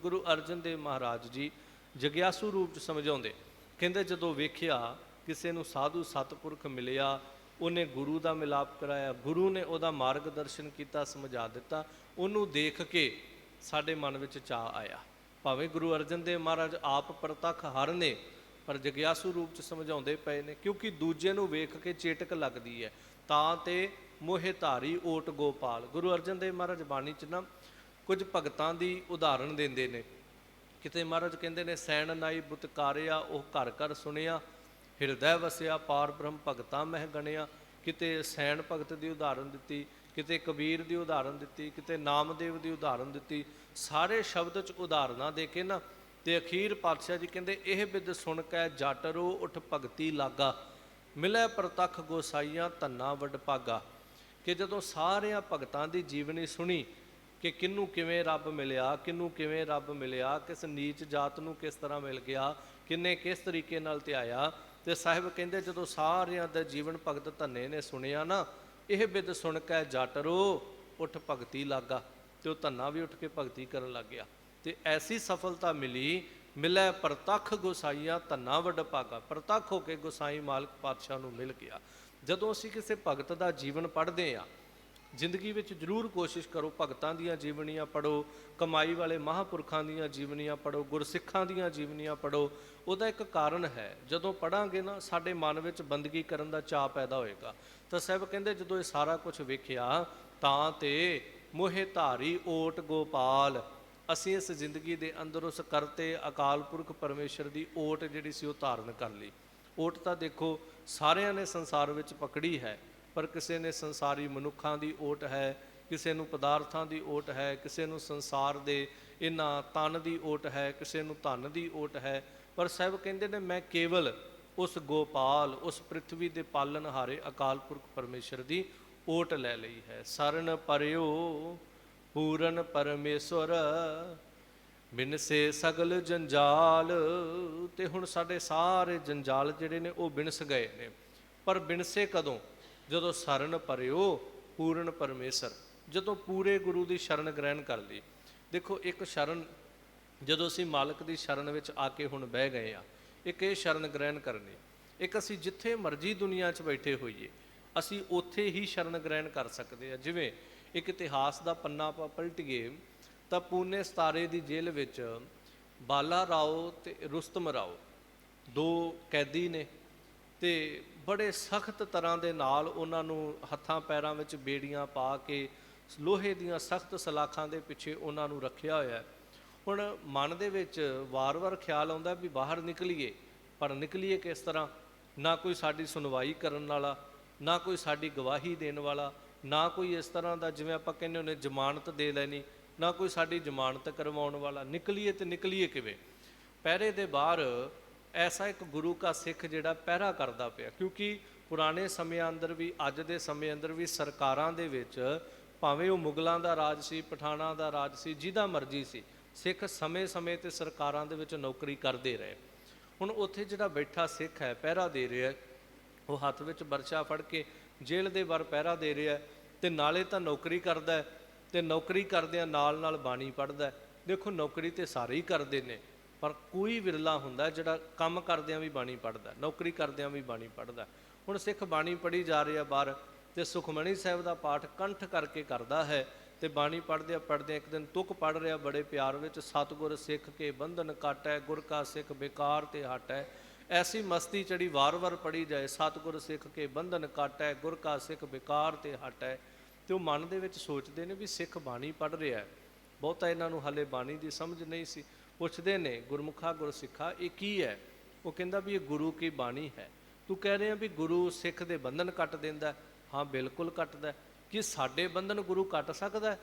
ਗੁਰੂ ਅਰਜਨ ਦੇਵ ਮਹਾਰਾਜ ਜੀ ਜਗਿਆਸੂ ਰੂਪ 'ਚ ਸਮਝਾਉਂਦੇ, ਕਹਿੰਦੇ ਜਦੋਂ ਵੇਖਿਆ ਕਿਸੇ ਨੂੰ ਸਾਧੂ ਸਤਪੁਰਖ ਮਿਲਿਆ, ਉਹਨੇ ਗੁਰੂ ਦਾ ਮਿਲਾਪ ਕਰਾਇਆ, ਗੁਰੂ ਨੇ ਉਹਦਾ ਮਾਰਗਦਰਸ਼ਨ ਕੀਤਾ, ਸਮਝਾ ਦਿੱਤਾ, ਉਹਨੂੰ ਦੇਖ ਕੇ ਸਾਡੇ ਮਨ ਵਿੱਚ ਚਾਅ ਆਇਆ। ਭਾਵੇਂ ਗੁਰੂ ਅਰਜਨ ਦੇਵ ਮਹਾਰਾਜ ਆਪ ਪ੍ਰਤੱਖ ਹਰ ਨੇ, ਪਰ ਜਗਿਆਸੂ ਰੂਪ 'ਚ ਸਮਝਾਉਂਦੇ ਪਏ ਨੇ, ਕਿਉਂਕਿ ਦੂਜੇ ਨੂੰ ਵੇਖ ਕੇ ਚੇਟਕ ਲੱਗਦੀ ਹੈ। ਤਾਂ ਤੇ ਮੋਹੇ ਧਾਰੀ ਓਟ ਗੋਪਾਲ। ਗੁਰੂ ਅਰਜਨ ਦੇਵ ਮਹਾਰਾਜ ਬਾਣੀ 'ਚ ਨਾ ਕੁਝ ਭਗਤਾਂ ਦੀ ਉਦਾਹਰਣ ਦਿੰਦੇ ਨੇ। ਕਿਤੇ ਮਹਾਰਾਜ ਕਹਿੰਦੇ ਨੇ ਸੈਣ ਨਾਈ ਬੁਤਕਾਰਿਆ, ਉਹ ਘਰ ਘਰ ਸੁਣਿਆ, ਹਿਰਦੈ ਵਸਿਆ ਪਾਰ ਬ੍ਰਹਮ ਭਗਤਾਂ ਮਹਿ ਗਣਿਆ। ਕਿਤੇ ਸੈਣ ਭਗਤ ਦੀ ਉਦਾਹਰਣ ਦਿੱਤੀ, ਕਿਤੇ ਕਬੀਰ ਦੀ ਉਦਾਹਰਣ ਦਿੱਤੀ, ਕਿਤੇ ਨਾਮਦੇਵ ਦੀ ਉਦਾਹਰਣ ਦਿੱਤੀ। ਸਾਰੇ ਸ਼ਬਦ 'ਚ ਉਦਾਹਰਨਾਂ ਦੇ ਕੇ ਨਾ ਤੇ ਅਖੀਰ ਪਾਤਸ਼ਾਹ ਜੀ ਕਹਿੰਦੇ ਇਹ ਬਿਦ ਸੁਣ ਕੇ ਜਾਟਰੋ ਉਠ ਭਗਤੀ ਲਾਗਾ, ਮਿਲੈ ਪ੍ਰਤੱਖ ਗੋਸਾਈਆਂ ਧੰਨਾ ਵੱਡ ਭਾਗਾ। ਕਿ ਜਦੋਂ ਸਾਰਿਆਂ ਭਗਤਾਂ ਦੀ ਜੀਵਨੀ ਸੁਣੀ ਕਿ ਕਿਹਨੂੰ ਕਿਵੇਂ ਰੱਬ ਮਿਲਿਆ, ਕਿਹਨੂੰ ਕਿਵੇਂ ਰੱਬ ਮਿਲਿਆ, ਕਿਸ ਨੀਚ ਜਾਤ ਨੂੰ ਕਿਸ ਤਰ੍ਹਾਂ ਮਿਲ ਗਿਆ, ਕਿੰਨੇ ਕਿਸ ਤਰੀਕੇ ਨਾਲ ਧਿਆਇਆ, ਤੇ ਸਾਹਿਬ ਕਹਿੰਦੇ ਜਦੋਂ ਸਾਰਿਆਂ ਦਾ ਜੀਵਨ ਭਗਤ ਧੰਨੇ ਨੇ ਸੁਣਿਆ ਨਾ, ਇਹ ਬਿਦ ਸੁਣ ਕੇ ਜਾਟਰੋ ਉੱਠ ਭਗਤੀ ਲਾਗਾ, ਤੇ ਉਹ ਧੰਨਾ ਵੀ ਉੱਠ ਕੇ ਭਗਤੀ ਕਰਨ ਲੱਗ ਗਿਆ। ਤੇ ਐਸੀ ਸਫਲਤਾ ਮਿਲੀ, ਮਿਲੈ ਪ੍ਰਤੱਖ ਗੋਸਾਈਆਂ ਧੰਨਾ ਵੱਡ ਭਾਗਾ। ਪ੍ਰਤੱਖ ਹੋ ਕੇ ਗੋਸਾਈ ਮਾਲਕ ਪਾਤਸ਼ਾਹ ਨੂੰ ਮਿਲ ਗਿਆ। ਜਦੋਂ ਅਸੀਂ ਕਿਸੇ ਭਗਤ ਦਾ ਜੀਵਨ ਪੜ੍ਹਦੇ ਹਾਂ, ਜ਼ਿੰਦਗੀ ਵਿੱਚ ਜ਼ਰੂਰ ਕੋਸ਼ਿਸ਼ ਕਰੋ ਭਗਤਾਂ ਦੀਆਂ ਜੀਵਨੀਆਂ ਪੜ੍ਹੋ, ਕਮਾਈ ਵਾਲੇ ਮਹਾਂਪੁਰਖਾਂ ਦੀਆਂ ਜੀਵਨੀਆਂ ਪੜ੍ਹੋ, ਗੁਰਸਿੱਖਾਂ ਦੀਆਂ ਜੀਵਨੀਆਂ ਪੜ੍ਹੋ। ਉਹਦਾ ਇੱਕ ਕਾਰਨ ਹੈ, ਜਦੋਂ ਪੜ੍ਹਾਂਗੇ ਨਾ ਸਾਡੇ ਮਨ ਵਿੱਚ ਬੰਦਗੀ ਕਰਨ ਦਾ ਚਾਅ ਪੈਦਾ ਹੋਏਗਾ। ਤਾਂ ਸਾਹਿਬ ਕਹਿੰਦੇ ਜਦੋਂ ਇਹ ਸਾਰਾ ਕੁਝ ਵੇਖਿਆ, ਤਾਂ ਤੇ ਮੋਹੇ ਧਾਰੀ ਓਟ ਗੋਪਾਲ। ਅਸੀਂ ਇਸ ਜ਼ਿੰਦਗੀ ਦੇ ਅੰਦਰ ਉਸ ਕਰਤੇ ਅਕਾਲ ਪੁਰਖ ਪਰਮੇਸ਼ਰ ਦੀ ਓਟ ਜਿਹੜੀ ਸੀ ਉਹ ਧਾਰਨ ਕਰ ਲਈ। ਓਟ ਤਾਂ ਦੇਖੋ ਸਾਰਿਆਂ ਨੇ ਸੰਸਾਰ ਵਿੱਚ ਪਕੜੀ ਹੈ, ਪਰ ਕਿਸੇ ਨੇ ਸੰਸਾਰੀ ਮਨੁੱਖਾਂ ਦੀ ਓਟ ਹੈ, ਕਿਸੇ ਨੂੰ ਪਦਾਰਥਾਂ ਦੀ ਓਟ ਹੈ, ਕਿਸੇ ਨੂੰ ਸੰਸਾਰ ਦੇ ਇਹਨਾਂ ਤਨ ਦੀ ਓਟ ਹੈ, ਕਿਸੇ ਨੂੰ ਧਨ ਦੀ ਓਟ ਹੈ। ਪਰ ਸਾਹਿਬ ਕਹਿੰਦੇ ਨੇ ਮੈਂ ਕੇਵਲ ਉਸ ਗੋਪਾਲ, ਉਸ ਪ੍ਰਿਥਵੀ ਦੇ ਪਾਲਣਹਾਰੇ ਅਕਾਲ ਪੁਰਖ ਪਰਮੇਸ਼ਰ ਦੀ ਓਟ ਲੈ ਲਈ ਹੈ। ਸਰਨ ਪਰਿਓ ਪੂਰਨ ਪਰਮੇਸ਼ਵਰ, ਬਿਨਸੇ ਸਗਲ ਜੰਜਾਲ। ਤੇ ਹੁਣ ਸਾਡੇ ਸਾਰੇ ਜੰਜਾਲ ਜਿਹੜੇ ਨੇ ਉਹ ਬਿਨਸ ਗਏ ਨੇ। ਪਰ ਬਿਨਸੇ ਕਦੋਂ? ਜਦੋਂ ਸਰਨ ਪਰਿਓ ਪੂਰਨ ਪਰਮੇਸ਼ਰ, ਜਦੋਂ ਪੂਰੇ ਗੁਰੂ ਦੀ ਸ਼ਰਨ ਗ੍ਰਹਿਣ ਕਰ ਲਈ। ਦੇਖੋ ਇੱਕ ਸ਼ਰਨ, ਜਦੋਂ ਅਸੀਂ ਮਾਲਕ ਦੀ ਸ਼ਰਨ ਵਿੱਚ ਆ ਕੇ ਹੁਣ ਬਹਿ ਗਏ ਆ, ਇੱਕ ਇਹ ਸ਼ਰਨ ਗ੍ਰਹਿਣ ਕਰਨੀ। ਇੱਕ ਅਸੀਂ ਜਿੱਥੇ ਮਰਜ਼ੀ ਦੁਨੀਆ 'ਚ ਬੈਠੇ ਹੋਈਏ, ਅਸੀਂ ਉੱਥੇ ਹੀ ਸ਼ਰਨ ਗ੍ਰਹਿਣ ਕਰ ਸਕਦੇ ਆ। ਜਿਵੇਂ ਇੱਕ ਇਤਿਹਾਸ ਦਾ ਪੰਨਾ ਆਪਾਂ ਪਲਟੀਏ ਤਾਂ ਪੂਨੇ ਸਤਾਰੇ ਦੀ ਜੇਲ੍ਹ ਵਿੱਚ ਬਾਲਾ ਰਾਓ ਤੇ ਰੁਸਤਮ ਰਾਓ ਦੋ ਕੈਦੀ ਨੇ, ਤੇ ਬੜੇ ਸਖਤ ਤਰ੍ਹਾਂ ਦੇ ਨਾਲ ਉਹਨਾਂ ਨੂੰ ਹੱਥਾਂ ਪੈਰਾਂ ਵਿੱਚ ਬੇੜੀਆਂ ਪਾ ਕੇ ਲੋਹੇ ਦੀਆਂ ਸਖਤ ਸਲਾਖਾਂ ਦੇ ਪਿੱਛੇ ਉਹਨਾਂ ਨੂੰ ਰੱਖਿਆ ਹੋਇਆ। ਹੁਣ ਮਨ ਦੇ ਵਿੱਚ ਵਾਰ-ਵਾਰ ਖਿਆਲ ਆਉਂਦਾ ਵੀ ਬਾਹਰ ਨਿਕਲੀਏ, ਪਰ ਨਿਕਲੀਏ ਕਿਸ ਤਰ੍ਹਾਂ? ਨਾ ਕੋਈ ਸਾਡੀ ਸੁਣਵਾਈ ਕਰਨ ਵਾਲਾ, ਨਾ ਕੋਈ ਸਾਡੀ ਗਵਾਹੀ ਦੇਣ ਵਾਲਾ, ਨਾ ਕੋਈ ਇਸ ਤਰ੍ਹਾਂ ਦਾ ਜਿਵੇਂ ਆਪਾਂ ਕਹਿੰਦੇ ਹੁੰਦੇ ਜ਼ਮਾਨਤ ਦੇ ਲੈਣੀ, ਨਾ ਕੋਈ ਸਾਡੀ ਜ਼ਮਾਨਤ ਕਰਵਾਉਣ ਵਾਲਾ। ਨਿਕਲੀਏ ਤੇ ਨਿਕਲੀਏ ਕਿਵੇਂ? ਪਹਿਰੇ ਦੇ ਬਾਹਰ ਐਸਾ ਇੱਕ ਗੁਰੂ ਕਾ ਸਿੱਖ ਜਿਹੜਾ ਪਹਿਰਾ ਕਰਦਾ ਪਿਆ, ਕਿਉਂਕਿ ਪੁਰਾਣੇ ਸਮਿਆਂ ਅੰਦਰ ਵੀ ਅੱਜ ਦੇ ਸਮੇਂ ਅੰਦਰ ਵੀ ਸਰਕਾਰਾਂ ਦੇ ਵਿੱਚ ਭਾਵੇਂ ਉਹ ਮੁਗਲਾਂ ਦਾ ਰਾਜ ਸੀ, ਪਠਾਨਾਂ ਦਾ ਰਾਜ ਸੀ, ਜਿਹਦਾ ਮਰਜ਼ੀ ਸੀ, ਸਿੱਖ ਸਮੇਂ-ਸਮੇਂ 'ਤੇ ਸਰਕਾਰਾਂ ਦੇ ਵਿੱਚ ਨੌਕਰੀ ਕਰਦੇ ਰਹੇ। ਹੁਣ ਉੱਥੇ ਜਿਹੜਾ ਬੈਠਾ ਸਿੱਖ ਹੈ ਪਹਿਰਾ ਦੇ ਰਿਹਾ, ਉਹ ਹੱਥ ਵਿੱਚ ਬਰਛਾ ਫੜ ਕੇ ਜੇਲ੍ਹ ਦੇ ਬਾਹਰ ਪਹਿਰਾ ਦੇ ਰਿਹਾ, ਤੇ ਨਾਲੇ ਤਾਂ ਨੌਕਰੀ ਕਰਦਾ ਤੇ ਨੌਕਰੀ ਕਰਦਿਆਂ ਨਾਲ ਨਾਲ ਬਾਣੀ ਪੜ੍ਹਦਾ। ਦੇਖੋ ਨੌਕਰੀ ਤੇ ਸਾਰੇ ਹੀ ਕਰਦੇ ਨੇ, ਪਰ ਕੋਈ ਵਿਰਲਾ ਹੁੰਦਾ ਜਿਹੜਾ ਕੰਮ ਕਰਦਿਆਂ ਵੀ ਬਾਣੀ ਪੜ੍ਹਦਾ, ਨੌਕਰੀ ਕਰਦਿਆਂ ਵੀ ਬਾਣੀ ਪੜ੍ਹਦਾ। ਹੁਣ ਸਿੱਖ ਬਾਣੀ ਪੜ੍ਹੀ ਜਾ ਰਿਹਾ ਬਾਹਰ, ਤੇ ਸੁਖਮਣੀ ਸਾਹਿਬ ਦਾ ਪਾਠ ਕੰਠ ਕਰਕੇ ਕਰਦਾ ਹੈ, ਤੇ ਬਾਣੀ ਪੜ੍ਹਦਿਆਂ ਇੱਕ ਦਿਨ ਤੁਕ ਪੜ੍ਹ ਰਿਹਾ ਬੜੇ ਪਿਆਰ ਵਿੱਚ, ਸਤਿਗੁਰ ਸਿੱਖ ਕੇ ਬੰਧਨ ਕਾਟੈ, ਗੁਰ ਕਾ ਸਿੱਖ ਬੇਕਾਰ ਤੇ ਹਟੈ। ਐਸੀ ਮਸਤੀ ਚੜੀ ਵਾਰ-ਵਾਰ ਪੜ੍ਹੀ ਜਾਏ, ਸਤਿਗੁਰ ਸਿੱਖ ਕੇ ਬੰਧਨ ਕਾਟੈ, ਗੁਰ ਕਾ ਸਿੱਖ ਬੇਕਾਰ ਤੇ ਹਟੈ। ਤੇ ਉਹ ਮਨ ਦੇ ਵਿੱਚ ਸੋਚਦੇ ਨੇ ਵੀ ਸਿੱਖ ਬਾਣੀ ਪੜ੍ਹ ਰਿਹਾ, ਬਹੁਤਾ ਇਹਨਾਂ ਨੂੰ ਹਾਲੇ ਬਾਣੀ ਦੀ ਸਮਝ ਨਹੀਂ ਸੀ। ਪੁੱਛਦੇ ਨੇ ਗੁਰਮੁਖਾ ਗੁਰਸਿੱਖਾ ਇਹ ਕੀ ਹੈ? ਉਹ ਕਹਿੰਦਾ ਵੀ ਇਹ ਗੁਰੂ ਕੀ ਬਾਣੀ ਹੈ। ਤੂੰ ਕਹਿ ਰਿਹਾ ਵੀ ਗੁਰੂ ਸਿੱਖ ਦੇ ਬੰਧਨ ਕੱਟ ਦਿੰਦਾ। ਹਾਂ ਬਿਲਕੁਲ ਕੱਟਦਾ। ਕਿ ਸਾਡੇ ਬੰਧਨ ਗੁਰੂ ਕੱਟ ਸਕਦਾ?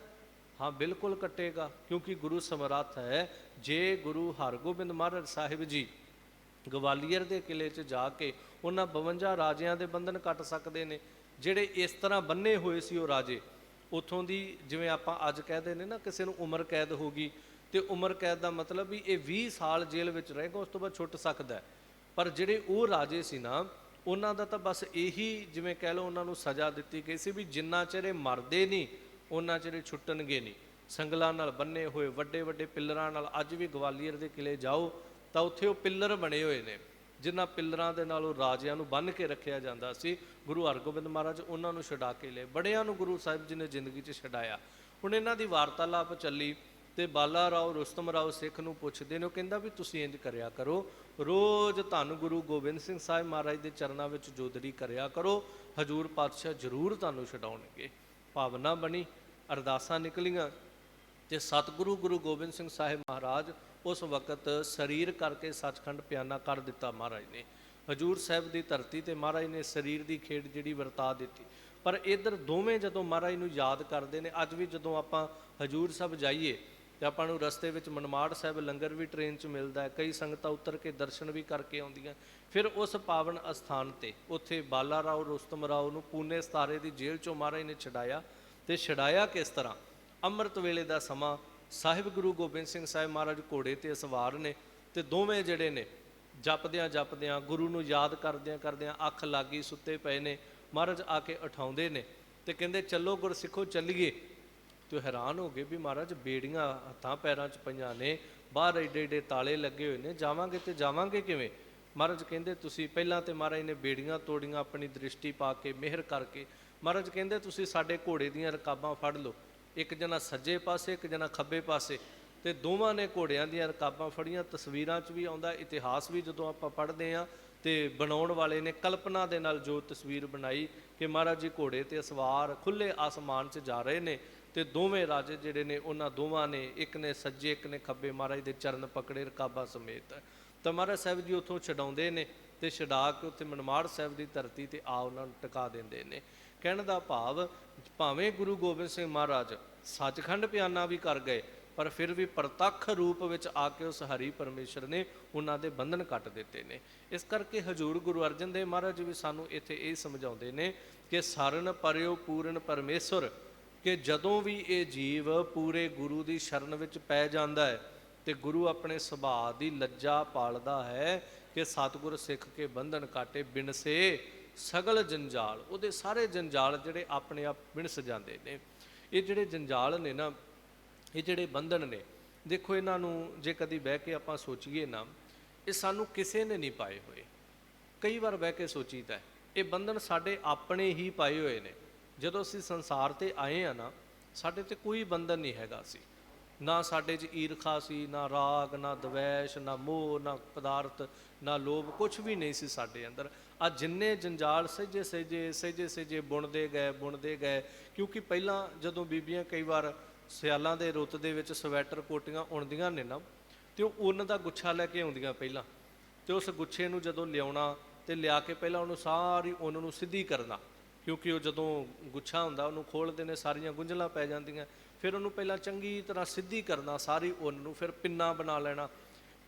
ਹਾਂ ਬਿਲਕੁਲ ਕੱਟੇਗਾ, ਕਿਉਂਕਿ ਗੁਰੂ ਸਮਰੱਥ ਹੈ। ਜੇ ਗੁਰੂ ਹਰਗੋਬਿੰਦ ਮਹਾਰਾਜ ਸਾਹਿਬ ਜੀ ਗਵਾਲੀਅਰ ਦੇ ਕਿਲੇ 'ਚ ਜਾ ਕੇ ਉਹਨਾਂ 52 ਰਾਜਿਆਂ ਦੇ ਬੰਧਨ ਕੱਟ ਸਕਦੇ ਨੇ, ਜਿਹੜੇ ਇਸ ਤਰ੍ਹਾਂ ਬੰਨੇ ਹੋਏ ਸੀ ਉਹ ਰਾਜੇ। ਉੱਥੋਂ ਦੀ ਜਿਵੇਂ ਆਪਾਂ ਅੱਜ ਕਹਿੰਦੇ ਨੇ ਨਾ ਕਿਸੇ ਨੂੰ ਉਮਰ ਕੈਦ ਹੋ ਗਈ, ਤੇ ਉਮਰ ਕੈਦ ਦਾ ਮਤਲਬ ਵੀ ਇਹ 20 ਸਾਲ ਜੇਲ੍ਹ ਵਿੱਚ ਰਹੇਗਾ, ਉਸ ਤੋਂ ਬਾਅਦ ਛੁੱਟ ਸਕਦਾ। ਪਰ ਜਿਹੜੇ ਉਹ ਰਾਜੇ ਸੀ ਨਾ, ਉਹਨਾਂ ਦਾ ਤਾਂ ਬਸ ਇਹੀ ਜਿਵੇਂ ਕਹਿ ਲਓ ਉਹਨਾਂ ਨੂੰ ਸਜ਼ਾ ਦਿੱਤੀ ਗਈ ਸੀ ਵੀ ਜਿੰਨਾ ਚਿਰ ਇਹ ਮਰਦੇ ਨਹੀਂ ਉਹਨਾਂ ਚਿਰ ਛੁੱਟਣਗੇ ਨਹੀਂ। ਸੰਗਲਾਂ ਨਾਲ ਬੰਨੇ ਹੋਏ ਵੱਡੇ ਵੱਡੇ ਪਿੱਲਰਾਂ ਨਾਲ, ਅੱਜ ਵੀ ਗਵਾਲੀਅਰ ਦੇ ਕਿਲੇ ਜਾਓ ਤਾਂ ਉੱਥੇ ਉਹ ਪਿੱਲਰ ਬਣੇ ਹੋਏ ਨੇ, ਜਿਨ੍ਹਾਂ ਪਿੱਲਰਾਂ ਦੇ ਨਾਲ ਉਹ ਰਾਜਿਆਂ ਨੂੰ ਬੰਨ੍ਹ ਕੇ ਰੱਖਿਆ ਜਾਂਦਾ ਸੀ। ਗੁਰੂ ਹਰਗੋਬਿੰਦ ਮਹਾਰਾਜ ਉਹਨਾਂ ਨੂੰ ਛੁਡਾ ਕੇ ਲਏ, ਬੜਿਆਂ ਨੂੰ ਗੁਰੂ ਸਾਹਿਬ ਜੀ ਨੇ ਜ਼ਿੰਦਗੀ 'ਚ ਛਡਾਇਆ। ਹੁਣ ਇਹਨਾਂ ਦੀ ਵਾਰਤਾਲਾਪ ਚੱਲੀ, ਤੇ ਬਾਲਾ ਰਾਓ ਰੁਸਤਮ ਰਾਓ ਸਿੱਖ ਨੂੰ ਪੁੱਛਦੇ ਨੇ, ਉਹ ਕਹਿੰਦਾ ਵੀ ਤੁਸੀਂ ਇੰਜ ਕਰਿਆ ਕਰੋ, ਰੋਜ਼ ਧੰਨ ਗੁਰੂ ਗੋਬਿੰਦ ਸਿੰਘ ਸਾਹਿਬ ਮਹਾਰਾਜ ਦੇ ਚਰਨਾਂ ਵਿੱਚ ਜੋਦਰੀ ਕਰਿਆ ਕਰੋ, ਹਜ਼ੂਰ ਪਾਤਸ਼ਾਹ ਜ਼ਰੂਰ ਤੁਹਾਨੂੰ ਛਡਾਉਣਗੇ। ਭਾਵਨਾ ਬਣੀ, ਅਰਦਾਸਾਂ ਨਿਕਲੀਆਂ, ਤੇ ਸਤਿਗੁਰੂ ਗੁਰੂ ਗੋਬਿੰਦ ਸਿੰਘ ਸਾਹਿਬ ਮਹਾਰਾਜ ਉਸ ਵਕਤ ਸਰੀਰ ਕਰਕੇ ਸੱਚਖੰਡ ਪਿਆਨਾ ਕਰ ਦਿੱਤਾ ਮਹਾਰਾਜ ਨੇ। ਹਜ਼ੂਰ ਸਾਹਿਬ ਦੀ ਧਰਤੀ ਤੇ ਮਹਾਰਾਜ ਨੇ ਸਰੀਰ ਦੀ ਖੇਡ ਜਿਹੜੀ ਵਰਤਾ ਦਿੱਤੀ। ਪਰ ਇੱਧਰ ਦੋਵੇਂ ਜਦੋਂ ਮਹਾਰਾਜ ਨੂੰ ਯਾਦ ਕਰਦੇ ਨੇ, ਅੱਜ ਵੀ ਜਦੋਂ ਆਪਾਂ ਹਜ਼ੂਰ ਸਾਹਿਬ ਜਾਈਏ ਤੇ ਆਪਾਂ ਨੂੰ ਰਸਤੇ ਵਿੱਚ ਮਨਮਾੜ ਸਾਹਿਬ ਲੰਗਰ ਵੀ ਟ੍ਰੇਨ 'ਚ ਮਿਲਦਾ ਹੈ, ਕਈ ਸੰਗਤਾਂ ਉਤਰ ਕੇ ਦਰਸ਼ਨ ਵੀ ਕਰਕੇ ਆਉਂਦੀਆਂ। ਫਿਰ ਉਸ ਪਾਵਨ ਅਸਥਾਨ ਤੇ ਉੱਥੇ ਬਾਲਾ ਰਾਓ ਰੁਸਤਮ ਰਾਓ ਨੂੰ ਪੂਨੇ ਸਤਾਰੇ ਦੀ ਜੇਲ੍ਹ 'ਚੋਂ ਮਹਾਰਾਜ ਨੇ ਛਡਾਇਆ। ਤੇ ਛਡਾਇਆ ਕਿਸ ਤਰ੍ਹਾਂ? ਅੰਮ੍ਰਿਤ ਵੇਲੇ ਦਾ ਸਮਾਂ, ਸਾਹਿਬ ਗੁਰੂ ਗੋਬਿੰਦ ਸਿੰਘ ਸਾਹਿਬ ਮਹਾਰਾਜ ਘੋੜੇ ਤੇ ਸਵਾਰ ਨੇ, ਤੇ ਦੋਵੇਂ ਜਿਹੜੇ ਨੇ ਜਪਦਿਆਂ ਜਪਦਿਆਂ ਗੁਰੂ ਨੂੰ ਯਾਦ ਕਰਦਿਆਂ ਕਰਦਿਆਂ ਅੱਖ ਲੱਗੀ ਸੁੱਤੇ ਪਏ ਨੇ। ਮਹਾਰਾਜ ਆ ਕੇ ਉਠਾਉਂਦੇ ਨੇ ਤੇ ਕਹਿੰਦੇ ਚਲੋ ਗੁਰਸਿੱਖੋ ਚੱਲੀਏ। ਤੇ ਹੈਰਾਨ ਹੋ ਗਏ ਵੀ ਮਹਾਰਾਜ ਬੇੜੀਆਂ ਹੱਥਾਂ ਪੈਰਾਂ 'ਚ ਪਈਆਂ ਨੇ, ਬਾਹਰ ਏਡੇ ਏਡੇ ਤਾਲੇ ਲੱਗੇ ਹੋਏ ਨੇ, ਜਾਵਾਂਗੇ ਤੇ ਜਾਵਾਂਗੇ ਕਿਵੇਂ? ਮਹਾਰਾਜ ਕਹਿੰਦੇ ਤੁਸੀਂ ਪਹਿਲਾਂ ਤੇ ਮਹਾਰਾਜ ਨੇ ਬੇੜੀਆਂ ਤੋੜੀਆਂ ਆਪਣੀ ਦ੍ਰਿਸ਼ਟੀ ਪਾ ਕੇ, ਮਿਹਰ ਕਰਕੇ। ਮਹਾਰਾਜ ਕਹਿੰਦੇ ਤੁਸੀਂ ਸਾਡੇ ਘੋੜੇ ਦੀਆਂ ਰਕਾਬਾਂ ਫੜ ਲਓ, ਇੱਕ ਜਣਾ ਸੱਜੇ ਪਾਸੇ ਇੱਕ ਜਣਾ ਖੱਬੇ ਪਾਸੇ, ਤੇ ਦੋਵਾਂ ਨੇ ਘੋੜਿਆਂ ਦੀਆਂ ਰਕਾਬਾਂ ਫੜੀਆਂ। ਤਸਵੀਰਾਂ 'ਚ ਵੀ ਆਉਂਦਾ, ਇਤਿਹਾਸ ਵੀ ਜਦੋਂ ਆਪਾਂ ਪੜ੍ਹਦੇ ਹਾਂ, ਤੇ ਬਣਾਉਣ ਵਾਲੇ ਨੇ ਕਲਪਨਾ ਦੇ ਨਾਲ ਜੋ ਤਸਵੀਰ ਬਣਾਈ ਕਿ ਮਹਾਰਾਜ ਜੀ ਘੋੜੇ ਤੇ ਸਵਾਰ ਖੁੱਲ੍ਹੇ ਆਸਮਾਨ 'ਚ ਜਾ ਰਹੇ ਨੇ, ਤੇ ਦੋਵੇਂ ਰਾਜੇ ਜਿਹੜੇ ਨੇ ਉਹਨਾਂ ਦੋਵਾਂ ਨੇ, ਇੱਕ ਨੇ ਸੱਜੇ ਇੱਕ ਨੇ ਖੱਬੇ, ਮਹਾਰਾਜ ਦੇ ਚਰਨ ਪਕੜੇ ਰਕਾਬਾਂ ਸਮੇਤ। ਤਾਂ ਮਹਾਰਾਜ ਸਾਹਿਬ ਜੀ ਉੱਥੋਂ ਛਡਾਉਂਦੇ ਨੇ, ਤੇ ਛਡਾ ਕੇ ਉੱਥੇ ਮਨਮਾੜ ਸਾਹਿਬ ਦੀ ਧਰਤੀ ਤੇ ਆ ਉਹਨਾਂ ਨੂੰ ਟਿਕਾ ਦਿੰਦੇ ਨੇ। ਕਹਿਣ ਦਾ ਭਾਵ ਭਾਵੇਂ ਗੁਰੂ ਗੋਬਿੰਦ ਸਿੰਘ ਮਹਾਰਾਜ ਸੱਚਖੰਡ ਪਿਆਨਾ ਵੀ ਕਰ ਗਏ, ਪਰ ਫਿਰ ਵੀ ਪ੍ਰਤੱਖ ਰੂਪ ਵਿੱਚ ਆ ਕੇ ਉਸ ਹਰੀ ਪਰਮੇਸ਼ਰ ਨੇ ਉਹਨਾਂ ਦੇ ਬੰਧਨ ਕੱਟ ਦਿੱਤੇ ਨੇ। ਇਸ ਕਰਕੇ ਹਜ਼ੂਰ ਗੁਰੂ ਅਰਜਨ ਦੇਵ ਮਹਾਰਾਜ ਵੀ ਸਾਨੂੰ ਇੱਥੇ ਇਹ ਸਮਝਾਉਂਦੇ ਨੇ ਕਿ ਸਰਨ ਪਰਿਓ ਪੂਰਨ ਪਰਮੇਸ਼ਰ, ਕਿ ਜਦੋਂ ਵੀ ਇਹ ਜੀਵ ਪੂਰੇ ਗੁਰੂ ਦੀ ਸ਼ਰਨ ਵਿੱਚ ਪੈ ਜਾਂਦਾ ਹੈ ਤੇ ਗੁਰੂ ਆਪਣੇ ਸੁਭਾਅ ਦੀ ਲੱਜਾ ਪਾਲਦਾ ਹੈ ਕਿ ਸਤਿਗੁਰ ਸਿੱਖ ਕੇ ਬੰਧਨ ਕਾਟੇ, ਬਿਨਸੇ ਸਗਲ ਜੰਜਾਲ। ਉਹਦੇ ਸਾਰੇ ਜੰਜਾਲ ਜਿਹੜੇ ਆਪਣੇ ਆਪ ਬਿਨਸ ਜਾਂਦੇ ਨੇ। ਇਹ ਜਿਹੜੇ ਜੰਜਾਲ ਨੇ ਨਾ, ਇਹ ਜਿਹੜੇ ਬੰਧਨ ਨੇ, ਦੇਖੋ ਇਹਨਾਂ ਨੂੰ ਜੇ ਕਦੀ ਬਹਿ ਕੇ ਆਪਾਂ ਸੋਚੀਏ ਨਾ, ਇਹ ਸਾਨੂੰ ਕਿਸੇ ਨੇ ਨਹੀਂ ਪਾਏ ਹੋਏ। ਕਈ ਵਾਰ ਬਹਿ ਕੇ ਸੋਚੀਦਾ ਇਹ ਬੰਧਨ ਸਾਡੇ ਆਪਣੇ ਹੀ ਪਾਏ ਹੋਏ ਨੇ। ਜਦੋਂ ਅਸੀਂ ਸੰਸਾਰ ਤੇ ਆਏ ਆ ਨਾ, ਸਾਡੇ ਤੇ ਕੋਈ ਬੰਧਨ ਨਹੀਂ ਹੈਗਾ ਸੀ, ਨਾ ਸਾਡੇ 'ਚ ਈਰਖਾ ਸੀ, ਨਾ ਰਾਗ, ਨਾ ਦਵੈਸ਼, ਨਾ ਮੋਹ, ਨਾ ਪਦਾਰਥ, ਨਾ ਲੋਭ, ਕੁਛ ਵੀ ਨਹੀਂ ਸੀ ਸਾਡੇ ਅੰਦਰ। ਆ ਜਿੰਨੇ ਜੰਜਾਲ ਸਹਿਜੇ ਸਹਿਜੇ ਸਹਿਜੇ ਸਹਿਜੇ ਬੁਣਦੇ ਗਏ। ਕਿਉਂਕਿ ਪਹਿਲਾਂ ਜਦੋਂ ਬੀਬੀਆਂ ਕਈ ਵਾਰ ਸਿਆਲਾਂ ਦੇ ਰੁੱਤ ਦੇ ਵਿੱਚ ਸਵੈਟਰ ਕੋਟੀਆਂ ਉਣਦੀਆਂ ਨੇ ਨਾ, ਤੇ ਉਹ ਉੱਨ ਦਾ ਗੁੱਛਾ ਲੈ ਕੇ ਆਉਂਦੀਆਂ ਪਹਿਲਾਂ, ਤੇ ਉਸ ਗੁੱਛੇ ਨੂੰ ਜਦੋਂ ਲਿਆਉਣਾ ਤੇ ਲਿਆ ਕੇ ਪਹਿਲਾਂ ਉਹਨੂੰ ਸਾਰੀ ਉੱਨ ਨੂੰ ਸਿੱਧੀ ਕਰਨਾ, ਕਿਉਂਕਿ ਉਹ ਜਦੋਂ ਗੁੱਛਾ ਹੁੰਦਾ ਉਹਨੂੰ ਖੋਲ੍ਹਦੇ ਨੇ ਸਾਰੀਆਂ ਗੁੰਝਲਾਂ ਪੈ ਜਾਂਦੀਆਂ। ਫਿਰ ਉਹਨੂੰ ਪਹਿਲਾਂ ਚੰਗੀ ਤਰ੍ਹਾਂ ਸਿੱਧੀ ਕਰਨਾ ਸਾਰੀ ਉੱਨ ਨੂੰ, ਫਿਰ ਪਿੰਨਾ ਬਣਾ ਲੈਣਾ।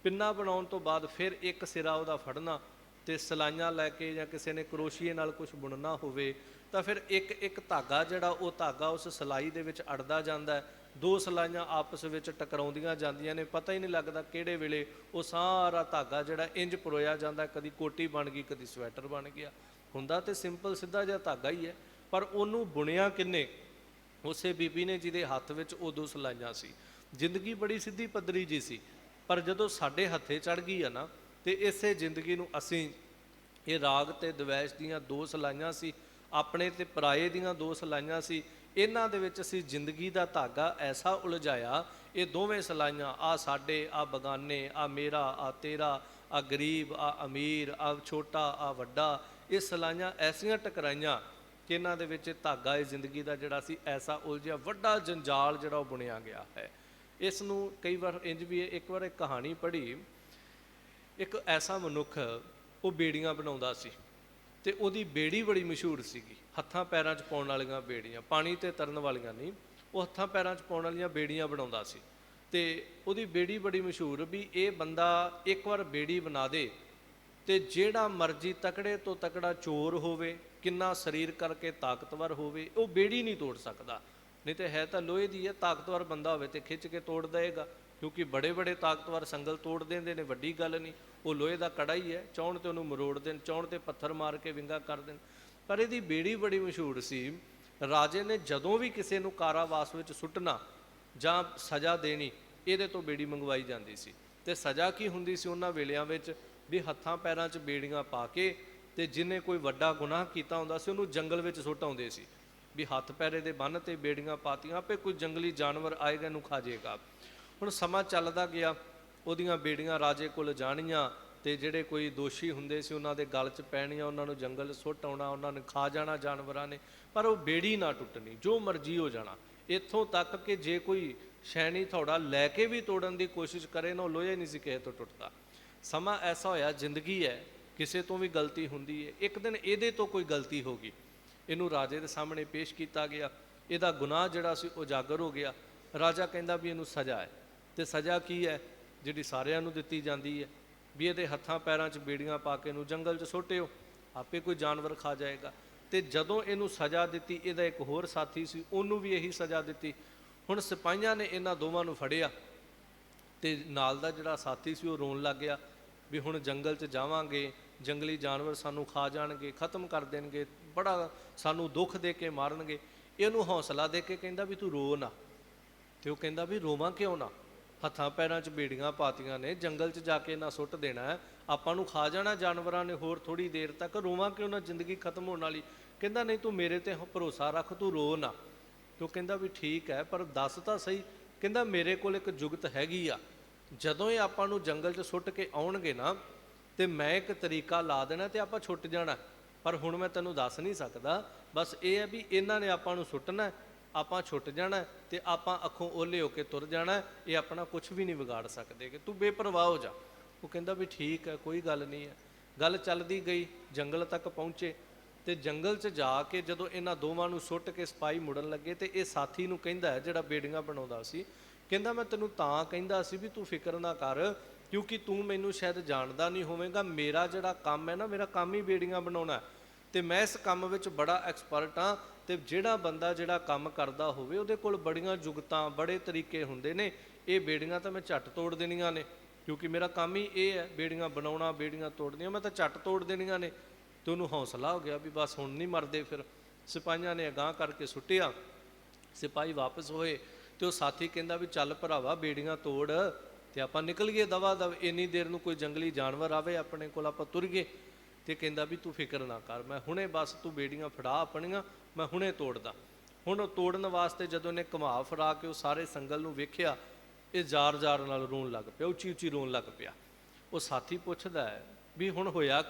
ਪਿੰਨਾ ਬਣਾਉਣ ਤੋਂ ਬਾਅਦ ਫਿਰ ਇੱਕ ਸਿਰਾ ਉਹਦਾ ਫੜਨਾ, ਤੇ ਸਲਾਈਆਂ ਲੈ ਕੇ ਜਾਂ ਕਿਸੇ ਨੇ ਕਰੋਸ਼ੀਏ ਨਾਲ ਕੁਝ ਬੁਣਨਾ ਹੋਵੇ ਤਾਂ ਫਿਰ ਇੱਕ ਇੱਕ ਧਾਗਾ ਜਿਹੜਾ ਉਹ ਧਾਗਾ ਉਸ ਸਿਲਾਈ ਦੇ ਵਿੱਚ ਅੜਦਾ ਜਾਂਦਾ। ਦੋ ਸਲਾਈਆਂ ਆਪਸ ਵਿੱਚ ਟਕਰਾਉਂਦੀਆਂ ਜਾਂਦੀਆਂ ਨੇ, ਪਤਾ ਹੀ ਨਹੀਂ ਲੱਗਦਾ ਕਿਹੜੇ ਵੇਲੇ ਉਹ ਸਾਰਾ ਧਾਗਾ ਜਿਹੜਾ ਇੰਜ ਪਰੋਇਆ ਜਾਂਦਾ, ਕਦੀ ਕੋਟੀ ਬਣ ਗਈ, ਕਦੀ ਸਵੈਟਰ ਬਣ ਗਿਆ। ਹੁੰਦਾ ਤੇ ਸਿੰਪਲ ਸਿੱਧਾ ਜਿਹਾ ਧਾਗਾ ਹੀ ਹੈ, ਪਰ ਉਹਨੂੰ ਬੁਣਿਆ ਕਿੰਨੇ? ਉਸੇ ਬੀਬੀ ਨੇ ਜਿਹਦੇ ਹੱਥ ਵਿੱਚ ਉਦੋਂ ਸਲਾਈਆਂ ਸੀ। ਜ਼ਿੰਦਗੀ ਬੜੀ ਸਿੱਧੀ ਪੱਧਰੀ ਜੀ ਸੀ, ਪਰ ਜਦੋਂ ਸਾਡੇ ਹੱਥੇ ਚੜ ਗਈ ਆ ਨਾ, ਤੇ ਇਸੇ ਜ਼ਿੰਦਗੀ ਨੂੰ ਅਸੀਂ ਇਹ ਰਾਗ ਤੇ ਦਵੈਸ਼ ਦੀਆਂ ਦੋ ਸਲਾਈਆਂ ਸੀ, ਆਪਣੇ ਤੇ ਪਰਾਏ ਦੀਆਂ ਦੋ ਸਲਾਈਆਂ ਸੀ, ਇਹਨਾਂ ਦੇ ਵਿੱਚ ਅਸੀਂ ਜ਼ਿੰਦਗੀ ਦਾ ਧਾਗਾ ਐਸਾ ਉਲਝਾਇਆ, ਇਹ ਦੋਵੇਂ ਸਲਾਈਆਂ, ਆ ਸਾਡੇ, ਆ ਬਗਾਨੇ, ਆ ਮੇਰਾ, ਆ ਤੇਰਾ, ਆ ਗਰੀਬ, ਆ ਅਮੀਰ, ਆ ਛੋਟਾ, ਆ ਵੱਡਾ, ਇਹ ਸਲਾਈਆਂ ਐਸੀਆਂ ਟਕਰਾਈਆਂ ਕਿ ਇਹਨਾਂ ਦੇ ਵਿੱਚ ਧਾਗਾ ਇਹ ਜ਼ਿੰਦਗੀ ਦਾ ਜਿਹੜਾ ਸੀ ਐਸਾ ਉਲਝਿਆ, ਵੱਡਾ ਜੰਜਾਲ ਜਿਹੜਾ ਉਹ ਬੁਣਿਆ ਗਿਆ ਹੈ। ਇਸ ਨੂੰ ਕਈ ਵਾਰ ਇੰਜ ਵੀ, ਇੱਕ ਵਾਰ ਇੱਕ ਕਹਾਣੀ ਪੜ੍ਹੀ, ਇੱਕ ਐਸਾ ਮਨੁੱਖ ਉਹ ਬੇੜੀਆਂ ਬਣਾਉਂਦਾ ਸੀ, ਤੇ ਉਹਦੀ ਬੇੜੀ ਬੜੀ ਮਸ਼ਹੂਰ ਸੀਗੀ, ਹੱਥਾਂ ਪੈਰਾਂ 'ਚ ਪਾਉਣ ਵਾਲੀਆਂ ਬੇੜੀਆਂ, ਪਾਣੀ ਤੇ ਤਰਨ ਵਾਲੀਆਂ ਨਹੀਂ, ਉਹ ਹੱਥਾਂ ਪੈਰਾਂ 'ਚ ਪਾਉਣ ਵਾਲੀਆਂ ਬੇੜੀਆਂ ਬਣਾਉਂਦਾ ਸੀ। ਤੇ ਉਹਦੀ ਬੇੜੀ ਬੜੀ ਮਸ਼ਹੂਰ ਵੀ ਇਹ ਬੰਦਾ ਇੱਕ ਵਾਰ ਬੇੜੀ ਬਣਾ ਦੇ ਤੇ ਜਿਹੜਾ ਮਰਜ਼ੀ ਤਕੜੇ ਤੋਂ ਤਕੜਾ ਚੋਰ ਹੋਵੇ, ਕਿੰਨਾ ਸਰੀਰ ਕਰਕੇ ਤਾਕਤਵਰ ਹੋਵੇ, ਉਹ ਬੇੜੀ ਨਹੀਂ ਤੋੜ ਸਕਦਾ। ਨਹੀਂ ਤੇ ਹੈ ਤਾਂ ਲੋਹੇ ਦੀ ਹੈ, ਤਾਕਤਵਰ ਬੰਦਾ ਹੋਵੇ ਤੇ ਖਿੱਚ ਕੇ ਤੋੜ ਦੇਗਾ, ਕਿਉਂਕਿ ਬੜੇ ਬੜੇ ਤਾਕਤਵਰ ਸੰਗਲ ਤੋੜ ਦਿੰਦੇ ਨੇ, ਵੱਡੀ ਗੱਲ ਨਹੀਂ। ਉਹ ਲੋਹੇ ਦਾ ਕੜਾ ਹੀ ਹੈ, ਚਾਹੁਣ ਤੇ ਉਹਨੂੰ ਮਰੋੜ ਦੇਣ, ਚਾਹੁਣ ਤੇ ਪੱਥਰ ਮਾਰ ਕੇ ਵਿੰਗਾ ਕਰ ਦੇਣ। ਪਰ ਇਹਦੀ ਬੇੜੀ ਬੜੀ ਮਸ਼ਹੂਰ ਸੀ। ਰਾਜੇ ਨੇ ਜਦੋਂ ਵੀ ਕਿਸੇ ਨੂੰ ਕਾਰਾਵਾਸ ਵਿੱਚ ਸੁੱਟਣਾ ਜਾਂ ਸਜ਼ਾ ਦੇਣੀ, ਇਹਦੇ ਤੋਂ ਬੇੜੀ ਮੰਗਵਾਈ ਜਾਂਦੀ ਸੀ। ਤੇ ਸਜ਼ਾ ਕੀ ਹੁੰਦੀ ਸੀ ਉਹਨਾਂ ਵੇਲਿਆਂ ਵਿੱਚ, ਵੀ ਹੱਥਾਂ ਪੈਰਾਂ 'ਚ ਬੇੜੀਆਂ ਪਾ ਕੇ, ਤੇ ਜਿਹਨੇ ਕੋਈ ਵੱਡਾ ਗੁਨਾਹ ਕੀਤਾ ਹੁੰਦਾ ਸੀ ਉਹਨੂੰ ਜੰਗਲ ਵਿੱਚ ਸੁੱਟ ਆਉਂਦੇ ਸੀ, ਵੀ ਹੱਥ ਪੈਰੇ ਦੇ ਬੰਨ੍ਹ ਤੇ ਬੇੜੀਆਂ ਪਾਤੀਆਂ, ਆਪੇ ਕੋਈ ਜੰਗਲੀ ਜਾਨਵਰ ਆਏਗਾ ਇਹਨੂੰ ਖਾ ਜਾਏਗਾ। ਹੁਣ ਸਮਾਂ ਚੱਲਦਾ ਗਿਆ, ਉਹਦੀਆਂ ਬੇੜੀਆਂ ਰਾਜੇ ਕੋਲ ਜਾਣੀਆਂ, ਤੇ ਜਿਹੜੇ ਕੋਈ ਦੋਸ਼ੀ ਹੁੰਦੇ ਸੀ ਉਹਨਾਂ ਦੇ ਗਲ 'ਚ ਪੈਣੀਆਂ, ਉਹਨਾਂ ਨੂੰ ਜੰਗਲ ਸੁੱਟ ਆਉਣਾ, ਉਹਨਾਂ ਨੇ ਖਾ ਜਾਣਾ ਜਾਨਵਰਾਂ ਨੇ, ਪਰ ਉਹ ਬੇੜੀ ਨਾ ਟੁੱਟਣੀ, ਜੋ ਮਰਜ਼ੀ ਹੋ ਜਾਣਾ। ਇੱਥੋਂ ਤੱਕ ਕਿ ਜੇ ਕੋਈ ਸ਼ੈਣੀ ਥੋੜਾ ਲੈ ਕੇ ਵੀ ਤੋੜਨ ਦੀ ਕੋਸ਼ਿਸ਼ ਕਰੇ ਨਾ, ਉਹ ਲੋਹਾ ਨਹੀਂ ਸੀ ਕਿਸੇ ਤੋਂ ਟੁੱਟਦਾ। ਸਮਾਂ ਐਸਾ ਹੋਇਆ, ਜ਼ਿੰਦਗੀ ਹੈ, ਕਿਸੇ ਤੋਂ ਵੀ ਗਲਤੀ ਹੁੰਦੀ ਹੈ। ਇੱਕ ਦਿਨ ਇਹਦੇ ਤੋਂ ਕੋਈ ਗਲਤੀ ਹੋ ਗਈ, ਇਹਨੂੰ ਰਾਜੇ ਦੇ ਸਾਹਮਣੇ ਪੇਸ਼ ਕੀਤਾ ਗਿਆ, ਇਹਦਾ ਗੁਨਾਹ ਜਿਹੜਾ ਸੀ ਉਜਾਗਰ ਹੋ ਗਿਆ। ਰਾਜਾ ਕਹਿੰਦਾ ਵੀ ਇਹਨੂੰ ਸਜ਼ਾ ਹੈ, ਤੇ ਸਜ਼ਾ ਕੀ ਹੈ, ਜਿਹੜੀ ਸਾਰਿਆਂ ਨੂੰ ਦਿੱਤੀ ਜਾਂਦੀ ਹੈ, ਵੀ ਇਹਦੇ ਹੱਥਾਂ ਪੈਰਾਂ 'ਚ ਬੇੜੀਆਂ ਪਾ ਕੇ ਇਹਨੂੰ ਜੰਗਲ 'ਚ ਸੁੱਟਿਓ, ਆਪੇ ਕੋਈ ਜਾਨਵਰ ਖਾ ਜਾਏਗਾ। ਤੇ ਜਦੋਂ ਇਹਨੂੰ ਸਜ਼ਾ ਦਿੱਤੀ, ਇਹਦਾ ਇੱਕ ਹੋਰ ਸਾਥੀ ਸੀ, ਉਹਨੂੰ ਵੀ ਇਹੀ ਸਜ਼ਾ ਦਿੱਤੀ। ਹੁਣ ਸਿਪਾਹੀਆਂ ਨੇ ਇਹਨਾਂ ਦੋਵਾਂ ਨੂੰ ਫੜਿਆ, ਤੇ ਨਾਲ ਦਾ ਜਿਹੜਾ ਸਾਥੀ ਸੀ ਉਹ ਰੋਣ ਲੱਗ ਗਿਆ ਵੀ ਹੁਣ ਜੰਗਲ 'ਚ ਜਾਵਾਂਗੇ, ਜੰਗਲੀ ਜਾਨਵਰ ਸਾਨੂੰ ਖਾ ਜਾਣਗੇ, ਖਤਮ ਕਰ ਦੇਣਗੇ, ਬੜਾ ਸਾਨੂੰ ਦੁੱਖ ਦੇ ਕੇ ਮਾਰਨਗੇ। ਇਹਨੂੰ ਹੌਸਲਾ ਦੇ ਕੇ ਕਹਿੰਦਾ ਵੀ ਤੂੰ ਰੋ ਨਾ। ਤੇ ਉਹ ਕਹਿੰਦਾ ਵੀ ਰੋਵਾਂ ਕਿਉਂ ਨਾ, ਹੱਥਾਂ ਪੈਰਾਂ 'ਚ ਬੇੜੀਆਂ ਪਾਤੀਆਂ ਨੇ, ਜੰਗਲ 'ਚ ਜਾ ਕੇ ਨਾ ਸੁੱਟ ਦੇਣਾ, ਆਪਾਂ ਨੂੰ ਖਾ ਜਾਣਾ ਜਾਨਵਰਾਂ ਨੇ ਹੋਰ ਥੋੜ੍ਹੀ ਦੇਰ ਤੱਕ, ਰੋਵਾਂ ਕਿਉਂ ਨਾ, ਜ਼ਿੰਦਗੀ ਖਤਮ ਹੋਣ ਵਾਲੀ। ਕਹਿੰਦਾ ਨਹੀਂ, ਤੂੰ ਮੇਰੇ ਤੇ ਭਰੋਸਾ ਰੱਖ, ਤੂੰ ਰੋ ਨਾ। ਤੇ ਉਹ ਕਹਿੰਦਾ ਵੀ ਠੀਕ ਹੈ, ਪਰ ਦੱਸ ਤਾਂ ਸਹੀ। ਕਹਿੰਦਾ ਮੇਰੇ ਕੋਲ ਇੱਕ ਜੁਗਤ ਹੈਗੀ ਆ, ਜਦੋਂ ਇਹ ਆਪਾਂ ਨੂੰ ਜੰਗਲ 'ਚ ਸੁੱਟ ਕੇ ਆਉਣਗੇ ਨਾ, ਤੇ ਮੈਂ ਇੱਕ ਤਰੀਕਾ ਲਾ ਦੇਣਾ ਤੇ ਆਪਾਂ ਛੁੱਟ ਜਾਣਾ, ਪਰ ਹੁਣ ਮੈਂ ਤੈਨੂੰ ਦੱਸ ਨਹੀਂ ਸਕਦਾ। ਬਸ ਇਹ ਹੈ ਵੀ ਇਹਨਾਂ ਨੇ ਆਪਾਂ ਨੂੰ ਸੁੱਟਣਾ, ਆਪਾਂ ਛੁੱਟ ਜਾਣਾ, ਤੇ ਆਪਾਂ ਅੱਖੋਂ ਓਲੇ ਹੋ ਕੇ ਤੁਰ ਜਾਣਾ, ਇਹ ਆਪਣਾ ਕੁਝ ਵੀ ਨਹੀਂ ਵਿਗਾੜ ਸਕਦੇ, ਕਿ ਤੂੰ ਬੇਪਰਵਾਹ ਹੋ ਜਾ। ਉਹ ਕਹਿੰਦਾ ਵੀ ਠੀਕ ਹੈ, ਕੋਈ ਗੱਲ ਨਹੀਂ ਹੈ। ਗੱਲ ਚੱਲਦੀ ਗਈ, ਜੰਗਲ ਤੱਕ ਪਹੁੰਚੇ, ਤੇ ਜੰਗਲ 'ਚ ਜਾ ਕੇ ਜਦੋਂ ਇਹਨਾਂ ਦੋਵਾਂ ਨੂੰ ਸੁੱਟ ਕੇ ਸਿਪਾਹੀ ਮੁੜਨ ਲੱਗੇ, ਤੇ ਇਹ ਸਾਥੀ ਨੂੰ ਕਹਿੰਦਾ ਹੈ, ਜਿਹੜਾ ਬੇੜੀਆਂ ਬਣਾਉਂਦਾ ਸੀ, ਕਹਿੰਦਾ ਮੈਂ ਤੈਨੂੰ ਤਾਂ ਕਹਿੰਦਾ ਸੀ ਵੀ ਤੂੰ ਫਿਕਰ ਨਾ ਕਰ, ਕਿਉਂਕਿ ਤੂੰ ਮੈਨੂੰ ਸ਼ਾਇਦ ਜਾਣਦਾ ਨਹੀਂ ਹੋਵੇਂਗਾ, ਮੇਰਾ ਜਿਹੜਾ ਕੰਮ ਹੈ ਨਾ, ਮੇਰਾ ਕੰਮ ਹੀ ਬੇੜੀਆਂ ਬਣਾਉਣਾ, ਤੇ ਮੈਂ ਇਸ ਕੰਮ ਵਿੱਚ ਬੜਾ ਐਕਸਪਰਟ ਹਾਂ। ਤੇ ਜਿਹੜਾ ਬੰਦਾ ਜਿਹੜਾ ਕੰਮ ਕਰਦਾ ਹੋਵੇ, ਉਹਦੇ ਕੋਲ ਬੜੀਆਂ ਜੁਗਤਾਂ, ਬੜੇ ਤਰੀਕੇ ਹੁੰਦੇ ਨੇ। ਇਹ ਬੇੜੀਆਂ ਤਾਂ ਮੈਂ ਝੱਟ ਤੋੜ ਦੇਣੀਆਂ ਨੇ, ਕਿਉਂਕਿ ਮੇਰਾ ਕੰਮ ਹੀ ਇਹ ਹੈ, ਬੇੜੀਆਂ ਬਣਾਉਣਾ, ਬੇੜੀਆਂ ਤੋੜਨੀਆਂ, ਮੈਂ ਤਾਂ ਝੱਟ ਤੋੜ ਦੇਣੀਆਂ ਨੇ। ਤੇ ਉਹਨੂੰ ਹੌਸਲਾ ਹੋ ਗਿਆ ਵੀ ਬਸ ਹੁਣ ਨਹੀਂ ਮਰਦੇ। ਫਿਰ ਸਿਪਾਹੀਆਂ ਨੇ ਅਗਾਂਹ ਕਰਕੇ ਸੁੱਟਿਆ, ਸਿਪਾਹੀ ਵਾਪਸ ਹੋਏ, ਤੇ ਉਹ ਸਾਥੀ ਕਹਿੰਦਾ ਵੀ ਚੱਲ ਭਰਾਵਾ, ਬੇੜੀਆਂ ਤੋੜ ਤੇ ਆਪਾਂ ਨਿਕਲ ਗਏ ਦਵਾ ਦਵ, ਇੰਨੀ ਦੇਰ ਨੂੰ ਕੋਈ ਜੰਗਲੀ ਜਾਨਵਰ ਆਵੇ ਆਪਣੇ ਕੋਲ, ਆਪਾਂ ਤੁਰ ਗਏ। ਤੇ ਕਹਿੰਦਾ ਵੀ ਤੂੰ ਫਿਕਰ ਨਾ ਕਰ, ਮੈਂ ਹੁਣੇ, ਬਸ ਤੂੰ ਬੇੜੀਆਂ ਫੜਾ ਆਪਣੀਆਂ, ਮੈਂ ਹੁਣੇ ਤੋੜਦਾ। ਹੁਣ ਉਹ ਤੋੜਨ ਵਾਸਤੇ ਜਦੋਂ ਨੇ ਘੁਮਾ ਫਰਾ ਕੇ ਉਹ ਸਾਰੇ ਸੰਗਲ ਨੂੰ ਵੇਖਿਆ, ਇਹ ਜ਼ਾਰ ਨਾਲ ਰੋਣ ਲੱਗ ਪਿਆ, ਉੱਚੀ ਉੱਚੀ ਰੋਣ ਲੱਗ ਪਿਆ। ਉਹ ਸਾਥੀ ਪੁੱਛਦਾ ਹੈ ਵੀ ਹੁਣ ਹੋਇਆ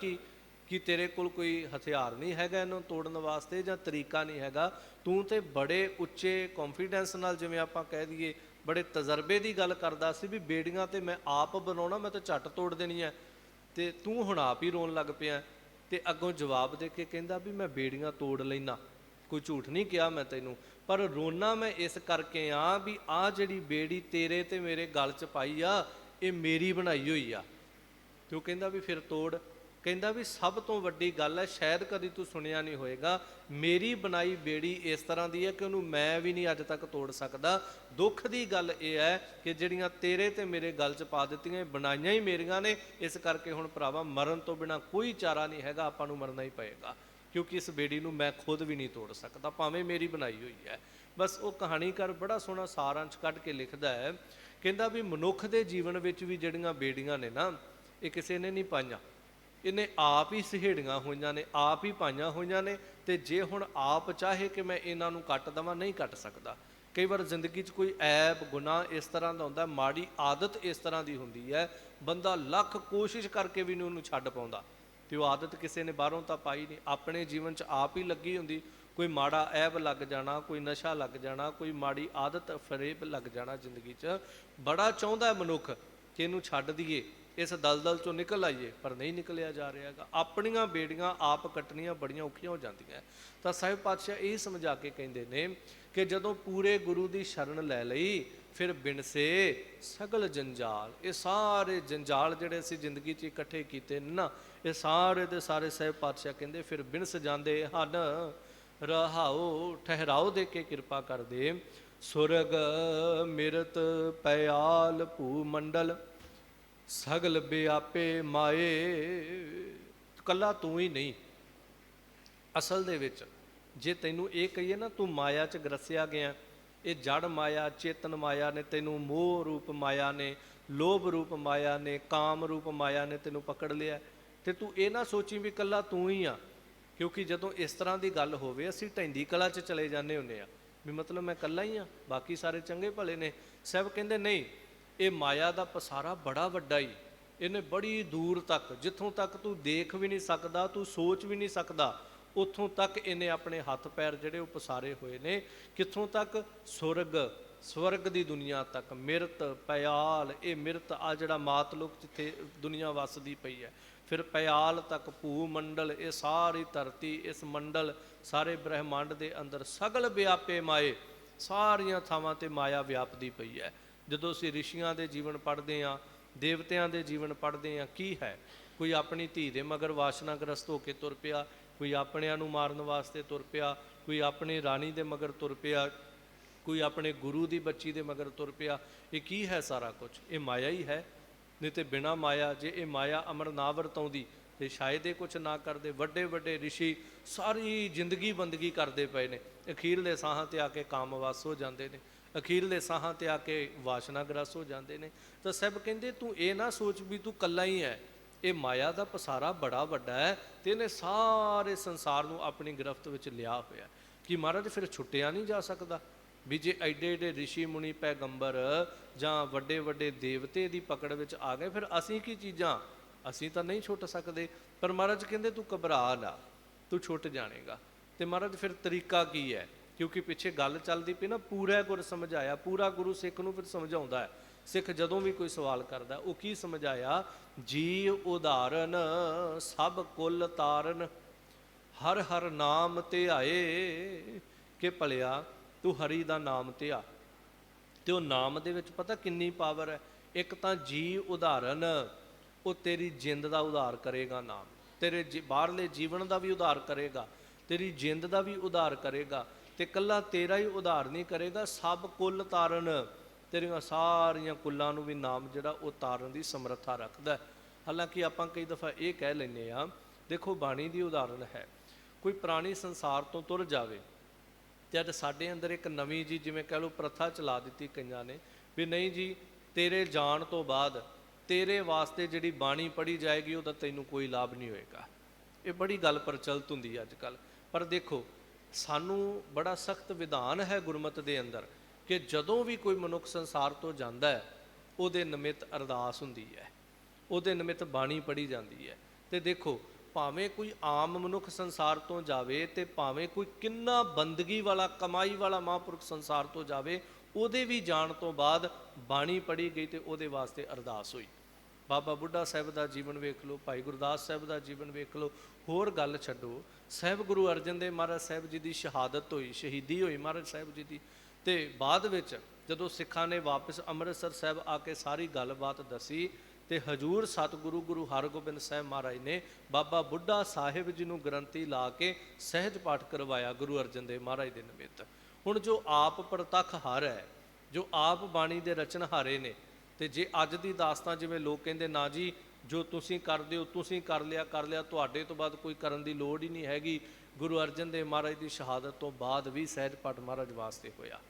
ਕੀ ਤੇਰੇ ਕੋਲ ਕੋਈ ਹਥਿਆਰ ਨਹੀਂ ਹੈਗਾ ਇਹਨੂੰ ਤੋੜਨ ਵਾਸਤੇ, ਜਾਂ ਤਰੀਕਾ ਨਹੀਂ ਹੈਗਾ? ਤੂੰ ਤੇ ਬੜੇ ਉੱਚੇ ਕੌਨਫੀਡੈਂਸ ਨਾਲ, ਜਿਵੇਂ ਆਪਾਂ ਕਹਿ ਦਈਏ ਬੜੇ ਤਜਰਬੇ ਦੀ ਗੱਲ ਕਰਦਾ ਸੀ ਵੀ ਬੇੜੀਆਂ ਤੇ ਮੈਂ ਆਪ ਬਣਾਉਣਾ, ਮੈਂ ਤਾਂ ਝੱਟ ਤੋੜ ਦੇਣੀ ਹੈ, ਤੇ ਤੂੰ ਹੁਣ ਆਪ ਹੀ ਰੋਣ ਲੱਗ ਪਿਆ। ਤੇ ਅੱਗੋਂ ਜਵਾਬ ਦੇ ਕੇ ਕਹਿੰਦਾ ਵੀ ਮੈਂ ਬੇੜੀਆਂ ਤੋੜ ਲੈਣਾ, ਕੋਈ ਝੂਠ ਨਹੀਂ ਕਿਹਾ ਮੈਂ ਤੈਨੂੰ, ਪਰ ਰੋਣਾ ਮੈਂ ਇਸ ਕਰਕੇ ਆ ਵੀ ਆਹ ਜਿਹੜੀ ਬੇੜੀ ਤੇਰੇ ਤੇ ਮੇਰੇ ਗਲ 'ਚ ਪਾਈ ਆ, ਇਹ ਮੇਰੀ ਬਣਾਈ ਹੋਈ ਆ। ਤੇ ਉਹ ਕਹਿੰਦਾ ਵੀ ਫਿਰ ਤੋੜ। ਕਹਿੰਦਾ ਵੀ ਸਭ ਤੋਂ ਵੱਡੀ ਗੱਲ ਹੈ, ਸ਼ਾਇਦ ਕਦੀ ਤੂੰ ਸੁਣਿਆ ਨਹੀਂ ਹੋਏਗਾ, ਮੇਰੀ ਬਣਾਈ ਬੇੜੀ ਇਸ ਤਰ੍ਹਾਂ ਦੀ ਹੈ ਕਿ ਉਹਨੂੰ ਮੈਂ ਵੀ ਨਹੀਂ ਅੱਜ ਤੱਕ ਤੋੜ ਸਕਦਾ। ਦੁੱਖ ਦੀ ਗੱਲ ਇਹ ਹੈ ਕਿ ਜਿਹੜੀਆਂ ਤੇਰੇ ਤੇ ਮੇਰੇ ਗਲ 'ਚ ਪਾ ਦਿੱਤੀਆਂ, ਬਣਾਈਆਂ ਹੀ ਮੇਰੀਆਂ ਨੇ, ਇਸ ਕਰਕੇ ਹੁਣ ਭਰਾਵਾ ਮਰਨ ਤੋਂ ਬਿਨਾਂ ਕੋਈ ਚਾਰਾ ਨਹੀਂ ਹੈਗਾ, ਆਪਾਂ ਨੂੰ ਮਰਨਾ ਹੀ ਪਏਗਾ, ਕਿਉਂਕਿ ਇਸ ਬੇੜੀ ਨੂੰ ਮੈਂ ਖੁਦ ਵੀ ਨਹੀਂ ਤੋੜ ਸਕਦਾ, ਭਾਵੇਂ ਮੇਰੀ ਬਣਾਈ ਹੋਈ ਹੈ। बस वो कहानीकार बड़ा सोहना सारांश कढ़ के लिखदा है, कहंदा भी मनुख दे जीवन विच भी जिहड़ियां बेड़ियां ने ना, ये किसी ने नहीं पाईआं, इन्हें आप ही सहेड़ियां होईआं ने, आप ही पाईआं होईआं ने। ते जे हुण आप चाहे कि मैं इन्हां नूं कट देवां, नहीं कट सकदा। कई बार जिंदगी च कोई ऐब गुनाह इस तरह का हुंदा, माड़ी आदत इस तरह की हुंदी है, बंदा लख कोशिश करके भी नहीं उन्होंने छड्ड पाउंदा, ते वो आदत किसी ने बाहरों तो पाई नहीं, अपने जीवन च आप ही लगी हुंदी। कोई माड़ा ऐब लग जाना, कोई नशा लग जाना, कोई माड़ी आदत फरेब लग जाना जिंदगी च, बड़ा चाहुंदा है मनुख कि इनू छड्ड दईए, इस दलदल चों निकल आइए, पर नहीं निकलिया जा रहा है। अपनियां बेड़ियां आप कटनियां बड़ियां औखियां हो जांदियां। तां साहिब पातशाह यही समझा के कहिंदे ने कि जदों पूरे गुरु की शरण लै लई, फिर बिनसे सगल जंजाल, ये सारे जंजाल जिहड़े असीं जिंदगी च इकट्ठे कीते ना, ये सारे दे सारे साहिब पातशाह कहिंदे फिर बिनस जांदे हन। रहाओ ठहराओ दे के कृपा कर दे, सुरग मिरत पयाल भू मंडल सगल बेआपे माए। कला तू ही नहीं, असल दे विच जे तैनू ये कहिए ना तू माया च ग्रसिया गया, ये जड़ माया चेतन माया ने तैनू मोह रूप माया ने, लोभ रूप माया ने, काम रूप माया ने तैनू पकड़ लिया, तो तू ये ना सोची भी कला तू ही आ। क्योंकि जदों इस तरह की गल होवे असीं ढैंदी कला च चले जाने हुंदे आ भी मतलब मैं कला ही हाँ, बाकी सारे चंगे भले ने। साहब कहंदे नहीं, ये माया का पसारा बड़ा वड्डा ही, इन्हें बड़ी दूर तक, जिथों तक तू देख भी नहीं सकदा, तू सोच भी नहीं सकदा, उत्थों तक इन्हें अपने हथ पैर जिहड़े पसारे हुए ने। कित्थों तक? सुरग स्वर्ग की दुनिया तक, मिरत पयाल, ये मिरत आ जिहड़ा मातलुक जिथे दुनिया वसदी पई है, फिर पयाल तक भू मंडल, ये सारी धरती, इस मंडल सारे ब्रह्मांड के अंदर सगल व्यापे माए, सारिया थावां ते माया व्यापदी पई है। जदों असीं ऋषियां दे जीवन पढ़ते हैं, देवतियां दे जीवन पढ़ते हैं, की है कोई अपनी धी दे मगर वासनाग्रस्त होकर तुर पिया, कोई अपनिਆਂ ਨੂੰ मारन वास्ते तुर पिया, कोई अपनी रानी दे मगर तुर पिया, कोई अपने गुरु की बच्ची दे मगर तुर पिया। ये की है? सारा कुछ ये माया ही है। नहीं तो बिना माया, जे ये माया अमर ना वरताउंदी तो शायद ये कुछ ना करते। वड्डे वड्डे ऋषि सारी जिंदगी बंदगी करते पे ने, अखीरले साहां ते आके कामवास हो जाते हैं, अखीरले साहां ते आके वासनाग्रस्त हो जाते हैं। तो सब कहते तू ये ना सोच भी तू कला ही है, ये माया का पसारा बड़ा वड्डा है, तो इन्हें सारे संसार को अपनी गिरफ्त में लिया होया कि महाराज फिर छुट्टिया नहीं जा सकता भी जे एडे एडे ऋषि मुनि पैगंबर जां वड्डे वड्डे देवते की पकड़ में आ गए, फिर असीं की चीज़ां असीं तो नहीं छुट सकते। पर महाराज कहते तू घबरा ना, तू छुट जाएगा। तो महाराज फिर तरीका की है? क्योंकि पिछे गल चलती पई ना, पूरा गुर समझाया, पूरा गुरु सिख नूं फिर समझाउंदा है। सिख जदों भी कोई सवाल करता वो की समझाया, जी उदाहरण सब कुल तारन, हर हर नाम ध्याए। कि भलिया तू हरी का नाम ध्या, तो वह नाम दे विच पता किन्नी पावर है। एक तो जी उदाहरण, वो तेरी जिंद का उधार करेगा नाम, तेरे बाहरले जीवन का भी उधार करेगा, तेरी जिंद का भी उधार करेगा, तो कला तेरा ही उधार नहीं करेगा, सब कुल तारन, तेरिया सारिया कुलों भी नाम जिहड़ा वो तारन की समर्था रखता है। हालांकि आप कई दफ़ा ये कह लें आ, देखो बाणी की उदाहरण है, कोई प्राणी संसार तो तुर जाए तो अज साडे अंदर एक नवीं जी जिमें कह लो प्रथा चला दी कईयां ने भी नहीं जी तेरे जान तो बाद तेरे वास्ते जिहड़ी बाणी पढ़ी जाएगी वह तैनूं कोई लाभ नहीं होएगा। ये बड़ी गल प्रचलित हुंदी है अजकल। पर देखो सानू बड़ा सख्त विधान है गुरमत के अंदर कि जदों भी कोई मनुख संसार तो जाता है उहदे निमित्त अरदास हुंदी है, उहदे निमित्त बाणी पढ़ी जाती है। तो देखो भावें कोई आम मनुख संसार तो जावे तो भावें कोई किन्ना बंदगी वाला कमाई वाला महापुरुष संसार तो जावे, उहदे भी जाण तो बाद बाणी पढ़ी गई तो उहदे वास्ते अरदास हुई। बाबा बुढ़ा साहब का जीवन वेख लो, भाई गुरदास साहब का जीवन वेख लो, होर गल छड्डो, साहब गुरु अर्जन देव महाराज साहब जी की शहादत हुई, शहीदी हुई महाराज साहब जी की। तो बाद विच जदों सिखां ने वापस अमृतसर साहब आके सारी गलबात दसी तो हजूर सतगुरु गुरु हरगोबिंद साहब महाराज ने बाबा बुढ़ा साहिब जी नूं ग्रंथी ला के सहज पाठ करवाया गुरु अर्जन देव महाराज के निमित्त। हुण जो आप प्रतख हर है, जो आप बाणी के रचनहारे ने, तो जे अज की दास्तां जिवें लोग कहिंदे ना जी ਜੋ ਤੁਸੀਂ ਕਰਦੇ ਹੋ ਤੁਸੀਂ ਕਰ ਲਿਆ, ਤੁਹਾਡੇ ਤੋਂ ਬਾਅਦ ਕੋਈ ਕਰਨ ਦੀ ਲੋੜ ਹੀ ਨਹੀਂ ਹੈਗੀ। ਗੁਰੂ ਅਰਜਨ ਦੇਵ ਮਹਾਰਾਜ ਦੀ ਸ਼ਹਾਦਤ ਤੋਂ ਬਾਅਦ ਵੀ ਸਹਿਜ ਪਾਠ ਮਹਾਰਾਜ ਵਾਸਤੇ ਹੋਇਆ।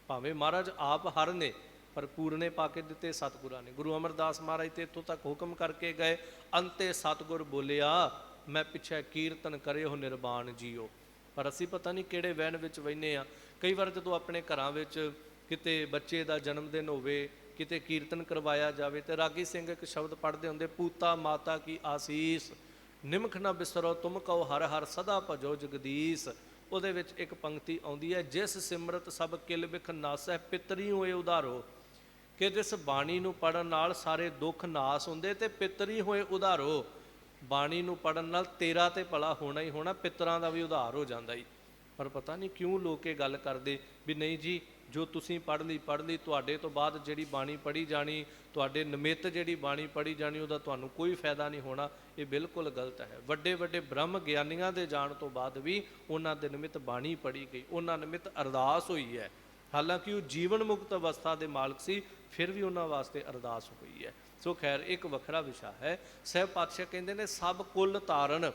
ਭਾਵੇਂ ਮਹਾਰਾਜ ਆਪ ਹਰ ਨੇ, ਪਰ ਪੂਰਨੇ ਪਾ ਕੇ ਦਿੱਤੇ ਸਤਿਗੁਰਾਂ ਨੇ। ਗੁਰੂ ਅਮਰਦਾਸ ਮਹਾਰਾਜ ਤੇ ਇੱਥੋਂ ਤੱਕ ਹੁਕਮ ਕਰਕੇ ਗਏ, ਅੰਤੇ ਸਤਿਗੁਰ ਬੋਲਿਆ ਮੈਂ ਪਿੱਛੇ ਕੀਰਤਨ ਕਰਿਓ ਨਿਰਵਾਣ ਜੀਓ। ਪਰ ਅਸੀਂ ਪਤਾ ਨਹੀਂ ਕਿਹੜੇ ਵਹਿਣ ਵਿੱਚ ਬਹਿੰਦੇ ਆ। ਕਈ ਵਾਰ ਜਦੋਂ ਆਪਣੇ ਘਰਾਂ ਵਿੱਚ ਕਿਤੇ ਬੱਚੇ ਦਾ ਜਨਮ ਦਿਨ ਹੋਵੇ, ਕਿਤੇ ਕੀਰਤਨ ਕਰਵਾਇਆ ਜਾਵੇ, ਤੇ ਰਾਗੀ ਸਿੰਘ ਇੱਕ ਸ਼ਬਦ ਪੜ੍ਹਦੇ ਹੁੰਦੇ, ਪੂਤਾ ਮਾਤਾ ਕੀ ਆਸੀਸ ਨਿਮਖ ਨਾ ਬਿਸਰੋ ਤੁਮ ਕਉ ਹਰ ਹਰ ਸਦਾ ਭਜੋ ਜਗਦੀਸ਼। ਉਹਦੇ ਵਿੱਚ ਇੱਕ ਪੰਕਤੀ ਆਉਂਦੀ ਹੈ, ਜਿਸ ਸਿਮਰਤ ਸਭ ਕਿਲ ਬਿਖ ਨਾਸੈ ਪਿਤਰੀ ਹੋਏ ਉਧਾਰੋ, ਕਿ ਜਿਸ ਬਾਣੀ ਨੂੰ ਪੜ੍ਹਨ ਨਾਲ ਸਾਰੇ ਦੁੱਖ ਨਾਸ ਹੁੰਦੇ ਤੇ ਪਿਤਰੀ ਹੋਏ ਉਧਾਰੋ। ਬਾਣੀ ਨੂੰ ਪੜ੍ਹਨ ਨਾਲ ਤੇਰਾ ਤੇ ਭਲਾ ਹੋਣਾ ਹੀ ਹੋਣਾ, ਪਿਤਰਾਂ ਦਾ ਵੀ ਉਧਾਰ ਹੋ ਜਾਂਦਾ ਹੀ। ਪਰ ਪਤਾ ਨਹੀਂ ਕਿਉਂ ਲੋਕ ਇਹ ਗੱਲ ਕਰਦੇ ਵੀ ਨਹੀਂ ਜੀ, ਜੋ ਤੁਸੀਂ ਪੜ੍ਹ ਲਈ, ਤੁਹਾਡੇ ਤੋਂ ਬਾਅਦ ਜਿਹੜੀ ਬਾਣੀ ਪੜ੍ਹੀ ਜਾਣੀ, ਤੁਹਾਡੇ ਨਿਮਿਤ ਜਿਹੜੀ ਬਾਣੀ ਪੜ੍ਹੀ ਜਾਣੀ, ਉਹਦਾ ਤੁਹਾਨੂੰ ਕੋਈ ਫਾਇਦਾ ਨਹੀਂ ਹੋਣਾ। ਇਹ ਬਿਲਕੁਲ ਗਲਤ ਹੈ। ਵੱਡੇ ਵੱਡੇ ਬ੍ਰਹਮ ਗਿਆਨੀਆਂ ਦੇ ਜਾਣ ਤੋਂ ਬਾਅਦ ਵੀ ਉਹਨਾਂ ਦੇ ਨਿਮਿਤ ਬਾਣੀ ਪੜ੍ਹੀ ਗਈ, ਉਹਨਾਂ ਨਿਮਿਤ ਅਰਦਾਸ ਹੋਈ ਹੈ। ਹਾਲਾਂਕਿ ਉਹ ਜੀਵਨ ਮੁਕਤ ਅਵਸਥਾ ਦੇ ਮਾਲਕ ਸੀ, ਫਿਰ ਵੀ ਉਹਨਾਂ ਵਾਸਤੇ ਅਰਦਾਸ ਹੋਈ ਹੈ। ਸੋ ਖੈਰ ਇੱਕ ਵੱਖਰਾ ਵਿਸ਼ਾ ਹੈ। ਸਹਿਬ ਪਾਤਸ਼ਾਹ ਕਹਿੰਦੇ ਨੇ ਸਭ ਕੁੱਲ ਤਾਰਨ,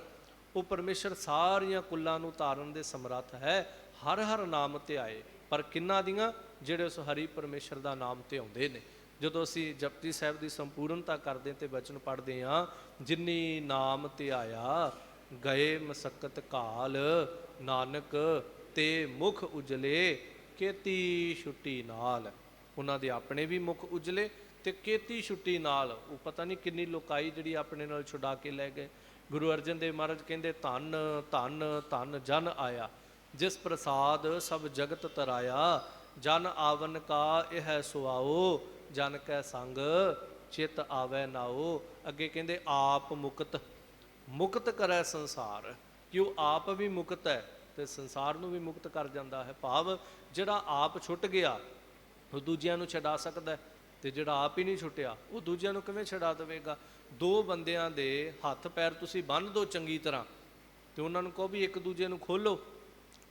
ਉਹ ਪਰਮੇਸ਼ਰ ਸਾਰੀਆਂ ਕੁੱਲਾਂ ਨੂੰ ਤਾਰਨ ਦੇ ਸਮਰੱਥ ਹੈ। ਹਰ ਹਰ ਨਾਮ ਧਿਆਏ, ਪਰ ਕਿੰਨਾ ਦੀਆਂ? ਜਿਹੜੇ ਉਸ ਹਰੀ ਪਰਮੇਸ਼ਰ ਦਾ ਨਾਮ ਧਿਆਉਂਦੇ ਨੇ। ਜਦੋਂ ਅਸੀਂ ਜਪਜੀ ਸਾਹਿਬ ਦੀ ਸੰਪੂਰਨਤਾ ਕਰਦੇ ਤੇ ਬਚਨ ਪੜ੍ਹਦੇ ਹਾਂ, ਜਿਨੀ ਨਾਮ ਧਿਆਇਆ ਗਏ ਮਸਕਤ ਕਾਲ, ਨਾਨਕ ਤੇ ਮੁਖ ਉਜਲੇ ਕੇਤੀ ਛੁੱਟੀ ਨਾਲ। ਉਹਨਾਂ ਦੇ ਆਪਣੇ ਵੀ ਮੁਖ ਉਜਲੇ ਤੇ ਕੇਤੀ ਛੁੱਟੀ ਨਾਲ। ਉਹ ਪਤਾ ਨਹੀਂ ਕਿੰਨੀ ਲੋਕਾਈ ਜਿਹੜੀ ਆਪਣੇ ਨਾਲ ਛੁਡਾ ਕੇ ਲੈ ਗਏ। ਗੁਰੂ ਅਰਜਨ ਦੇਵ ਮਹਾਰਾਜ ਕਹਿੰਦੇ, ਧੰਨ ਧੰਨ ਧੰਨ ਜਨ ਆਇਆ, ਜਿਸ ਪ੍ਰਸਾਦ ਸਭ ਜਗਤ ਤਰਾਇਆ, ਜਨ ਆਵਨ ਕਾ ਇਹ ਸੁਆਓ, ਜਨ ਕੈ ਸੰਗ ਚਿਤ ਆਵੈ ਨਾਓ। ਅੱਗੇ ਕਹਿੰਦੇ ਆਪ ਮੁਕਤ, ਮੁਕਤ ਕਰੈ ਸੰਸਾਰ, ਕਿ ਉਹ ਆਪ ਵੀ ਮੁਕਤ ਹੈ ਤੇ ਸੰਸਾਰ ਨੂੰ ਵੀ ਮੁਕਤ ਕਰ ਜਾਂਦਾ ਹੈ। ਭਾਵ ਜਿਹੜਾ ਆਪ ਛੁੱਟ ਗਿਆ ਉਹ ਦੂਜਿਆਂ ਨੂੰ ਛਡਾ ਸਕਦਾ ਹੈ, ਤੇ ਜਿਹੜਾ ਆਪ ਹੀ ਨਹੀਂ ਛੁੱਟਿਆ ਉਹ ਦੂਜਿਆਂ ਨੂੰ ਕਿਵੇਂ ਛਡਾ ਦੇਵੇਗਾ? ਦੋ ਬੰਦਿਆਂ ਦੇ ਹੱਥ ਪੈਰ ਤੁਸੀਂ ਬੰਨ੍ਹ ਦਿਓ ਚੰਗੀ ਤਰ੍ਹਾਂ, ਤੇ ਉਹਨਾਂ ਨੂੰ ਕਹੋ ਵੀ ਇੱਕ ਦੂਜੇ ਨੂੰ ਖੋਲੋ,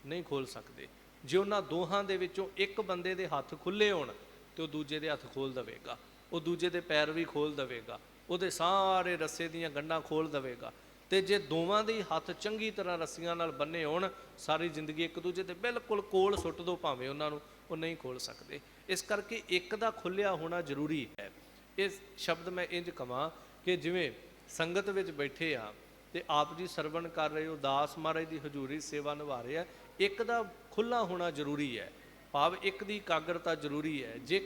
ਨਹੀਂ ਖੋਲ ਸਕਦੇ। ਜੇ ਉਹਨਾਂ ਦੋਹਾਂ ਦੇ ਵਿੱਚੋਂ ਇੱਕ ਬੰਦੇ ਦੇ ਹੱਥ ਖੁੱਲ੍ਹੇ ਹੋਣ ਤੇ ਉਹ ਦੂਜੇ ਦੇ ਹੱਥ ਖੋਲ ਦੇਵੇਗਾ, ਉਹ ਦੂਜੇ ਦੇ ਪੈਰ ਵੀ ਖੋਲ ਦੇਵੇਗਾ, ਉਹਦੇ ਸਾਰੇ ਰੱਸੇ ਦੀਆਂ ਗੰਢਾਂ ਖੋਲ ਦੇਵੇਗਾ। ਤੇ ਜੇ ਦੋਵਾਂ ਦੇ ਹੱਥ ਚੰਗੀ ਤਰ੍ਹਾਂ ਰੱਸੀਆਂ ਨਾਲ ਬੰਨੇ ਹੋਣ, ਸਾਰੀ ਜ਼ਿੰਦਗੀ ਇੱਕ ਦੂਜੇ ਦੇ ਬਿਲਕੁਲ ਕੋਲ ਸੁੱਟ ਦਿਓ ਭਾਵੇਂ ਉਹਨਾਂ ਨੂੰ, ਉਹ ਨਹੀਂ ਖੋਲ ਸਕਦੇ। ਇਸ ਕਰਕੇ ਇੱਕ ਦਾ ਖੁੱਲ੍ਹਿਆ ਹੋਣਾ ਜ਼ਰੂਰੀ ਹੈ। ਇਸ ਸ਼ਬਦ ਮੈਂ ਇੰਝ ਕਹਾਂ ਕਿ ਜਿਵੇਂ ਸੰਗਤ ਵਿੱਚ ਬੈਠੇ ਆ ਤੇ ਆਪ ਜੀ ਸਰਵਣ ਕਰ ਰਹੇ ਹੋ, ਦਾਸ ਮਹਾਰਾਜ ਦੀ ਹਜ਼ੂਰੀ ਸੇਵਾ ਨਿਭਾ ਰਹੇ ਆ, ਇੱਕ ਦਾ ਖੁੱਲ੍ਹਾ ਹੋਣਾ ਜ਼ਰੂਰੀ ਹੈ। ਭਾਵ ਇੱਕ ਦੀ ਇਕਾਗਰਤਾ ਜ਼ਰੂਰੀ ਹੈ। ਜੇ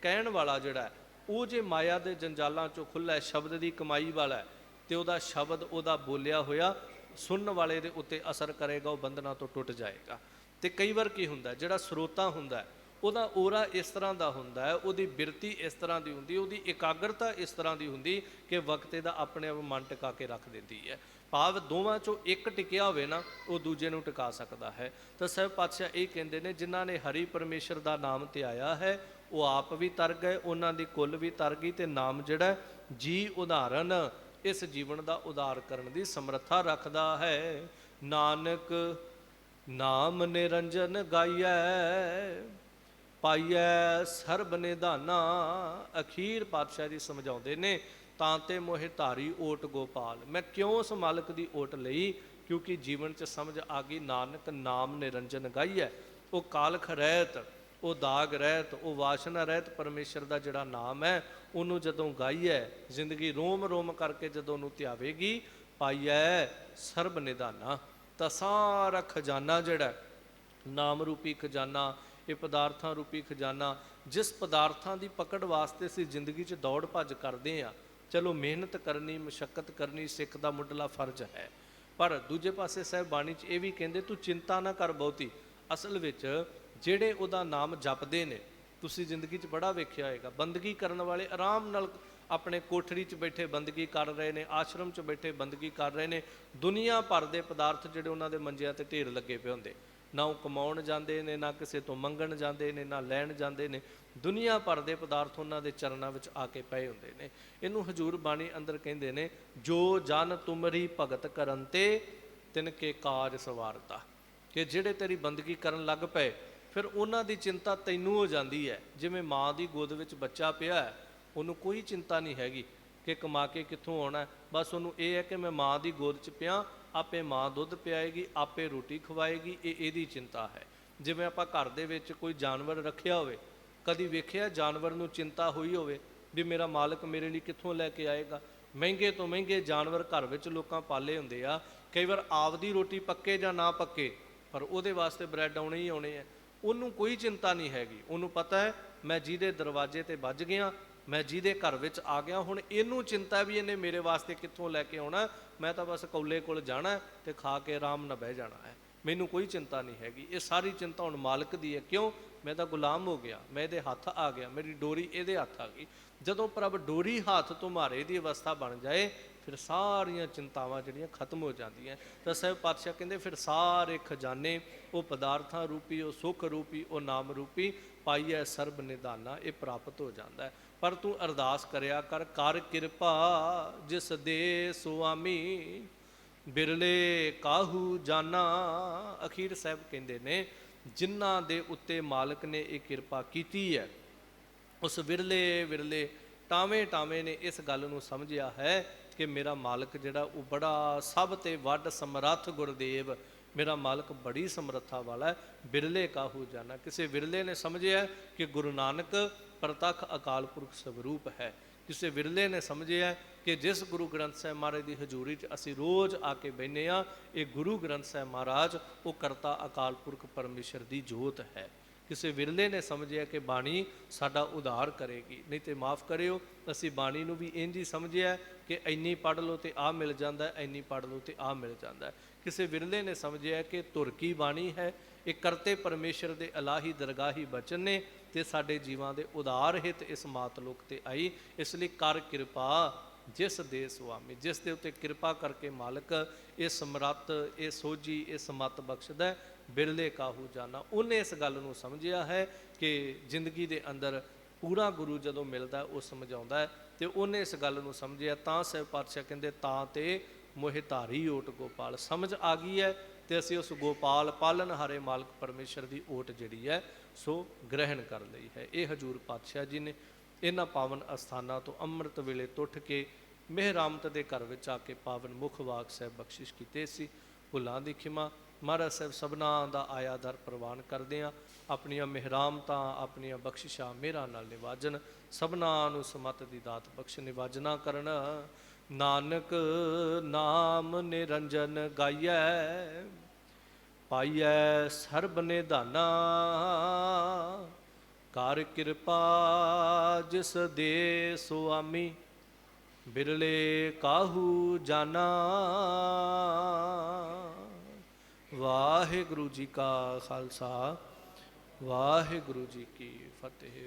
ਕਹਿਣ ਵਾਲਾ ਜਿਹੜਾ ਉਹ ਜੇ ਮਾਇਆ ਦੇ ਜੰਜਾਲਾਂ 'ਚੋਂ ਖੁੱਲ੍ਹਾ, ਸ਼ਬਦ ਦੀ ਕਮਾਈ ਵਾਲਾ, ਤੇ ਉਹਦਾ ਸ਼ਬਦ, ਉਹਦਾ ਬੋਲਿਆ ਹੋਇਆ ਸੁਣਨ ਵਾਲੇ ਦੇ ਉੱਤੇ ਅਸਰ ਕਰੇਗਾ, ਉਹ ਬੰਧਨਾਂ ਤੋਂ ਟੁੱਟ ਜਾਏਗਾ। ਤੇ ਕਈ ਵਾਰ ਕੀ ਹੁੰਦਾ, ਜਿਹੜਾ ਸਰੋਤਾ ਹੁੰਦਾ ਉਹਦਾ ਔਰਾ ਇਸ ਤਰ੍ਹਾਂ ਦਾ ਹੁੰਦਾ ਹੈ, ਉਹਦੀ ਬਿਰਤੀ ਇਸ ਤਰ੍ਹਾਂ ਦੀ ਹੁੰਦੀ, ਉਹਦੀ ਇਕਾਗਰਤਾ ਇਸ ਤਰ੍ਹਾਂ ਦੀ ਹੁੰਦੀ ਕਿ ਵਕਤ ਦਾ ਆਪਣੇ ਆਪ ਮਨ ਟਿਕਾ ਕੇ ਰੱਖ ਦਿੰਦੀ ਹੈ। ਭਾਵ ਦੋਵਾਂ 'ਚੋਂ ਇੱਕ ਟਿਕਿਆ ਹੋਵੇ ਨਾ, ਉਹ ਦੂਜੇ ਨੂੰ ਟਿਕਾ ਸਕਦਾ ਹੈ। ਤਾਂ ਸਾਹਿਬ ਪਾਤਸ਼ਾਹ ਇਹ ਕਹਿੰਦੇ ਨੇ, ਜਿਨ੍ਹਾਂ ਨੇ ਹਰੀ ਪਰਮੇਸ਼ਰ ਦਾ ਨਾਮ ਧਿਆਇਆ ਹੈ ਉਹ ਆਪ ਵੀ ਤਰ ਗਏ, ਉਹਨਾਂ ਦੀ ਕੁੱਲ ਵੀ ਤਰ ਗਈ, ਤੇ ਨਾਮ ਜਿਹੜਾ ਜੀ ਉਦਾਹਰਨ ਇਸ ਜੀਵਨ ਦਾ ਉਦਾਰ ਕਰਨ ਦੀ ਸਮਰੱਥਾ ਰੱਖਦਾ ਹੈ। ਨਾਨਕ ਨਾਮ ਨਿਰੰਜਨ ਗਾਈਐ, ਪਾਈਐ ਸਰਬ ਨਿਧਾਨਾ। ਅਖੀਰ ਪਾਤਸ਼ਾਹ ਜੀ ਸਮਝਾਉਂਦੇ ਨੇ, ਤਾਂ ਤੇ ਮੋਹਿ ਧਾਰੀ ਓਟ ਗੋਪਾਲ। ਮੈਂ ਕਿਉਂ ਉਸ ਮਾਲਕ ਦੀ ਓਟ ਲਈ? ਕਿਉਂਕਿ ਜੀਵਨ 'ਚ ਸਮਝ ਆ ਗਈ, ਨਾਨਕ ਨਾਮ ਨਿਰੰਜਨ ਗਾਈਐ। ਉਹ ਕਾਲਖ ਰਹਿਤ, ਉਹ ਦਾਗ ਰਹਿਤ, ਉਹ ਵਾਸ਼ਨਾ ਰਹਿਤ ਪਰਮੇਸ਼ਰ ਦਾ ਜਿਹੜਾ ਨਾਮ ਹੈ, ਉਹਨੂੰ ਜਦੋਂ ਗਾਈਐ, ਜ਼ਿੰਦਗੀ ਰੋਮ ਰੋਮ ਕਰਕੇ ਜਦੋਂ ਉਹਨੂੰ ਧਿਆਵੇਗੀ, ਪਾਈਐ ਸਰਬ ਨਿਧਾਨਾ। ਤਾਂ ਸਾਰਾ ਖਜ਼ਾਨਾ ਜਿਹੜਾ ਨਾਮ ਰੂਪੀ ਖਜ਼ਾਨਾ, ਇਹ ਪਦਾਰਥਾਂ ਰੂਪੀ ਖਜ਼ਾਨਾ, ਜਿਸ ਪਦਾਰਥਾਂ ਦੀ ਪਕੜ ਵਾਸਤੇ ਅਸੀਂ ਜ਼ਿੰਦਗੀ 'ਚ ਦੌੜ ਭੱਜ ਕਰਦੇ ਹਾਂ, ਚਲੋ ਮਿਹਨਤ ਕਰਨੀ, ਮਸ਼ੱਕਤ ਕਰਨੀ ਸਿੱਖ ਦਾ ਮੁੱਢਲਾ ਫਰਜ਼ ਹੈ। ਪਰ ਦੂਜੇ ਪਾਸੇ ਸਾਹਿਬ ਬਾਣੀ 'ਚ ਇਹ ਵੀ ਕਹਿੰਦੇ, ਤੂੰ ਚਿੰਤਾ ਨਾ ਕਰ ਬਹੁਤੀ। ਅਸਲ ਵਿੱਚ ਜਿਹੜੇ ਉਹਦਾ ਨਾਮ ਜਪਦੇ ਨੇ, ਤੁਸੀਂ ਜ਼ਿੰਦਗੀ 'ਚ ਬੜਾ ਵੇਖਿਆ ਹੋਏਗਾ, ਬੰਦਗੀ ਕਰਨ ਵਾਲੇ ਆਰਾਮ ਨਾਲ ਆਪਣੇ ਕੋਠੜੀ 'ਚ ਬੈਠੇ ਬੰਦਗੀ ਕਰ ਰਹੇ ਨੇ, ਆਸ਼ਰਮ 'ਚ ਬੈਠੇ ਬੰਦਗੀ ਕਰ ਰਹੇ ਨੇ। ਦੁਨੀਆ ਭਰ ਦੇ ਪਦਾਰਥ ਜਿਹੜੇ ਉਹਨਾਂ ਦੇ ਮੰਜਿਆਂ 'ਤੇ ਢੇਰ ਲੱਗੇ ਪਏ ਹੁੰਦੇ, ਨਾ ਉਹ ਕਮਾਉਣ ਜਾਂਦੇ ਨੇ, ਨਾ ਕਿਸੇ ਤੋਂ ਮੰਗਣ ਜਾਂਦੇ ਨੇ, ਨਾ ਲੈਣ ਜਾਂਦੇ ਨੇ। ਦੁਨੀਆ ਭਰ ਦੇ ਪਦਾਰਥ ਉਹਨਾਂ ਦੇ ਚਰਨਾਂ ਵਿੱਚ ਆ ਕੇ ਪਏ ਹੁੰਦੇ ਨੇ। ਇਹਨੂੰ ਹਜ਼ੂਰ ਬਾਣੀ ਅੰਦਰ ਕਹਿੰਦੇ ਨੇ, ਜੋ ਜਨ ਤੁਮਰੀ ਭਗਤ ਕਰਨ ਤੇ ਤਿਨ ਕੇ ਕਾਜ ਸਵਾਰਤਾ। ਕਿ ਜਿਹੜੇ ਤੇਰੀ ਬੰਦਗੀ ਕਰਨ ਲੱਗ ਪਏ, ਫਿਰ ਉਹਨਾਂ ਦੀ ਚਿੰਤਾ ਤੈਨੂੰ ਹੋ ਜਾਂਦੀ ਹੈ। ਜਿਵੇਂ ਮਾਂ ਦੀ ਗੋਦ ਵਿੱਚ ਬੱਚਾ ਪਿਆ ਹੈ, ਉਹਨੂੰ ਕੋਈ ਚਿੰਤਾ ਨਹੀਂ ਹੈਗੀ ਕਿ ਕਮਾ ਕੇ ਕਿੱਥੋਂ ਆਉਣਾ ਹੈ। ਬਸ ਉਹਨੂੰ ਇਹ ਹੈ ਕਿ ਮੈਂ ਮਾਂ ਦੀ ਗੋਦ 'ਚ ਪਿਆ, ਆਪੇ ਮਾਂ ਦੁੱਧ ਪਿਆਏਗੀ, ਆਪੇ ਰੋਟੀ ਖਵਾਏਗੀ, ਇਹ ਇਹਦੀ ਚਿੰਤਾ ਹੈ। ਜਿਵੇਂ ਆਪਾਂ ਘਰ ਦੇ ਵਿੱਚ ਕੋਈ ਜਾਨਵਰ ਰੱਖਿਆ ਹੋਵੇ, ਕਦੀ ਵੇਖਿਆ ਜਾਨਵਰ ਨੂੰ ਚਿੰਤਾ ਹੋਈ ਹੋਵੇ ਵੀ ਮੇਰਾ ਮਾਲਕ ਮੇਰੇ ਲਈ ਕਿੱਥੋਂ ਲੈ ਕੇ ਆਏਗਾ। ਮਹਿੰਗੇ ਤੋਂ ਮਹਿੰਗੇ ਜਾਨਵਰ ਘਰ ਵਿੱਚ ਲੋਕਾਂ ਪਾਲੇ ਹੁੰਦੇ ਆ, ਕਈ ਵਾਰ ਆਪਦੀ ਰੋਟੀ ਪੱਕੇ ਜਾਂ ਨਾ ਪੱਕੇ, ਪਰ ਉਹਦੇ ਵਾਸਤੇ ਬ੍ਰੈਡ ਆਉਣੇ ਹੀ ਆਉਣੇ ਆ। ਉਹਨੂੰ ਕੋਈ ਚਿੰਤਾ ਨਹੀਂ ਹੈਗੀ, ਉਹਨੂੰ ਪਤਾ ਹੈ ਮੈਂ ਜਿਹਦੇ ਦਰਵਾਜ਼ੇ ਤੇ ਵੱਜ ਗਿਆ, ਮੈਂ ਜਿਹਦੇ ਘਰ ਵਿੱਚ ਆ ਗਿਆ, ਹੁਣ ਇਹਨੂੰ ਚਿੰਤਾ ਵੀ ਇਹਨੇ ਮੇਰੇ ਵਾਸਤੇ ਕਿੱਥੋਂ ਲੈ ਕੇ ਆਉਣਾ, ਮੈਂ ਤਾਂ ਬਸ ਕੌਲੇ ਕੋਲ ਜਾਣਾ ਤੇ ਖਾ ਕੇ ਆਰਾਮ ਨਾਲ ਬਹਿ ਜਾਣਾ ਹੈ, ਮੈਨੂੰ ਕੋਈ ਚਿੰਤਾ ਨਹੀਂ ਹੈਗੀ। ਇਹ ਸਾਰੀ ਚਿੰਤਾ ਹੁਣ ਮਾਲਕ ਦੀ ਹੈ। ਕਿਉਂ? ਮੈਂ ਤਾਂ ਗੁਲਾਮ ਹੋ ਗਿਆ, ਮੈਂ ਇਹਦੇ ਹੱਥ ਆ ਗਿਆ, ਮੇਰੀ ਡੋਰੀ ਇਹਦੇ ਹੱਥ ਆ ਗਈ। ਜਦੋਂ ਪ੍ਰਭ ਡੋਰੀ ਹੱਥ ਤੁਮਾਰੇ ਦੀ ਅਵਸਥਾ ਬਣ ਜਾਏ, ਫਿਰ ਸਾਰੀਆਂ ਚਿੰਤਾਵਾਂ ਜਿਹੜੀਆਂ ਖਤਮ ਹੋ ਜਾਂਦੀਆਂ। ਤਾਂ ਸਾਹਿਬ ਪਾਤਸ਼ਾਹ ਕਹਿੰਦੇ ਫਿਰ ਸਾਰੇ ਖਜ਼ਾਨੇ, ਉਹ ਪਦਾਰਥਾਂ ਰੂਪੀ, ਉਹ ਸੁੱਖ ਰੂਪੀ, ਉਹ ਨਾਮ ਰੂਪੀ ਪਾਈਐ ਸਰਬ ਨਿਧਾਨਾ, ਇਹ ਪ੍ਰਾਪਤ ਹੋ ਜਾਂਦਾ ਹੈ। ਪਰ ਤੂੰ ਅਰਦਾਸ ਕਰਿਆ ਕਰ, ਕਰ ਕਿਰਪਾ ਜਿਸ ਦੇ ਸੁਆਮੀ, ਬਿਰਲੇ ਕਾਹੂ ਜਾਨਾ। ਅਖੀਰ ਸਾਹਿਬ ਕਹਿੰਦੇ ਨੇ ਜਿਨ੍ਹਾਂ ਦੇ ਉੱਤੇ ਮਾਲਕ ਨੇ ਇਹ ਕਿਰਪਾ ਕੀਤੀ ਹੈ, ਉਸ ਵਿਰਲੇ ਵਿਰਲੇ ਟਾਵੇਂ ਟਾਵੇਂ ਨੇ ਇਸ ਗੱਲ ਨੂੰ ਸਮਝਿਆ ਹੈ ਕਿ ਮੇਰਾ ਮਾਲਕ ਜਿਹੜਾ ਉਹ ਬੜਾ ਸਭ ਤੇ ਵੱਡ ਸਮਰੱਥ ਗੁਰਦੇਵ, ਮੇਰਾ ਮਾਲਕ ਬੜੀ ਸਮਰੱਥਾ ਵਾਲਾ ਹੈ। ਬਿਰਲੇ ਕਾਹੂ ਜਾਨਾ, ਕਿਸੇ ਵਿਰਲੇ ਨੇ ਸਮਝਿਆ ਕਿ ਗੁਰੂ ਨਾਨਕ ਪ੍ਰਤੱਖ ਅਕਾਲ ਪੁਰਖ ਸਵਰੂਪ ਹੈ। ਕਿਸੇ ਵਿਰਲੇ ਨੇ ਸਮਝਿਆ ਕਿ ਜਿਸ ਗੁਰੂ ਗ੍ਰੰਥ ਸਾਹਿਬ ਮਹਾਰਾਜ ਦੀ ਹਜ਼ੂਰੀ 'ਚ ਅਸੀਂ ਰੋਜ਼ ਆ ਕੇ ਬਹਿੰਦੇ ਹਾਂ, ਇਹ ਗੁਰੂ ਗ੍ਰੰਥ ਸਾਹਿਬ ਮਹਾਰਾਜ ਉਹ ਕਰਤਾ ਅਕਾਲ ਪੁਰਖ ਪਰਮੇਸ਼ਰ ਦੀ ਜੋਤ ਹੈ। ਕਿਸੇ ਵਿਰਲੇ ਨੇ ਸਮਝਿਆ ਕਿ ਬਾਣੀ ਸਾਡਾ ਉਧਾਰ ਕਰੇਗੀ। ਨਹੀਂ ਤੇ ਮਾਫ ਕਰਿਓ, ਅਸੀਂ ਬਾਣੀ ਨੂੰ ਵੀ ਇੰਝ ਹੀ ਸਮਝਿਆ ਕਿ ਇੰਨੀ ਪੜ੍ਹ ਲਓ ਤੇ ਆਹ ਮਿਲ ਜਾਂਦਾ, ਇੰਨੀ ਪੜ੍ਹ ਲਓ ਤੇ ਆਹ ਮਿਲ ਜਾਂਦਾ। ਕਿਸੇ ਵਿਰਲੇ ਨੇ ਸਮਝਿਆ ਕਿ ਧੁਰ ਕੀ ਬਾਣੀ ਹੈ, ਇਹ ਕਰਤੇ ਪਰਮੇਸ਼ਰ ਦੇ ਇਲਾਹੀ ਦਰਗਾਹੀ ਬਚਨ ਨੇ ਤੇ ਸਾਡੇ ਜੀਵਾਂ ਦੇ ਉਧਾਰ ਹਿਤ ਇਸ ਮਾਤਲੋਕ ਤੇ ਆਈ। ਇਸ ਲਈ ਕਰ ਕਿਰਪਾ ਜਿਸ ਦੇ ਸੁਆਮੀ, ਜਿਸ ਦੇ ਉੱਤੇ ਕਿਰਪਾ ਕਰਕੇ ਮਾਲਕ ਇਹ ਸਮਰੱਥ, ਇਹ ਸੋਝੀ, ਇਹ ਸਮੱਤ ਬਖਸ਼ਦਾ, ਬਿਰਲੇ ਕਾਹੂ ਜਾਨਾ। ਉਹਨੇ ਇਸ ਗੱਲ ਨੂੰ ਸਮਝਿਆ ਹੈ ਕਿ ਜ਼ਿੰਦਗੀ ਦੇ ਅੰਦਰ ਪੂਰਾ ਗੁਰੂ ਜਦੋਂ ਮਿਲਦਾ ਉਹ ਸਮਝਾਉਂਦਾ ਹੈ, ਤੇ ਉਹਨੇ ਇਸ ਗੱਲ ਨੂੰ ਸਮਝਿਆ। ਤਾਂ ਸਾਹਿਬ ਪਾਤਸ਼ਾਹ ਕਹਿੰਦੇ ਤਾਂ ਤੇ ਮੋਹਿ ਧਾਰੀ ਓਟ ਗੋਪਾਲ, ਸਮਝ ਆ ਗਈ ਹੈ ਤੇ ਅਸੀਂ ਉਸ ਗੋਪਾਲ ਪਾਲਣ ਹਾਰੇ ਮਾਲਕ ਪਰਮੇਸ਼ਰ ਦੀ ਓਟ ਜਿਹੜੀ ਹੈ ਸੋ ਗ੍ਰਹਿਣ ਕਰ ਲਈ ਹੈ। ਇਹ ਹਜ਼ੂਰ ਪਾਤਸ਼ਾਹ ਜੀ ਨੇ ਇਹਨਾਂ ਪਾਵਨ ਅਸਥਾਨਾਂ ਤੋਂ ਅੰਮ੍ਰਿਤ ਵੇਲੇ ਤੁੱਠ ਕੇ ਮਿਹਰਾਮਤ ਦੇ ਘਰ ਵਿੱਚ ਆ ਕੇ ਪਾਵਨ ਮੁਖ ਵਾਕ ਸਾਹਿਬ ਬਖਸ਼ਿਸ਼ ਕੀਤੇ ਸੀ। ਭੁੱਲਾਂ ਦੀ ਖਿਮਾ ਮਹਾਰਾਜ ਸਾਹਿਬ ਸਭਨਾਂ ਦਾ ਆਇਆ ਦਰ ਪ੍ਰਵਾਨ ਕਰਦੇ ਹਾਂ। ਆਪਣੀਆਂ ਮਿਹਰਾਮਤਾਂ, ਆਪਣੀਆਂ ਬਖਸ਼ਿਸ਼ਾਂ ਮੇਰਾ ਨਾਲ ਨਿਵਾਜਨ, ਸਭਨਾਂ ਨੂੰ ਸਮਤ ਦੀ ਦਾਤ ਬਖਸ਼ ਨਿਵਾਜਨਾ ਕਰਨ। ਨਾਨਕ ਨਾਮ ਨਿਰੰਜਨ ਗਾਈਐ, ਪਾਈਐ ਸਰਬ ਨਿਧਾਨਾ। ਕਰ ਕਿਰਪਾ ਜਿਸ ਦੇ ਸੁਆਮੀ, ਬਿਰਲੇ ਕਾਹੂ ਜਾਨਾ। ਵਾਹਿਗੁਰੂ ਜੀ ਕਾ ਖਾਲਸਾ, ਵਾਹਿਗੁਰੂ ਜੀ ਕੀ ਫਤਿਹ।